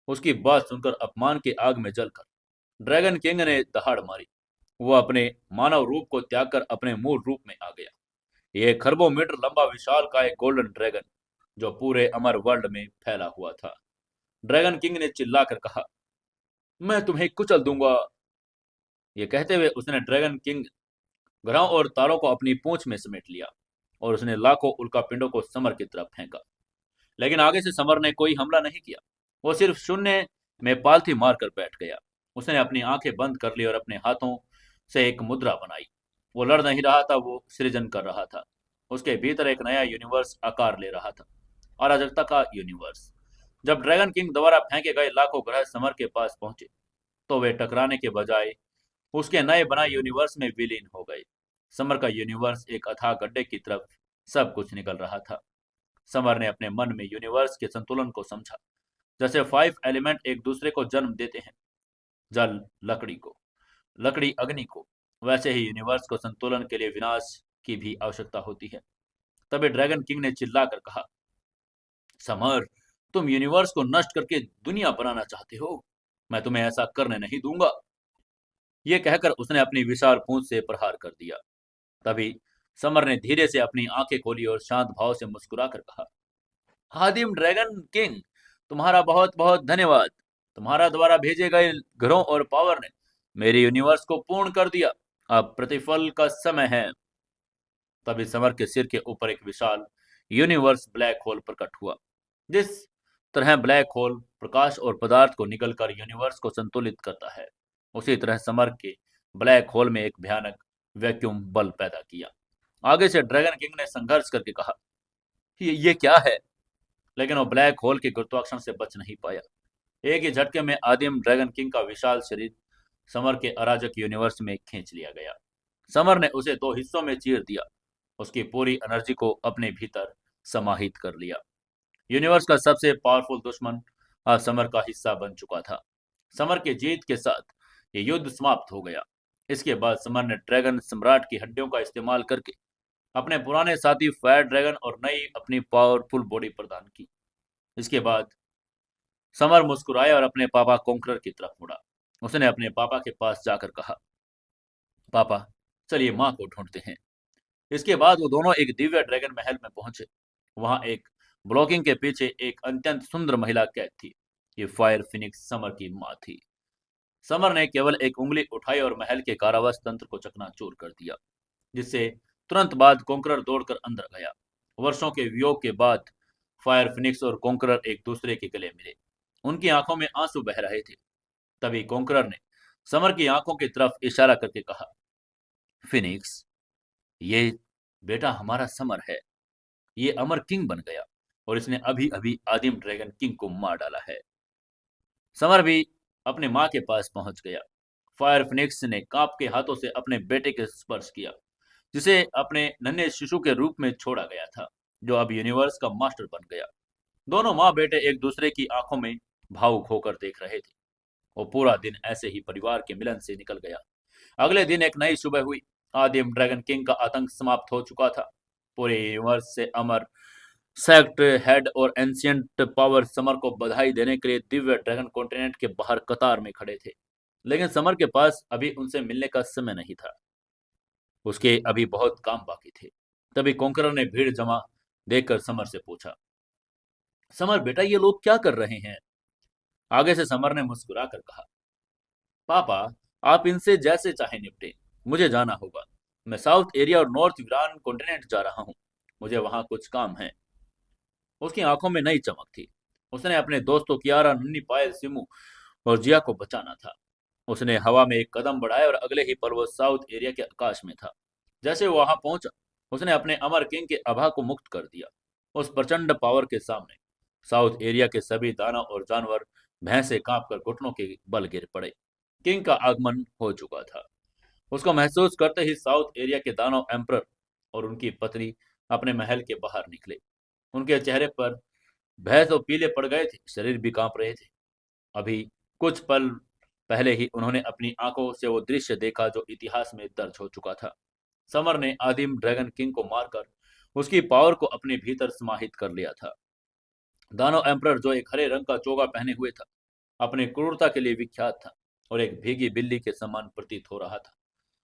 उसकी बात सुनकर अपमान की आग में जलकर ड्रैगन किंग ने दहाड़ मारी। वो अपने मानव रूप को त्याग कर अपने मूल रूप में आ गया। ये खरबों मीटर लंबा विशाल का एक गोल्डन ड्रैगन जो पूरे अमर वर्ल्ड में फैला हुआ था। ड्रैगन किंग ने चिल्लाकर कहा, मैं तुम्हें कुचल दूंगा। ये कहते हुए उसने ड्रैगन किंग ग्रहों और तारों को अपनी पूंछ में समेट लिया और उसने लाखों उल्कापिंडों को समर की तरफ फेंका। लेकिन आगे से समर ने कोई हमला नहीं किया। वो सिर्फ शून्य में पालथी मारकर बैठ गया। उसने अपनी आंखें बंद कर ली और अपने हाथों से एक मुद्रा बनाई। वो लड़ नहीं रहा था, वो सृजन कर रहा था। उसके भीतर एक नया यूनिवर्स आकार ले रहा था, अराजकता का यूनिवर्स। जब ड्रैगन किंग द्वारा फेंके गए लाखों ग्रह समर के पास पहुंचे तो वे टकराने के बजाय उसके नए बनाए यूनिवर्स में विलीन हो गए। समर का यूनिवर्स एक अथाह गड्ढे की तरफ सब कुछ निकल रहा था। समर ने अपने मन में यूनिवर्स के संतुलन को समझा। जैसे 5 एलिमेंट एक दूसरे को जन्म देते हैं, जल लकड़ी को, लकड़ी अग्नि को, वैसे ही यूनिवर्स को संतुलन के लिए विनाश की भी आवश्यकता होती है। तभी ड्रैगन किंग ने चिल्लाकर कहा, समर, तुम यूनिवर्स को नष्ट करके दुनिया बनाना चाहते हो। मैं तुम्हें ऐसा करने नहीं दूंगा। यह कहकर उसने अपनी विशाल पूंछ से प्रहार कर दिया। तभी समर ने धीरे से अपनी आंखें खोली और शांत भाव से मुस्कुराकर कहा, आदिम ड्रैगन किंग, तुम्हारा बहुत बहुत धन्यवाद। तुम्हारा द्वारा भेजे गए ग्रहों और पावर ने मेरे यूनिवर्स को पूर्ण कर दिया। अब प्रतिफल का समय है। तभी समर के सिर के ऊपर एक विशाल यूनिवर्स ब्लैक होल प्रकट हुआ। जिस तरह ब्लैक होल प्रकाश और पदार्थ को निकलकर यूनिवर्स को संतुलित करता है, उसी तरह समर के ब्लैक होल में एक भयानक वैक्यूम बल पैदा किया। आगे से ड्रैगन किंग ने संघर्ष करके कहा, ये क्या है? लेकिन वो ब्लैक होल के गुरुत्वाकर्षण से बच नहीं पाया। एक ही झटके में आदिम ड्रैगन किंग का विशाल शरीर समर के अराजक यूनिवर्स में खींच लिया गया। समर ने उसे दो हिस्सों में चीर दिया, उसकी पूरी एनर्जी को अपने भीतर समाहित कर लिया। यूनिवर्स का सबसे पावरफुल दुश्मन अब समर का हिस्सा बन चुका था। समर के जीत के साथ ये युद्ध समाप्त हो गया। इसके बाद समर ने ड्रैगन सम्राट की हड्डियों का इस्तेमाल करके अपने पुराने साथी फायर ड्रैगन और नई अपनी पावरफुल बॉडी प्रदान की। इसके बाद समर मुस्कुराया और अपने पापा कोंकरर की तरफ मुड़ा। उसने अपने पापा के पास जाकर कहा, पापा, चलिए माँ को ढूंढते हैं। इसके बाद वो दोनों एक दिव्य ड्रैगन महल में पहुंचे। वहां एक ब्लॉकिंग के पीछे एक अत्यंत सुंदर महिला कैद थी। ये फायर फिनिक्स समर की माँ थी। समर ने केवल एक उंगली उठाई और महल के कारावास तंत्र को चकनाचूर कर दिया, जिससे तुरंत बाद कोंकरर दौड़कर अंदर गया। वर्षों के वियोग के बाद फायर फिनिक्स और कोंकरर एक दूसरे के गले मिले। उनकी आंखों में आंसू बह रहे थे। तभी कोंकरर ने समर की आंखों की तरफ इशारा करके कहा, फिनिक्स, ये बेटा हमारा समर है। ये अमर किंग बन गया और इसने अभी अभी आदिम ड्रैगन किंग को मार डाला है। समर भी अपने माँ के पास पहुंच गया। फायर फिनिक्स ने कांपते हाथों से अपने बेटे के स्पर्श किया, जिसे अपने नन्हे शिशु के रूप में छोड़ा गया था, जो अब यूनिवर्स का मास्टर बन गया। दोनों माँ बेटे एक दूसरे की आंखों में भावुक होकर देख रहे थे। वो पूरा दिन ऐसे ही परिवार के मिलन से निकल गया। अगले दिन एक नई सुबह हुई। आदिम ड्रैगन किंग का आतंक समाप्त हो चुका था। पूरे यूनिवर्स से अमर सेक्ट हेड और एंशियंट पावर समर को बधाई देने के लिए दिव्य ड्रैगन कॉन्टिनेंट के बाहर कतार में खड़े थे। लेकिन समर के पास अभी उनसे मिलने का समय नहीं था। उसके अभी बहुत काम बाकी थे। तभी कोंकरर ने भीड़ जमा देखकर समर से पूछा, समर बेटा, ये लोग क्या कर रहे हैं? आगे से समर ने मुस्कुरा कर कहा, पापा, आप इनसे जैसे चाहे निपटे, मुझे जाना होगा। मैं साउथ एरिया और नॉर्थ ईरान कॉन्टिनेंट जा रहा हूँ। मुझे वहां कुछ काम है। उसकी आंखों में नई चमक थी। उसने अपने दोस्तों कियारा, नन्ही पायल, सिमू और जिया को बचाना था। उसने हवा में एक कदम बढ़ाया और अगले ही पल वो साउथ एरिया के आकाश में था। जैसे वो वहां पहुंचा, उसने अपने अमर किंग के आभा को मुक्त कर दिया। उस प्रचंड पावर के सामने साउथ एरिया के सभी दानव और जानवर भैंसे कांपकर घुटनों के बल गिर पड़े। किंग का आगमन हो चुका था। उसको महसूस करते ही साउथ एरिया के दानव एम्परर और उनकी पत्नी अपने महल के बाहर निकले। उनके चेहरे पर भय तो पीले पड़ गए थे, शरीर भी कांप रहे थे। अभी कुछ पल पहले ही उन्होंने अपनी आंखों से वो दृश्य देखा जो इतिहास में दर्ज हो चुका था। समर ने आदिम ड्रैगन किंग को मारकर उसकी पावर को अपने भीतर समाहित कर लिया था। दानव एम्परर, जो एक हरे रंग का चोगा पहने हुए था, अपनी क्रूरता के लिए विख्यात था और एक भीगी बिल्ली के समान प्रतीत हो रहा था।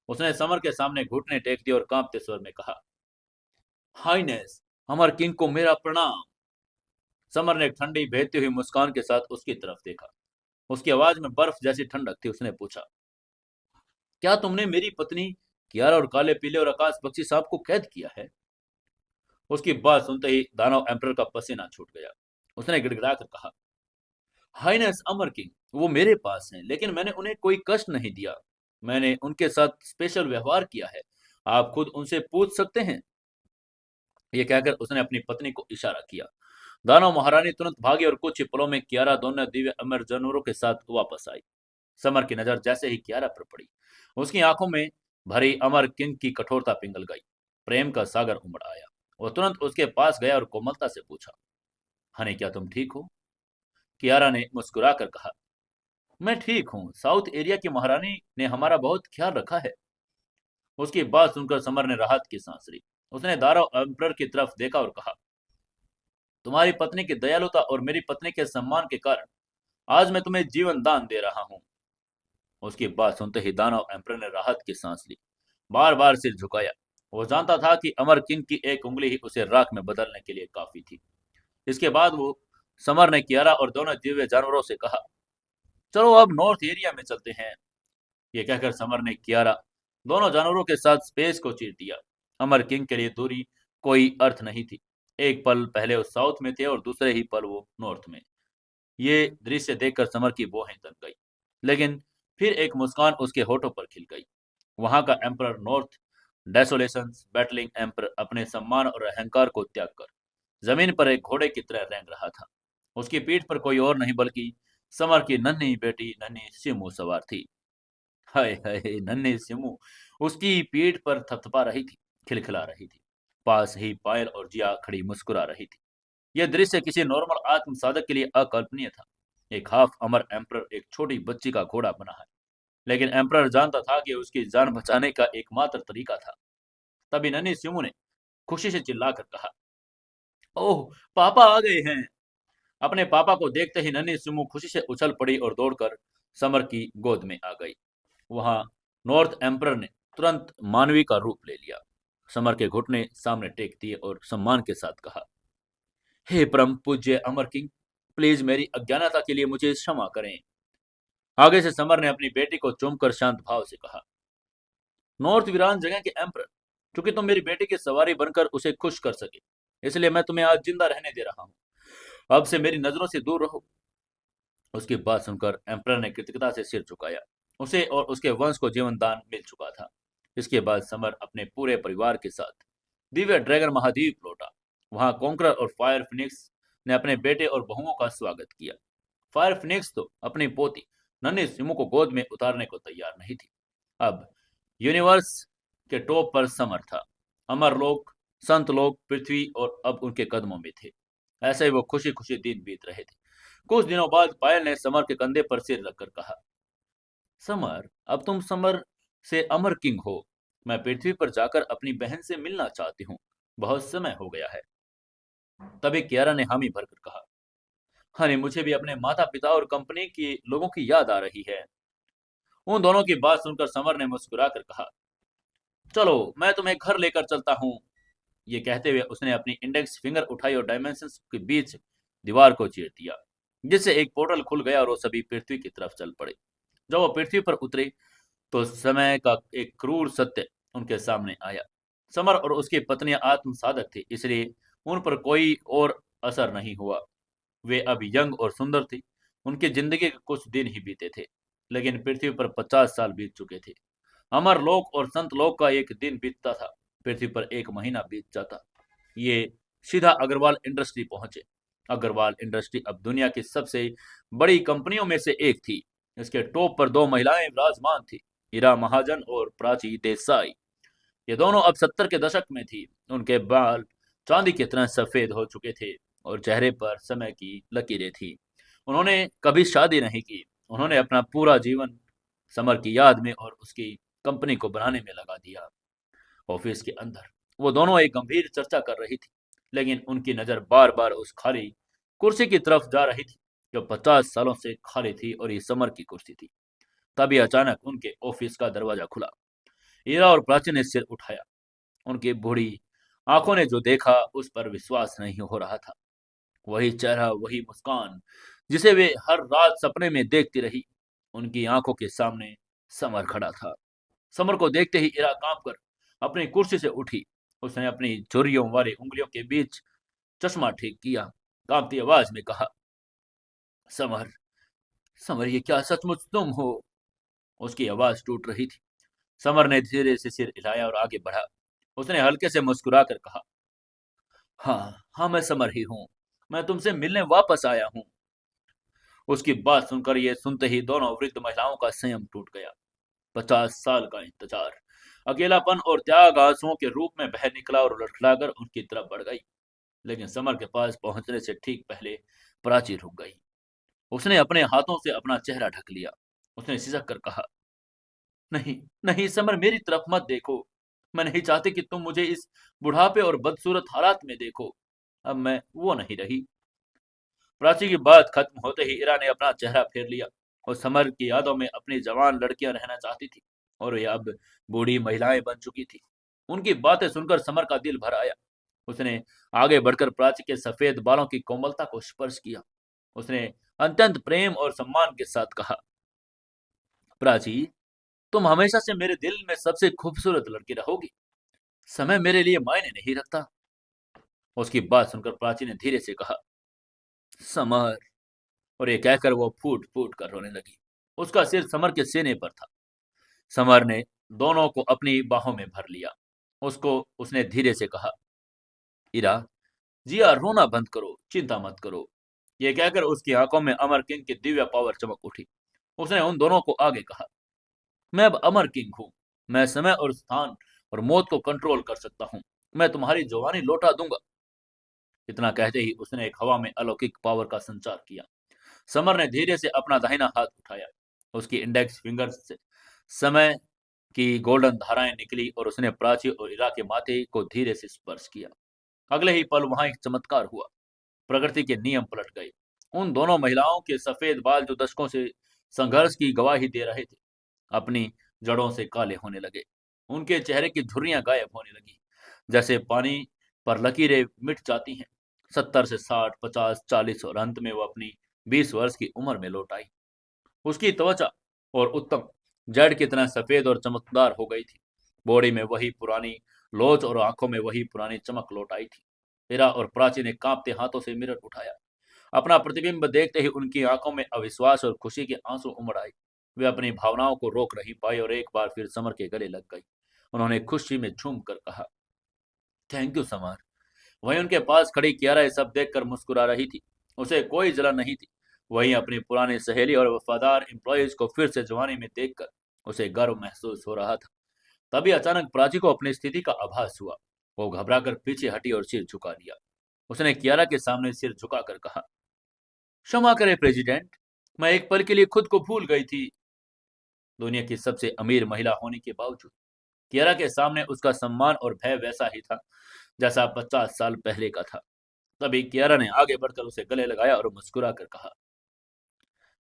उसने समर के सामने घुटने टेक दिए और कांपते स्वर में कहा, हाइनेस, अमर किंग को मेरा प्रणाम। समर ने एक ठंडी बहती हुई मुस्कान के साथ उसकी तरफ देखा। उसकी आवाज में बर्फ जैसी ठंडक थी। उसने पूछा, क्या तुमने मेरी पत्नी कियारा और काले पीले और आकाश पक्षी सांप को कैद किया है? उसकी बात सुनते ही दानव एम्परर का पसीना छूट गया। उसने गिड़गिड़ाकर कहा, हाइनेस अमर किंग, वो मेरे पास हैं, लेकिन मैंने उन्हें कोई कष्ट नहीं दिया। मैंने उनके साथ स्पेशल व्यवहार किया है। आप खुद उनसे पूछ सकते हैं। ये कहकर उसने अपनी पत्नी को इशारा किया। दानव महारानी तुरंत भागी और कुछ ही पलों में कियारा दोनों दिव्य अमर जानवरों के साथ वापस आई। समर की नजर जैसे ही कियारा पर पड़ी, उसकी आंखों में भरी अमर किंग की कठोरता पिघल गई। प्रेम का सागर उमड़ आया। वो तुरंत उसके पास गया और कोमलता से पूछा, हनी, क्या तुम ठीक हो? कियारा ने मुस्कुराकर कहा, मैं ठीक हूँ। साउथ एरिया की महारानी ने हमारा बहुत ख्याल रखा है। उसकी बात सुनकर समर ने राहत की सांस ली। उसने दानव एम्परर की तरफ देखा और कहा, तुम्हारी पत्नी की दयालुता और मेरी पत्नी के सम्मान के कारण आज मैं तुम्हें जीवन दान दे रहा हूँ। उसकी बात सुनते ही दानव एम्परर ने राहत की सांस ली, बार बार सिर झुकाया। वो जानता था कि अमर किंग की एक उंगली ही उसे राख में बदलने के लिए काफी थी। इसके बाद वो समर ने कियारा और दोनों दिव्य जानवरों से कहा, चलो अब नॉर्थ एरिया में चलते हैं। ये कहकर समर ने कियारा दोनों जानवरों के साथ स्पेस को चीर दिया। अमर किंग के लिए दूरी कोई अर्थ नहीं थी। एक पल पहले वो साउथ में थे और दूसरे ही पल वो नॉर्थ में। ये दृश्य देखकर समर की भौहें तन गई, लेकिन फिर एक मुस्कान उसके होठों पर खिल गई। वहां का emperor north desolation battling emperor अपने सम्मान और अहंकार को त्याग कर जमीन पर एक घोड़े की तरह रेंग रहा था। उसकी पीठ पर कोई और नहीं बल्कि समर की नन्ही बेटी नन्ही सिमू सवार थी। हाय हाय, नन्ही सिमू उसकी पीठ पर थपथपा रही थी, खिलखिला रही थी। पास ही पायल और जिया खड़ी मुस्कुरा रही थी। यह दृश्य किसी नॉर्मल आत्म साधक के लिए अकल्पनीय था। एक हाफ अमर एम्परर एक छोटी बच्ची का घोड़ा बना है, लेकिन एम्परर जानता था कि उसकी जान बचाने का एकमात्र तरीका था। तभी नन्ही सिमू ने खुशी से चिल्लाकर कहा, ओह, पापा आ गए हैं। अपने पापा को देखते ही नन्ही सिमू खुशी से उछल पड़ी और दौड़कर समर की गोद में आ गई। वहां नॉर्थ एम्परर ने तुरंत मानवी का रूप ले लिया। समर के घुटने सामने टेक दिए और सम्मान के साथ कहा, हे परम पूज्य अमर किंग, प्लीज मेरी अज्ञानता के लिए मुझे क्षमा करें। आगे से समर ने अपनी बेटी को चूमकर शांत भाव से कहा, नॉर्थ वीरान जगह के एम्परर, क्योंकि तुम मेरी बेटी की सवारी बनकर उसे खुश कर सके, इसलिए मैं तुम्हें आज जिंदा रहने दे रहा हूँ। अब से मेरी नजरों से दूर रहो। उसकी बात सुनकर एम्परर ने कृतज्ञता से सिर झुकाया। उसे और उसके वंश को जीवन दान मिल चुका था। इसके बाद समर अपने पूरे परिवार के साथ दिव्य ड्रैगन महाद्वीप लौटा। वहां कॉन्करर और फायर फिनिक्स ने अपने बेटे और बहुओं का स्वागत किया। फायर फिनिक्स तो अपनी पोती नन्ही सिमू को गोद में उतारने को तैयार नहीं थी। अब यूनिवर्स के टॉप पर समर था। अमर लोग, संत लोग, पृथ्वी और अब उनके कदमों में थे। ऐसे ही वो खुशी खुशी दिन बीत रहे थे। कुछ दिनों बाद पायल ने समर के कंधे पर सिर रखकर कहा, समर, अब तुम समर से अमर किंग हो। मैं पृथ्वी पर जाकर अपनी बहन से मिलना चाहती हूँ। बहुत समय हो गया है। तभी कियारा ने हामी भरकर कहा, हनी, मुझे भी अपने माता पिता और कंपनी के लोगों की याद आ रही है। उन दोनों की बात सुनकर समर ने मुस्कुराकर कहा, चलो मैं तुम्हें घर लेकर चलता हूँ। ये कहते हुए उसने अपनी इंडेक्स फिंगर उठाई और डायमेंशंस के बीच दीवार को चीर दिया, जिससे एक पोर्टल खुल गया और वो सभी पृथ्वी की तरफ चल पड़े। जब वो पृथ्वी पर उतरे तो समय का एक क्रूर सत्य उनके सामने आया। समर और उसकी पत्नी आत्म साधक थी, इसलिए उन पर कोई और असर नहीं हुआ। वे अब यंग और सुंदर थी। उनकी जिंदगी के कुछ दिन ही बीते थे, लेकिन पृथ्वी पर 50 साल बीत चुके थे। अमर लोक और संत लोक का एक दिन बीतता था, पृथ्वी पर एक महीना बीत जाता। ये सीधा अग्रवाल इंडस्ट्री पहुंचे। अग्रवाल इंडस्ट्री अब दुनिया की सबसे बड़ी कंपनियों में से एक थी। इसके टॉप पर दो महिलाएं विराजमान थी, ईरा महाजन और प्राची देसाई। ये दोनों अब 70 के दशक में थी। उनके बाल चांदी की तरह सफेद हो चुके थे और चेहरे पर समय की लकीरें थी। उन्होंने कभी शादी नहीं की उन्होंने अपना पूरा जीवन समर की याद में और उसकी कंपनी को बनाने में लगा दिया। ऑफिस के अंदर वो दोनों एक गंभीर चर्चा कर रही थी, लेकिन उनकी नजर बार बार उस खाली कुर्सी की तरफ जा रही थी जो 50 सालों से खाली थी, और ये समर की कुर्सी थी। तभी अचानक उनके ऑफिस का दरवाजा खुला। ईरा और प्राची ने सिर उठाया। उनकी बूढ़ी आंखों ने जो देखा उस पर विश्वास नहीं हो रहा था। वही चेहरा, वही मुस्कान जिसे वे हर रात सपने में देखती रही, उनकी आंखों के सामने समर खड़ा था। समर को देखते ही इरा कांप कर अपनी कुर्सी से उठी। उसने अपनी झुर्रियों वाली उंगलियों के बीच चश्मा ठीक किया, कांपती आवाज में कहा, समर, समर, ये क्या सचमुच तुम हो? उसकी आवाज टूट रही थी। समर ने धीरे से सिर हिलाया और आगे बढ़ा। उसने हल्के से मुस्कुराकर कहा, हाँ हाँ, मैं समर ही हूँ। मैं तुमसे मिलने वापस आया हूँ। उसकी बात सुनकर ये सुनते ही दोनों वृद्ध महिलाओं का संयम टूट गया। 50 साल का इंतजार, अकेलापन और त्याग आंसुओं के रूप में बह निकला और लड़खड़ाकर उनकी तरफ बढ़ गई। लेकिन समर के पास पहुंचने से ठीक पहले प्राची रुक गई। उसने अपने हाथों से अपना चेहरा ढक लिया। उसने सिसक कर कहा, नहीं नहीं समर, मेरी तरफ मत देखो। मैं नहीं चाहती कि तुम मुझे इस बुढ़ापे और बदसूरत हालात में देखो। अब मैं वो नहीं रही। प्राची की बात खत्म होते ही इरा ने अपना चेहरा फेर लिया। और समर की यादों में अपनी जवान लड़कियां रहना चाहती थी, और वे अब बूढ़ी महिलाएं बन चुकी थी। उनकी बातें सुनकर समर का दिल भर आया। उसने आगे बढ़कर प्राची के सफेद बालों की कोमलता को स्पर्श किया। उसने अत्यंत प्रेम और सम्मान के साथ कहा, प्राची, तुम हमेशा से मेरे दिल में सबसे खूबसूरत लड़की रहोगी। समय मेरे लिए मायने नहीं रखता। उसकी बात सुनकर प्राची ने धीरे से कहा, समर, और ये कहकर वो फूट फूट कर रोने लगी। उसका सिर समर के सीने पर था। समर ने दोनों को अपनी बाहों में भर लिया। उसको उसने धीरे से कहा, इरा, जिया, रोना बंद करो, चिंता मत करो। ये कहकर उसकी आंखों में अमर किंग की दिव्य पावर चमक उठी। उसने उन दोनों को आगे कहा, मैं अब अमर किंग हूं। मैं समय और स्थान और मौत को कंट्रोल कर सकता हूं। मैं तुम्हारी जवानी लौटा दूंगा। इतना कहते ही उसने एक हवा में अलौकिक पावर का संचार किया। समर ने धीरे से अपना दाहिना हाथ उठाया। उसकी इंडेक्स फिंगर से समय की गोल्डन धाराएं निकली और उसने प्राची और इरा के माथे को धीरे से स्पर्श किया। अगले ही पल वहां एक चमत्कार हुआ। प्रकृति के नियम पलट गए। उन दोनों महिलाओं के सफेद बाल, जो दशकों से संघर्ष की गवाही दे रहे थे, अपनी जड़ों से काले होने लगे। उनके चेहरे की झुर्रियां गायब होने लगी, जैसे पानी पर लकीरें मिट जाती हैं। 70 से 60, 50, 40 और अंत में वो अपनी 20 वर्ष की उम्र में लौट आई। उसकी त्वचा और उत्तम जड़ की तरह सफेद और चमकदार हो गई थी। बॉडी में वही पुरानी लोच और आंखों में वही पुरानी चमक लौट आई थी। हीरा और प्राची ने कांपते हाथों से मिरर उठाया। अपना प्रतिबिंब देखते ही उनकी आंखों में अविश्वास और खुशी के आंसू उमड़ आए। वे अपनी भावनाओं को रोक नहीं पाई और एक बार फिर समर के गले लग गई। उन्होंने खुशी में झूम कर कहा, थैंक यू समर। वहीं उनके पास खड़ी कियारा ये सब देखकर मुस्कुरा रही थी। उसे कोई जलन नहीं थी। वहीं अपनी पुरानी सहेली और वफादार एम्प्लॉयज को फिर से जवानी में देखकर उसे गर्व महसूस हो रहा था। तभी अचानक प्राची को अपनी स्थिति का आभास हुआ। वो घबराकर पीछे हटी और सिर झुका लिया। उसने कियारा के सामने सिर झुकाकर कहा, क्षमा करे प्रेसिडेंट, मैं एक पल के लिए खुद को भूल गई थी। दुनिया की सबसे अमीर महिला होने के बावजूद कियारा के सामने उसका सम्मान और भय वैसा ही था जैसा 50 साल पहले का था। तभी कियारा ने आगे बढ़कर उसे गले लगाया और मुस्कुरा कर कहा,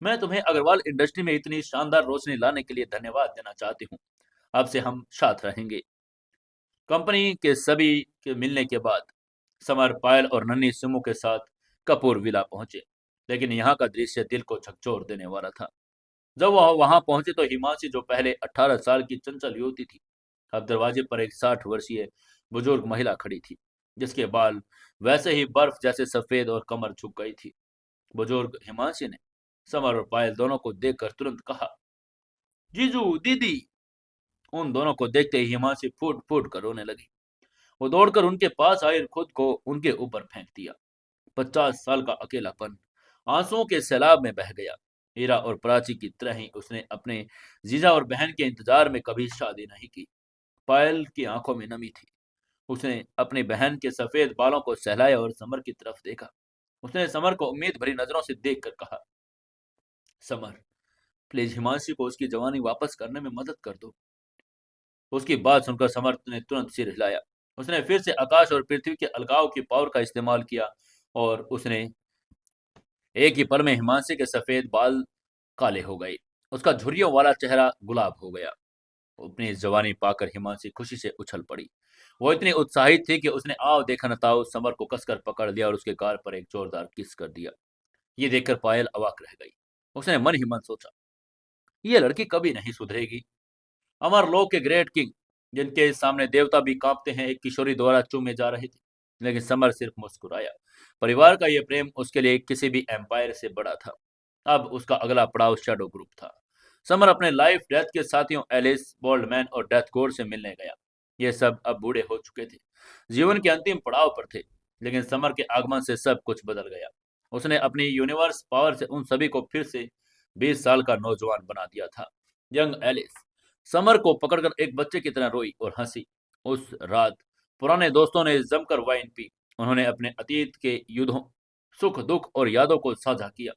मैं तुम्हें अग्रवाल इंडस्ट्री में इतनी शानदार रोशनी लाने के लिए धन्यवाद देना चाहती हूँ। अब से हम साथ रहेंगे। कंपनी के सभी के मिलने के बाद समर, पायल और नन्ही सिमू के साथ कपूर विला पहुंचे। लेकिन यहाँ का दृश्य दिल को झकझोर देने वाला था। जब वह वहां पहुंचे तो हिमांशी, जो पहले 18 साल की चंचल युवती थी, अब दरवाजे पर एक 60 वर्षीय बुजुर्ग महिला खड़ी थी, जिसके बाल वैसे ही बर्फ जैसे सफेद और कमर झुक गई थी। बुजुर्ग हिमांशी ने समर और पायल दोनों को देखकर तुरंत कहा, जीजू, दीदी। उन दोनों को देखते ही हिमांशी फूट फूट कर रोने लगी। वो दौड़कर उनके पास आई और खुद को उनके ऊपर फेंक दिया। 50 साल का अकेलापन आंसुओं के सैलाब में बह गया। हीरा और प्राची की तरह ही उसने अपने जीजा और बहन के इंतजार में कभी शादी नहीं की। पायल की आंखों में नमी थी। उसने अपनी बहन के सफेद बालों को सहलाया और समर की तरफ देखा। उसने समर को उम्मीद भरी नजरों से देखकर कहा, समर, प्लीज हिमांशी को उसकी जवानी वापस करने में मदद कर दो। उसकी बात सुनकर समर ने तुरंत सिर हिलाया। उसने फिर से आकाश और पृथ्वी के अलगाव की पावर का इस्तेमाल किया और उसने एक ही पल में हिमांशी के सफेद बाल काले हो गए। उसका झुर्रियों वाला चेहरा गुलाब हो गया। अपनी जवानी पाकर हिमांशी खुशी से उछल पड़ी। वो इतनी उत्साहित थी कि उसने आओ देखा न ताओ समर को कसकर पकड़ लिया और उसके गाल पर एक जोरदार किस कर दिया। ये देखकर पायल अवाक रह गई। उसने मन ही मन सोचा, ये लड़की कभी नहीं सुधरेगी। अमरलोक के ग्रेट किंग, जिनके सामने देवता भी कांपते हैं, एक किशोरी द्वारा चूमे जा रहे थे। लेकिन समर सिर्फ मुस्कुराया। परिवार का यह प्रेम उसके लिए किसी भी एम्पायर से बड़ा था। अब उसका अगला पड़ाव शैडो ग्रुप था। समर अपने लाइफ डेथ के साथियों एलिस, बोल्डमैन और डेथ गोड से मिलने गया। ये सब अब बूढ़े हो चुके थे, जीवन के अंतिम पड़ाव पर थे। लेकिन समर के आगमन से सब कुछ बदल गया। उसने अपनी यूनिवर्स पावर से उन सभी को फिर से 20 साल का नौजवान बना दिया था। यंग एलिस समर को पकड़कर एक बच्चे की तरह रोई और हंसी। उस रात पुराने दोस्तों ने जमकर वाइन पी। उन्होंने अपने अतीत के युद्धों, सुख दुख और यादों को साझा किया।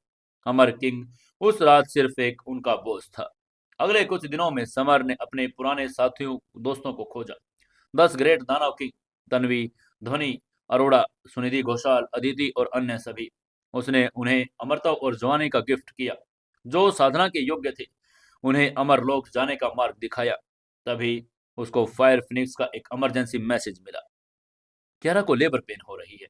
अमर किंग उस रात सिर्फ एक उनका बोझ था। अगले कुछ दिनों में समर ने अपने पुराने साथियों दोस्तों को खोजा। 10 ग्रेट दानव किंग, तन्वी, ध्वनि, अरोड़ा, सुनिधि घोषाल, अदिति और अन्य सभी। उसने उन्हें अमरता और जवानी का गिफ्ट किया। जो साधना के योग्य थे उन्हें अमरलोक जाने का मार्ग दिखाया। तभी उसको फायर फिनिक्स का एक इमरजेंसी मैसेज मिला। कियारा को लेबर पेन हो रही है।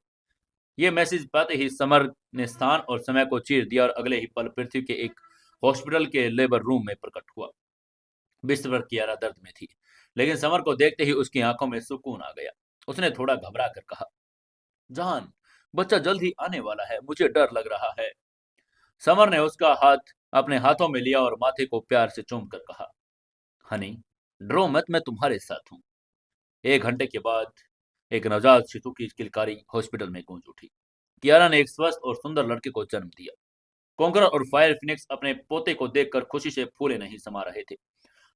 यह मैसेज पाते ही समर ने स्थान और समय को चीर दिया और अगले ही पल पृथ्वी के एक हॉस्पिटल के लेबर रूम में प्रकट हुआ। बिस्तर पर कियारा दर्द में थी, लेकिन समर को देखते ही उसकी आंखों में सुकून आ गया। उसने थोड़ा घबरा कर कहा, जान, बच्चा जल्द ही आने वाला है, मुझे डर लग रहा है। समर ने उसका हाथ अपने हाथों में लिया और माथे को प्यार से चूम कर कहा, हनी, डरो मत, मैं तुम्हारे साथ हूं। 1 घंटे के बाद एक नवजात शिशु की किलकारी हॉस्पिटल में गूंज उठी। कियारा ने एक स्वस्थ और सुंदर लड़के को जन्म दिया। कॉन्करर और फायर फिनिक्स अपने पोते को देखकर खुशी से फूले नहीं समा रहे थे।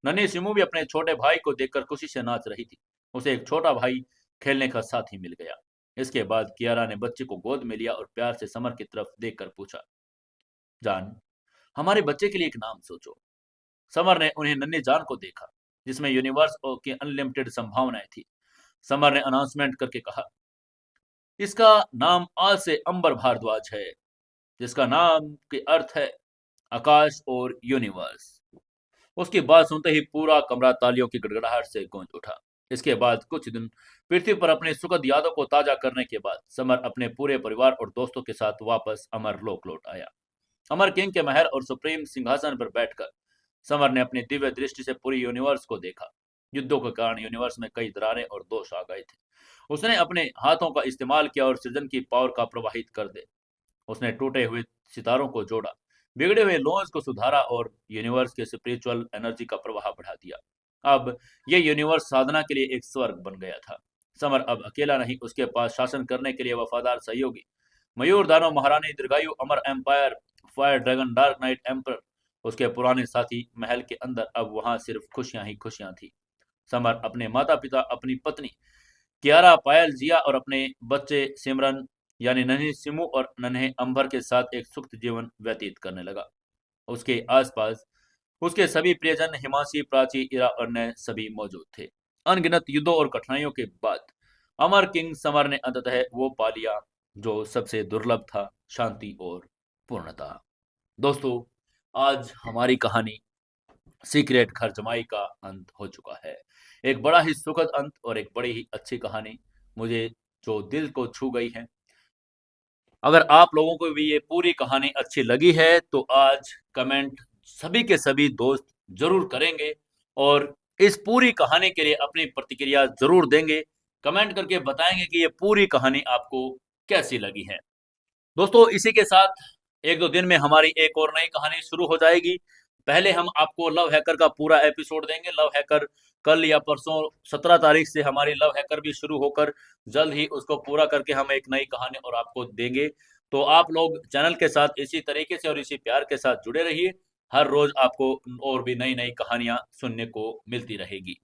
नन्ही सिमू भी अपने छोटे भाई को देखकर खुशी से नाच रही थी। उसे एक छोटा भाई खेलने का साथी मिल गया। इसके बाद कियारा ने बच्चे को गोद में लिया और प्यार से समर की तरफ देखकर पूछा, जान, हमारे बच्चे के लिए एक नाम सोचो। समर ने उन्हें नन्ही जान को देखा, जिसमें यूनिवर्स की अनलिमिटेड संभावनाएं थी। समर ने अनाउंसमेंट करके कहा, इसका नाम आज से अंबर भारद्वाज है, जिसका नाम के अर्थ है आकाश और यूनिवर्स। उसकी बात सुनते ही पूरा कमरा तालियों की गड़गड़ाहट से गूंज उठा। इसके बाद कुछ दिन पृथ्वी पर अपने सुखद यादों को ताजा करने के बाद समर अपने पूरे परिवार और दोस्तों के साथ वापस अमरलोक लौट आया। अमर किंग के महल और सुप्रीम सिंहासन पर बैठकर समर ने अपनी दिव्य दृष्टि से पूरी यूनिवर्स को देखा। युद्धों के कारण यूनिवर्स में कई दरारें और दोष आ गए थे। उसने अपने हाथों का इस्तेमाल किया और सृजन की पावर का प्रवाहित कर दे। उसने टूटे हुए सितारों को जोड़ा, बिगड़े हुए लॉज को सुधारा और यूनिवर्स के स्पिरिचुअल एनर्जी का प्रवाह बढ़ा दिया। अब यह यूनिवर्स साधना के लिए एक स्वर्ग बन गया था। समर अब अकेला नहीं, उसके पास शासन करने के लिए वफादार सहयोगी मयूर दानव महारानी दीर्घायु अमर empire fire dragon dark knight emperor, उसके पुराने साथी महल के अंदर। अब वहां सिर्फ खुशियां ही खुशियां थी। समर अपने माता पिता, अपनी पत्नी कियारा, पायल, जिया और अपने बच्चे सिमरन यानी नन्ही सिमू और नन्हे अंबर के साथ एक सुखद जीवन व्यतीत करने लगा। उसके आसपास उसके सभी प्रियजन हिमांशी, प्राची, इरा और नए सभी मौजूद थे। अनगिनत युद्धों और कठिनाइयों के बाद अमर किंग समर ने अंततः वो पा लिया जो सबसे दुर्लभ था, शांति और पूर्णता। दोस्तों, आज हमारी कहानी सीक्रेट घर जमाई का अंत हो चुका है। एक बड़ा ही सुखद अंत और एक बड़ी ही अच्छी कहानी, मुझे जो दिल को छू गई है। अगर आप लोगों को भी ये पूरी कहानी अच्छी लगी है तो आज कमेंट सभी के सभी दोस्त जरूर करेंगे और इस पूरी कहानी के लिए अपनी प्रतिक्रिया जरूर देंगे। कमेंट करके बताएंगे कि ये पूरी कहानी आपको कैसी लगी है। दोस्तों, इसी के साथ 1-2 दिन में हमारी एक और नई कहानी शुरू हो जाएगी। पहले हम आपको लव हैकर का पूरा एपिसोड देंगे। लव हैकर कल या परसों 17 तारीख से हमारी लव हैकर भी शुरू होकर जल्द ही उसको पूरा करके हम एक नई कहानी और आपको देंगे। तो आप लोग चैनल के साथ इसी तरीके से और इसी प्यार के साथ जुड़े रहिए। हर रोज आपको और भी नई नई कहानियां सुनने को मिलती रहेगी।